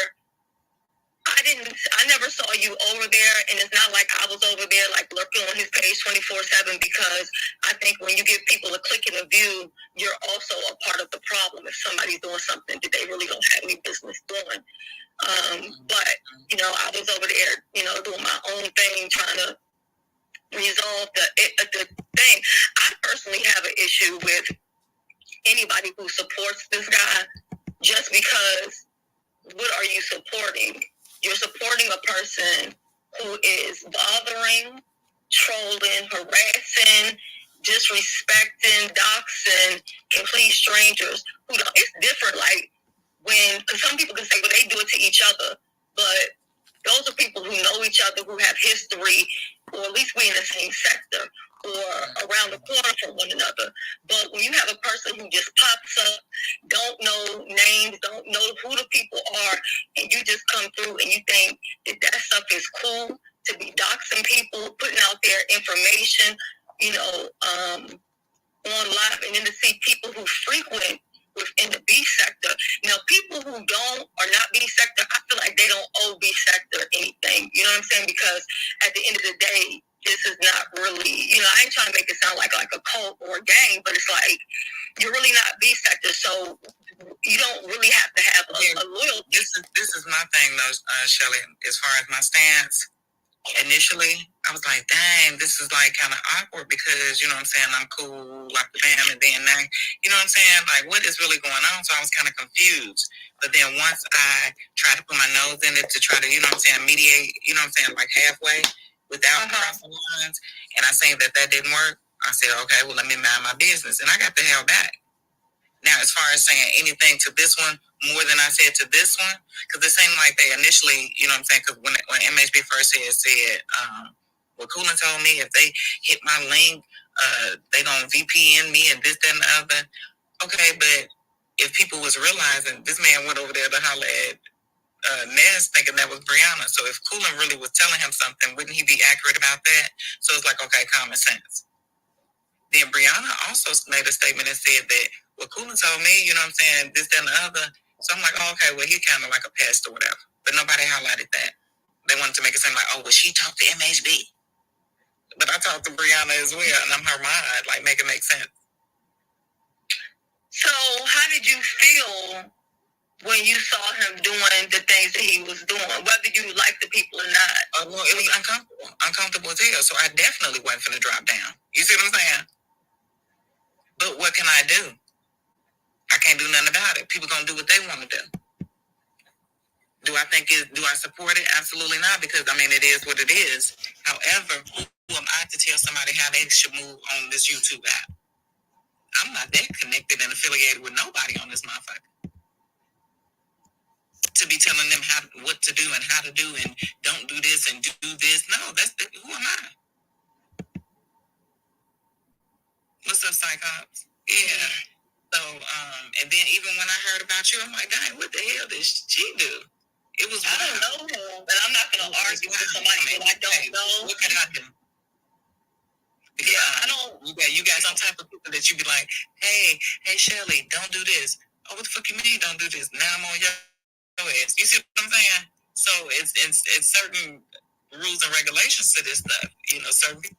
I never saw you over there, and it's not like I was over there like lurking on his page 24/7, because I think when you give people a click and a view, you're also a part of the problem if somebody's doing something that they really don't have any business doing. But, I was over there, doing my own thing, trying to resolve the thing. I personally have an issue with anybody who supports this guy, just because what are you supporting? You're supporting a person who is bothering, trolling, harassing, disrespecting, doxing complete strangers who don't. It's different, like because some people can say, well, they do it to each other, but those are people who know each other, who have history, or at least we in the same sector, or around the corner from one another. But when you have a person who just pops up, don't know names, don't know who the people are, and you just come through and you think that stuff is cool to be doxing people, putting out their information, on live, and then to see people who frequent within the B sector. Now, people who don't or not B sector, I feel like they don't owe B sector anything. You know what I'm saying? Because at the end of the day, this is not really, I ain't trying to make it sound like a cult or a gang, but it's like, you're really not B sector, so you don't really have to have a loyalty. This is my thing, though, Shelly, as far as my stance. Initially, I was like, dang, this is like kind of awkward, because, you know what I'm saying, I'm cool, like the band, and then now, you know what I'm saying, like, what is really going on? So I was kind of confused. But then once I tried to put my nose in it to try to, you know what I'm saying, mediate, you know what I'm saying, like halfway without crossing lines, and I seen that didn't work, I said, okay, well, let me mind my business. And I got the hell back. Now, as far as saying anything to this one more than I said to this one, because it seemed like they initially, you know what I'm saying, because when MHB first said, well, Coolin told me if they hit my link, they don't VPN me and this, that, and the other. Okay, but if people was realizing this man went over there to holler at Nez thinking that was Brianna, so if Coolin really was telling him something, wouldn't he be accurate about that? So it's like, okay, common sense. Then Brianna also made a statement and said that, well, Coolin told me, you know what I'm saying, this, that, and the other. So I'm like, oh, okay, well, he's kind of like a pest or whatever. But nobody highlighted that. They wanted to make it seem like, oh, well, she talked to MHB. But I talked to Brianna as well, and I'm her mind, like, make it make sense. So how did you feel when you saw him doing the things that he was doing, whether you like the people or not? Well, it was uncomfortable as hell, so I definitely wasn't finna drop down. You see what I'm saying? But what can I do? I can't do nothing about it. People gonna do what they want to do. Do I support it? Absolutely not, because I mean, it is what it is. However, who am I to tell somebody how they should move on this YouTube app? I'm not that connected and affiliated with nobody on this motherfucker to be telling them what to do and how to do and don't do this and do this. No, who am I? What's up, Psychops? Yeah. So, and then even when I heard about you, I'm like, dang, what the hell did she do? It was I don't know him, but I'm not going to argue with somebody that I don't know. What can I do? Because I don't. You got some type of people that you be like, hey, Shelly, don't do this. Oh, what the fuck you mean don't do this? Now I'm on your ass. You see what I'm saying? So it's certain rules and regulations to this stuff. Certain people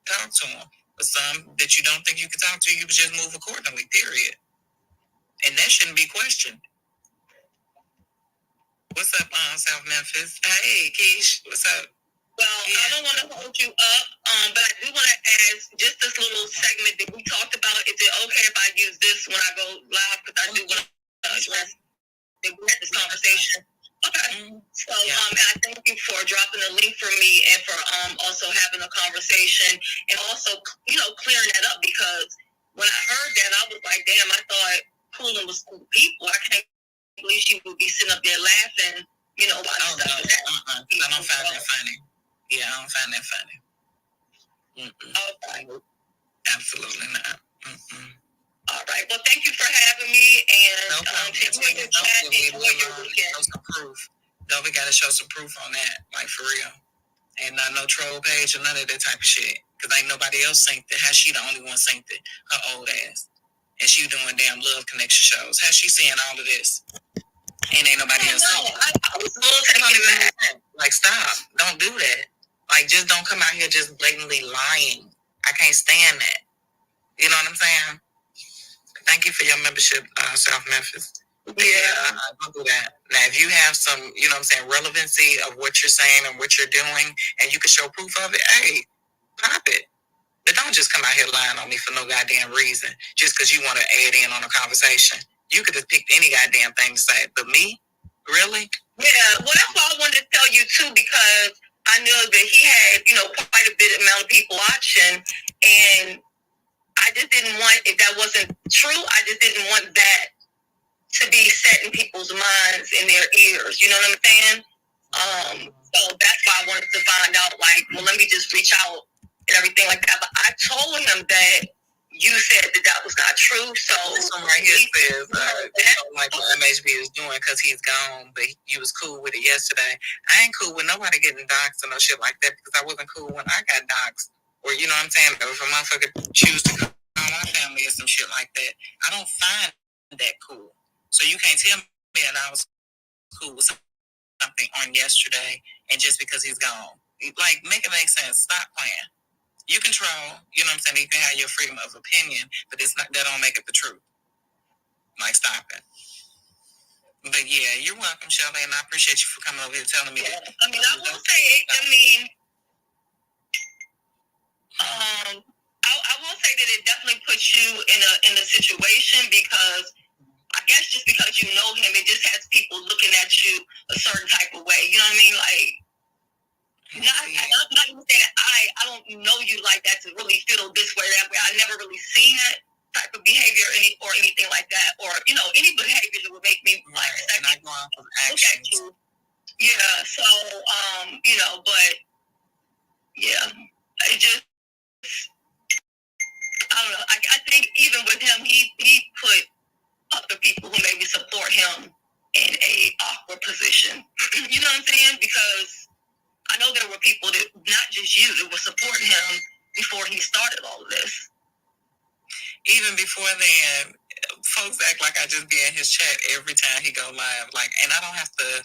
talk to them. But some that you don't think you can talk to, you can just move accordingly, period. And that shouldn't be questioned. What's up, South Memphis? Hey, Keish, what's up? Well, yeah. I don't want to hold you up, but I do want to ask just this little segment that we talked about. Is it okay if I use this when I go live? Because I do want to address that we had this conversation. Okay. So, and I thank you for dropping the link for me and for also having a conversation and also, clearing that up, because when I heard that, I was like, damn, I thought Coolin was cool people. I can't believe she would be sitting up there laughing, while stuff is happening. I don't find that funny. Yeah, I don't find that funny. Okay. Absolutely not. All right. Well, thank you for having me, and enjoy your chat. Enjoy your weekend. Show some proof. Though we got to show some proof on that, like for real. And not no troll page or none of that type of shit. Because ain't nobody else synced it. How she the only one synced it? Her old ass. And she doing damn love connection shows. How she seeing all of this? And ain't nobody else synced it. I was a little taken back. Like, stop. Don't do that. Like, just don't come out here just blatantly lying. I can't stand that. You know what I'm saying? Thank you for your membership, South Memphis. Yeah, don't do that. Now, if you have some, you know what I'm saying, relevancy of what you're saying and what you're doing, and you can show proof of it, hey, pop it. But don't just come out here lying on me for no goddamn reason, just because you want to add in on a conversation. You could have picked any goddamn thing to say, but me? Really? Yeah, well, that's why I wanted to tell you, too, because I knew that he had, you know, quite a bit amount of people watching, and I just didn't want, if that wasn't true, I just didn't want that to be set in people's minds, in their ears. You know what I'm saying? So that's why I wanted to find out, like, well, let me just reach out and everything like that. But I told him that you said that was not true. So this one right here says, you don't like what MHB is doing because he's gone, but you was cool with it yesterday. I ain't cool with nobody getting doxxed or no shit like that because I wasn't cool when I got doxxed. Or, you know what I'm saying? If a motherfucker choose to call my family or some shit like that, I don't find that cool. So you can't tell me that I was cool with something on yesterday and just because he's gone. Like, make it make sense. Stop playing. You control, you know what I'm saying? You can have your freedom of opinion, but it's not, that don't make it the truth. Like, stop it. But yeah, you're welcome, Shelly, and I appreciate you for coming over here telling me that. I mean, I will say, I will say that it definitely puts you in a situation because I guess just because you know him, it just has people looking at you a certain type of way. You know what I mean? Like, not even saying that I don't know you like that to really feel this way, that way. I never really seen that type of behavior or anything like that, or, you know, any behavior that would make me like second look at you. Yeah, so you know, but yeah, it just, I don't know. I think even with him, he put other people who maybe support him in a awkward position. You know what I'm saying? Because I know there were people that, not just you, that were supporting him before he started all of this. Even before then, folks act like I just be in his chat every time he go live. Like, and I don't have to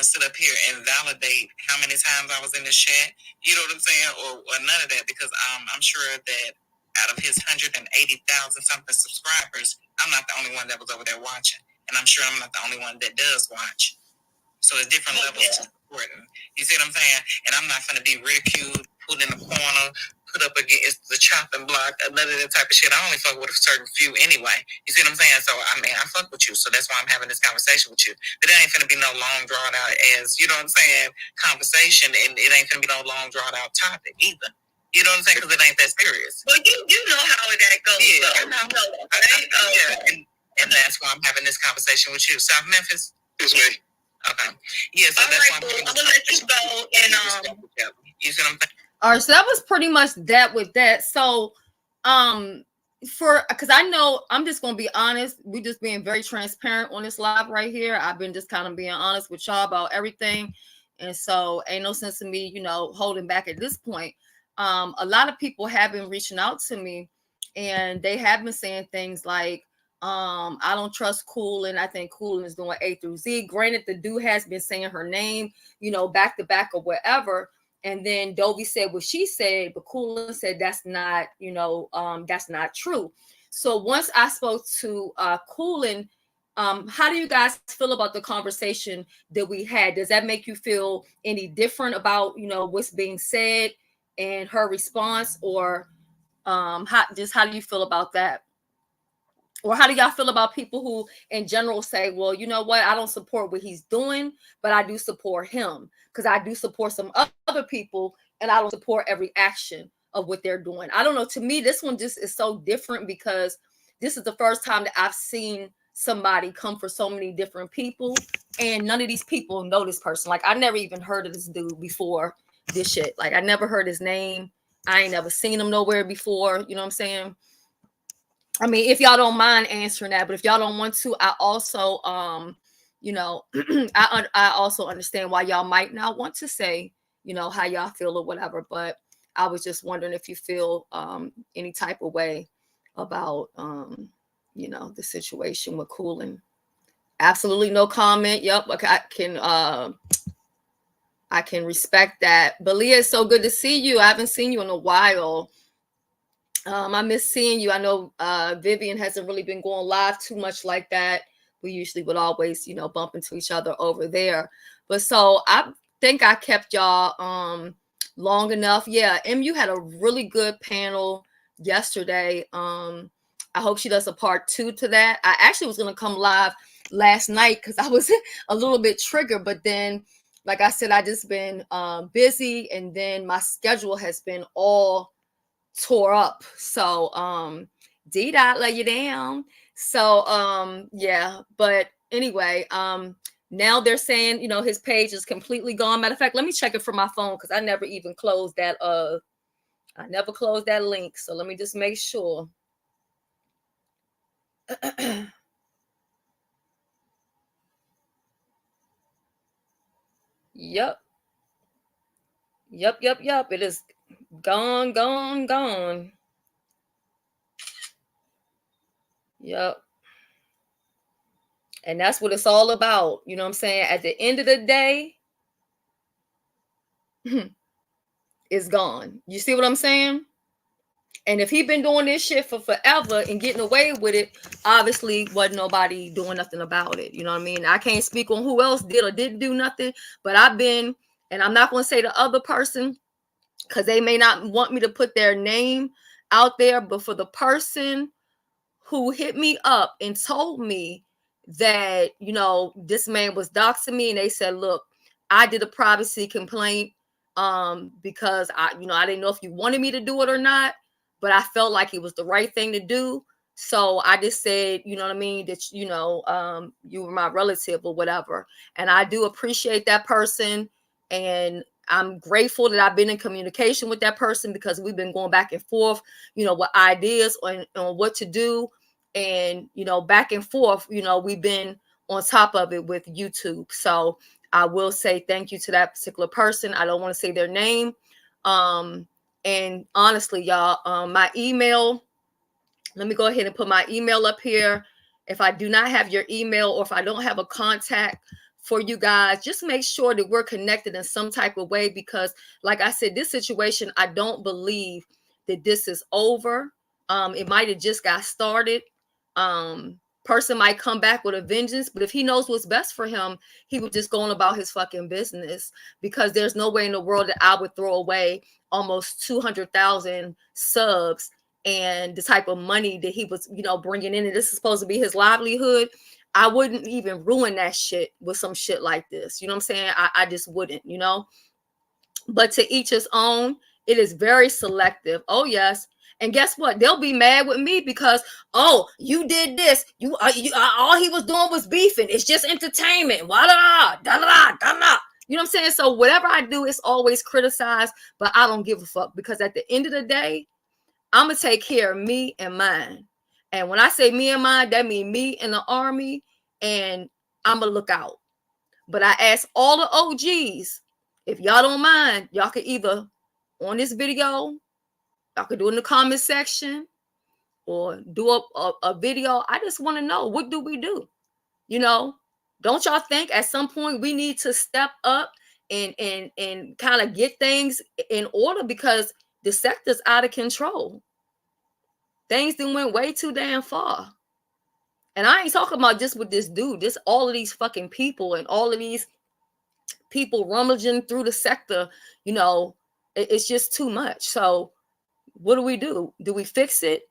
sit up here and validate how many times I was in his chat. You know what I'm saying? Or none of that, because I'm sure that out of his 180,000 something subscribers, I'm not the only one that was over there watching. And I'm sure I'm not the only one that does watch. So there's different levels to supporting. You see what I'm saying? And I'm not going to be ridiculed, put in the corner, put up against the chopping block, none of that type of shit. I only fuck with a certain few anyway. You see what I'm saying? So, I mean, I fuck with you. So that's why I'm having this conversation with you. But it ain't going to be no long, drawn out as, you know what I'm saying, conversation. And it ain't going to be no long, drawn out topic either. You know what I'm saying? Because it ain't that serious. Well, you know how that goes. Yeah, I know that, right? Yeah, and that's why I'm having this conversation with you. South Memphis? It's me. Okay. Yeah, so that's why I'm gonna let you go and you see what I'm saying? All right, so that was pretty much that with that. So because I know, I'm just gonna be honest, we just being very transparent on this live right here. I've been just kind of being honest with y'all about everything, and so ain't no sense in me, you know, holding back at this point. A lot of people have been reaching out to me, and they have been saying things like, I don't trust Coolin. I think Coolin is doing A through Z. Granted, the dude has been saying her name, you know, back to back or whatever. And then Dovey said what she said, but Coolin said that's not, you know, that's not true. So once I spoke to Coolin, how do you guys feel about the conversation that we had? Does that make you feel any different about, you know, what's being said and her response, or how do you feel about that? Or how do y'all feel about people who in general say, well, you know what, I don't support what he's doing, but I do support him because I do support some other people, and I don't support every action of what they're doing. I don't know. To me, this one just is so different because this is the first time that I've seen somebody come for so many different people, and none of these people know this person. Like, I never even heard of this dude before this shit. Like, I never heard his name. I ain't never seen him nowhere before. You know what I'm saying? I mean, if y'all don't mind answering that, but if y'all don't want to, I also, you know, I also understand why y'all might not want to say you know, how y'all feel or whatever. But I was just wondering if you feel any type of way about, you know, the situation with Cooling. Absolutely no comment. Yep. Okay. I can respect that. But Leah, it's so good to see you. I haven't seen you in a while. I miss seeing you. I know Vivian hasn't really been going live too much like that. We usually would always, you know, bump into each other over there. But so I think I kept y'all long enough. Yeah, MU had a really good panel yesterday. I hope she does a part 2 to that. I actually was gonna come live last night because I was a little bit triggered, but then, like I said, I just been busy, and then my schedule has been all tore up. So D-Dot lay you down. So yeah, but anyway, now they're saying, you know, his page is completely gone. Matter of fact, let me check it from my phone because I never even closed that I never closed that link. So let me just make sure. Yep. It is gone. Yep. And that's what it's all about. You know what I'm saying? At the end of the day, it's gone. You see what I'm saying? And if he been doing this shit for forever and getting away with it, obviously wasn't nobody doing nothing about it. You know what I mean? I can't speak on who else did or didn't do nothing, but I've been, and I'm not going to say the other person because they may not want me to put their name out there, but for the person who hit me up and told me that, you know, this man was doxing me, and they said, look, I did a privacy complaint because I didn't know if you wanted me to do it or not, but I felt like it was the right thing to do. So I just said, you know what I mean, that, you know, you were my relative or whatever. And I do appreciate that person. And I'm grateful that I've been in communication with that person because we've been going back and forth, you know, with ideas on what to do. And, you know, back and forth, you know, we've been on top of it with YouTube. So I will say thank you to that particular person. I don't want to say their name. And honestly, y'all, my email, let me go ahead and put my email up here. If I do not have your email, or if I don't have a contact for you guys, just make sure that we're connected in some type of way, because like I said, this situation, I don't believe that this is over. It might have just got started. Person might come back with a vengeance, but if he knows what's best for him, he would just go on about his fucking business, because there's no way in the world that I would throw away almost 200,000 subs and the type of money that he was, you know, bringing in, and this is supposed to be his livelihood. I wouldn't even ruin that shit with some shit like this. You know what I'm saying? I just wouldn't, you know, but to each his own. It is very selective. Oh, yes. And guess what? They'll be mad with me because, oh, you did this. All he was doing was beefing. It's just entertainment. Da da da da da. You know what I'm saying? So whatever I do, it's always criticized, but I don't give a fuck, because at the end of the day, I'm gonna take care of me and mine. And when I say me and mine, that means me and the army, and I'm gonna look out. But I ask all the OGs, if y'all don't mind, y'all could either on this video, y'all could do it in the comment section, or do a video. I just want to know, what do we do? You know, don't y'all think at some point we need to step up and kind of get things in order, because the sector's out of control. Things done went way too damn far. And I ain't talking about just with this dude, just all of these fucking people and all of these people rummaging through the sector. You know, it's just too much. So what do? Do we fix it?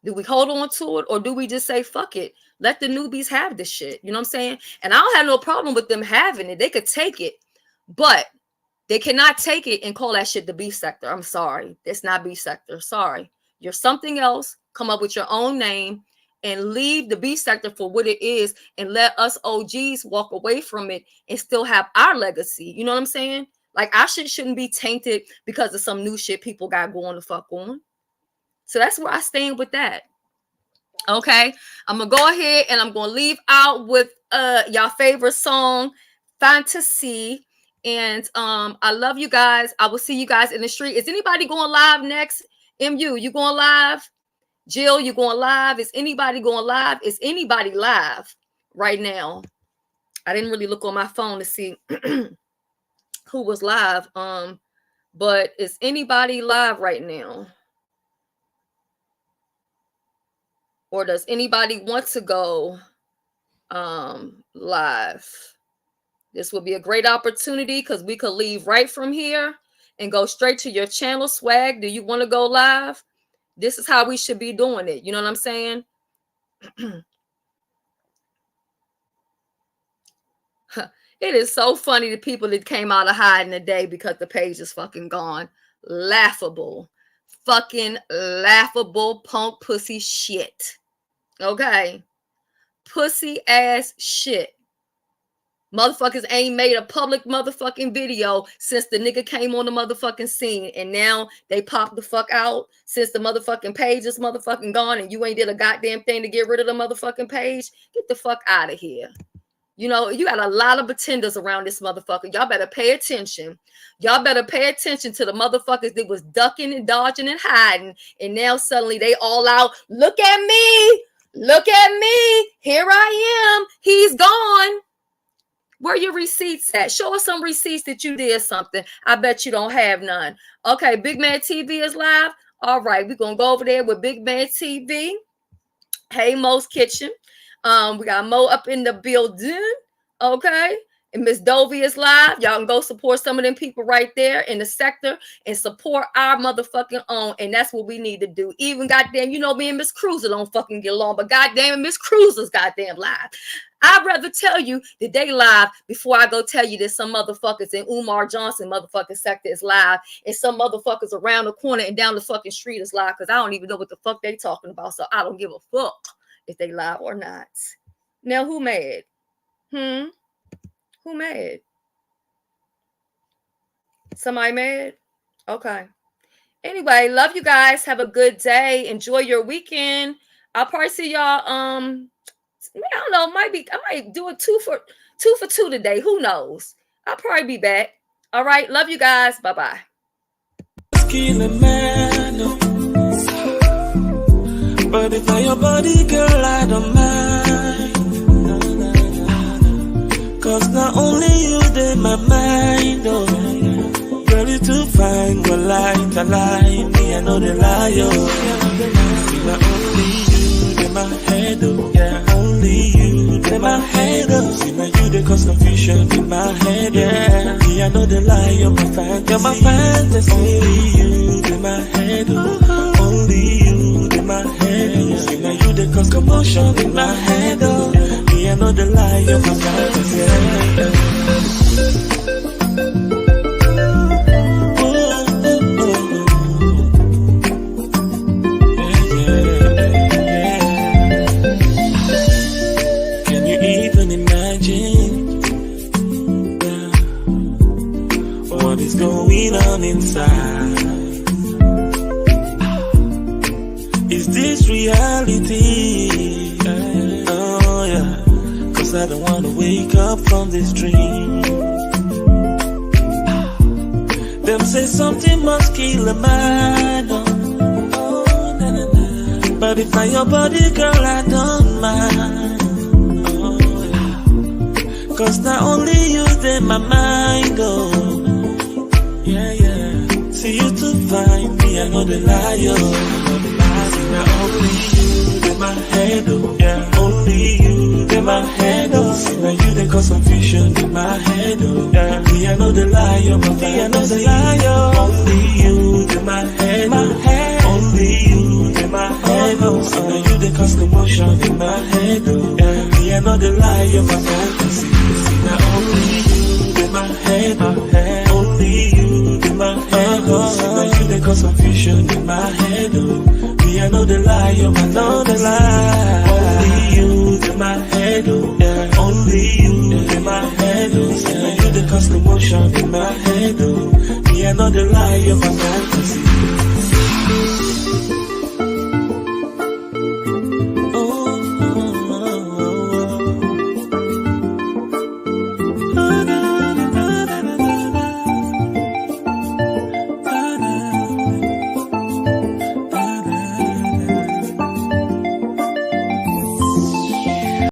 Do we hold on to it? Or do we just say, fuck it, let the newbies have this shit? You know what I'm saying? And I don't have no problem with them having it. They could take it, but they cannot take it and call that shit the beef sector. I'm sorry. It's not beef sector. Sorry. You're something else. Come up with your own name and leave the beef sector for what it is, and let us OGs walk away from it and still have our legacy. You know what I'm saying? Like, our shit shouldn't be tainted because of some new shit people got going the fuck on. So that's where I stand with that. Okay, I'm gonna go ahead and I'm gonna leave out with y'all favorite song, Fantasy. And I love you guys. I will see you guys in the street. Is anybody going live next? MU, you going live? Jill, you going live? Is anybody going live? Is anybody live right now? I didn't really look on my phone to see who was live. But is anybody live right now? Or does anybody want to go live? This will be a great opportunity because we could leave right from here and go straight to your channel. Swag, do you want to go live? This is how we should be doing it. You know what I'm saying? It is so funny the people that came out of hiding today because the page is fucking gone. Laughable. Fucking laughable punk pussy shit. Okay? Pussy ass shit. Motherfuckers ain't made a public motherfucking video since the nigga came on the motherfucking scene. And now they popped the fuck out since the motherfucking page is motherfucking gone and you ain't did a goddamn thing to get rid of the motherfucking page. Get the fuck out of here. You know, you got a lot of pretenders around this motherfucker. Y'all better pay attention. Y'all better pay attention to the motherfuckers that was ducking and dodging and hiding. And now suddenly they all out. Look at me. Look at me. Here I am. He's gone. Where your receipts at? Show us some receipts that you did something. I bet you don't have none. Okay, Big Man TV is live. All right, we're going to go over there with Big Man TV. Hey, Mo's Kitchen. We got Mo up in the building. Okay. And Miss Dovey is live. Y'all can go support some of them people right there in the sector and support our motherfucking own. And that's what we need to do. Even goddamn, you know, me and Miss Cruiser don't fucking get along, but goddamn, Miss Cruiser's goddamn live. I'd rather tell you that they live before I go tell you that some motherfuckers in Umar Johnson motherfucking sector is live and some motherfuckers around the corner and down the fucking street is live because I don't even know what the fuck they talking about. So I don't give a fuck if they live or not. Now, who mad? Who mad? Somebody mad? Okay. Anyway, love you guys. Have a good day. Enjoy your weekend. I'll probably see y'all. I don't know. I might do a two for two today. Who knows? I'll probably be back. All right. Love you guys. Bye-bye. But if I your body, girl, I don't mind. Cause not only you, they my mind, oh. Girl, you too fine, go light, I lie. Me, I know they lie, oh. Not only you, they my head, oh. Yeah, only you, they my head, oh. See, now you, they cause confusion in my head, yeah. Me, I know they lie, you're my fantasy. You're my fantasy. Only you, they my head, oh. Only you, they my head, oh. See, now you, they cause commotion in my head, oh. Me, I know the lie, you're my fantasy, yeah. Going on inside. Is this reality? Oh yeah. Cause I don't wanna wake up from this dream. Them say something must kill a man. Oh, nah, nah, nah. But if I your body, girl, I don't mind. Oh yeah. Cause not only you, they my mind, oh. Yeah, yeah. See you too fine, me, I know the liar. See, now only you, they my head, oh. Yeah, only you, they my head, oh. See, now you, they cause confusion in my head, oh. Yeah, me, I know the liar, my me, I know the liar. Only you, they my head, only you, they my head, oh. See, now you, they cause commotion in my head, oh. Yeah, me, I know the liar, my fantasy. See, now only you, they my head, only you, they my head, oh. See, now you, they cause confusion in my head, oh. Me, I know the lie, I know the lie. Only you, they my head, oh. Yeah, only you, they my head, oh. See, now you, they cause commotion in my head, oh. Me, I know the lie, my fantasy.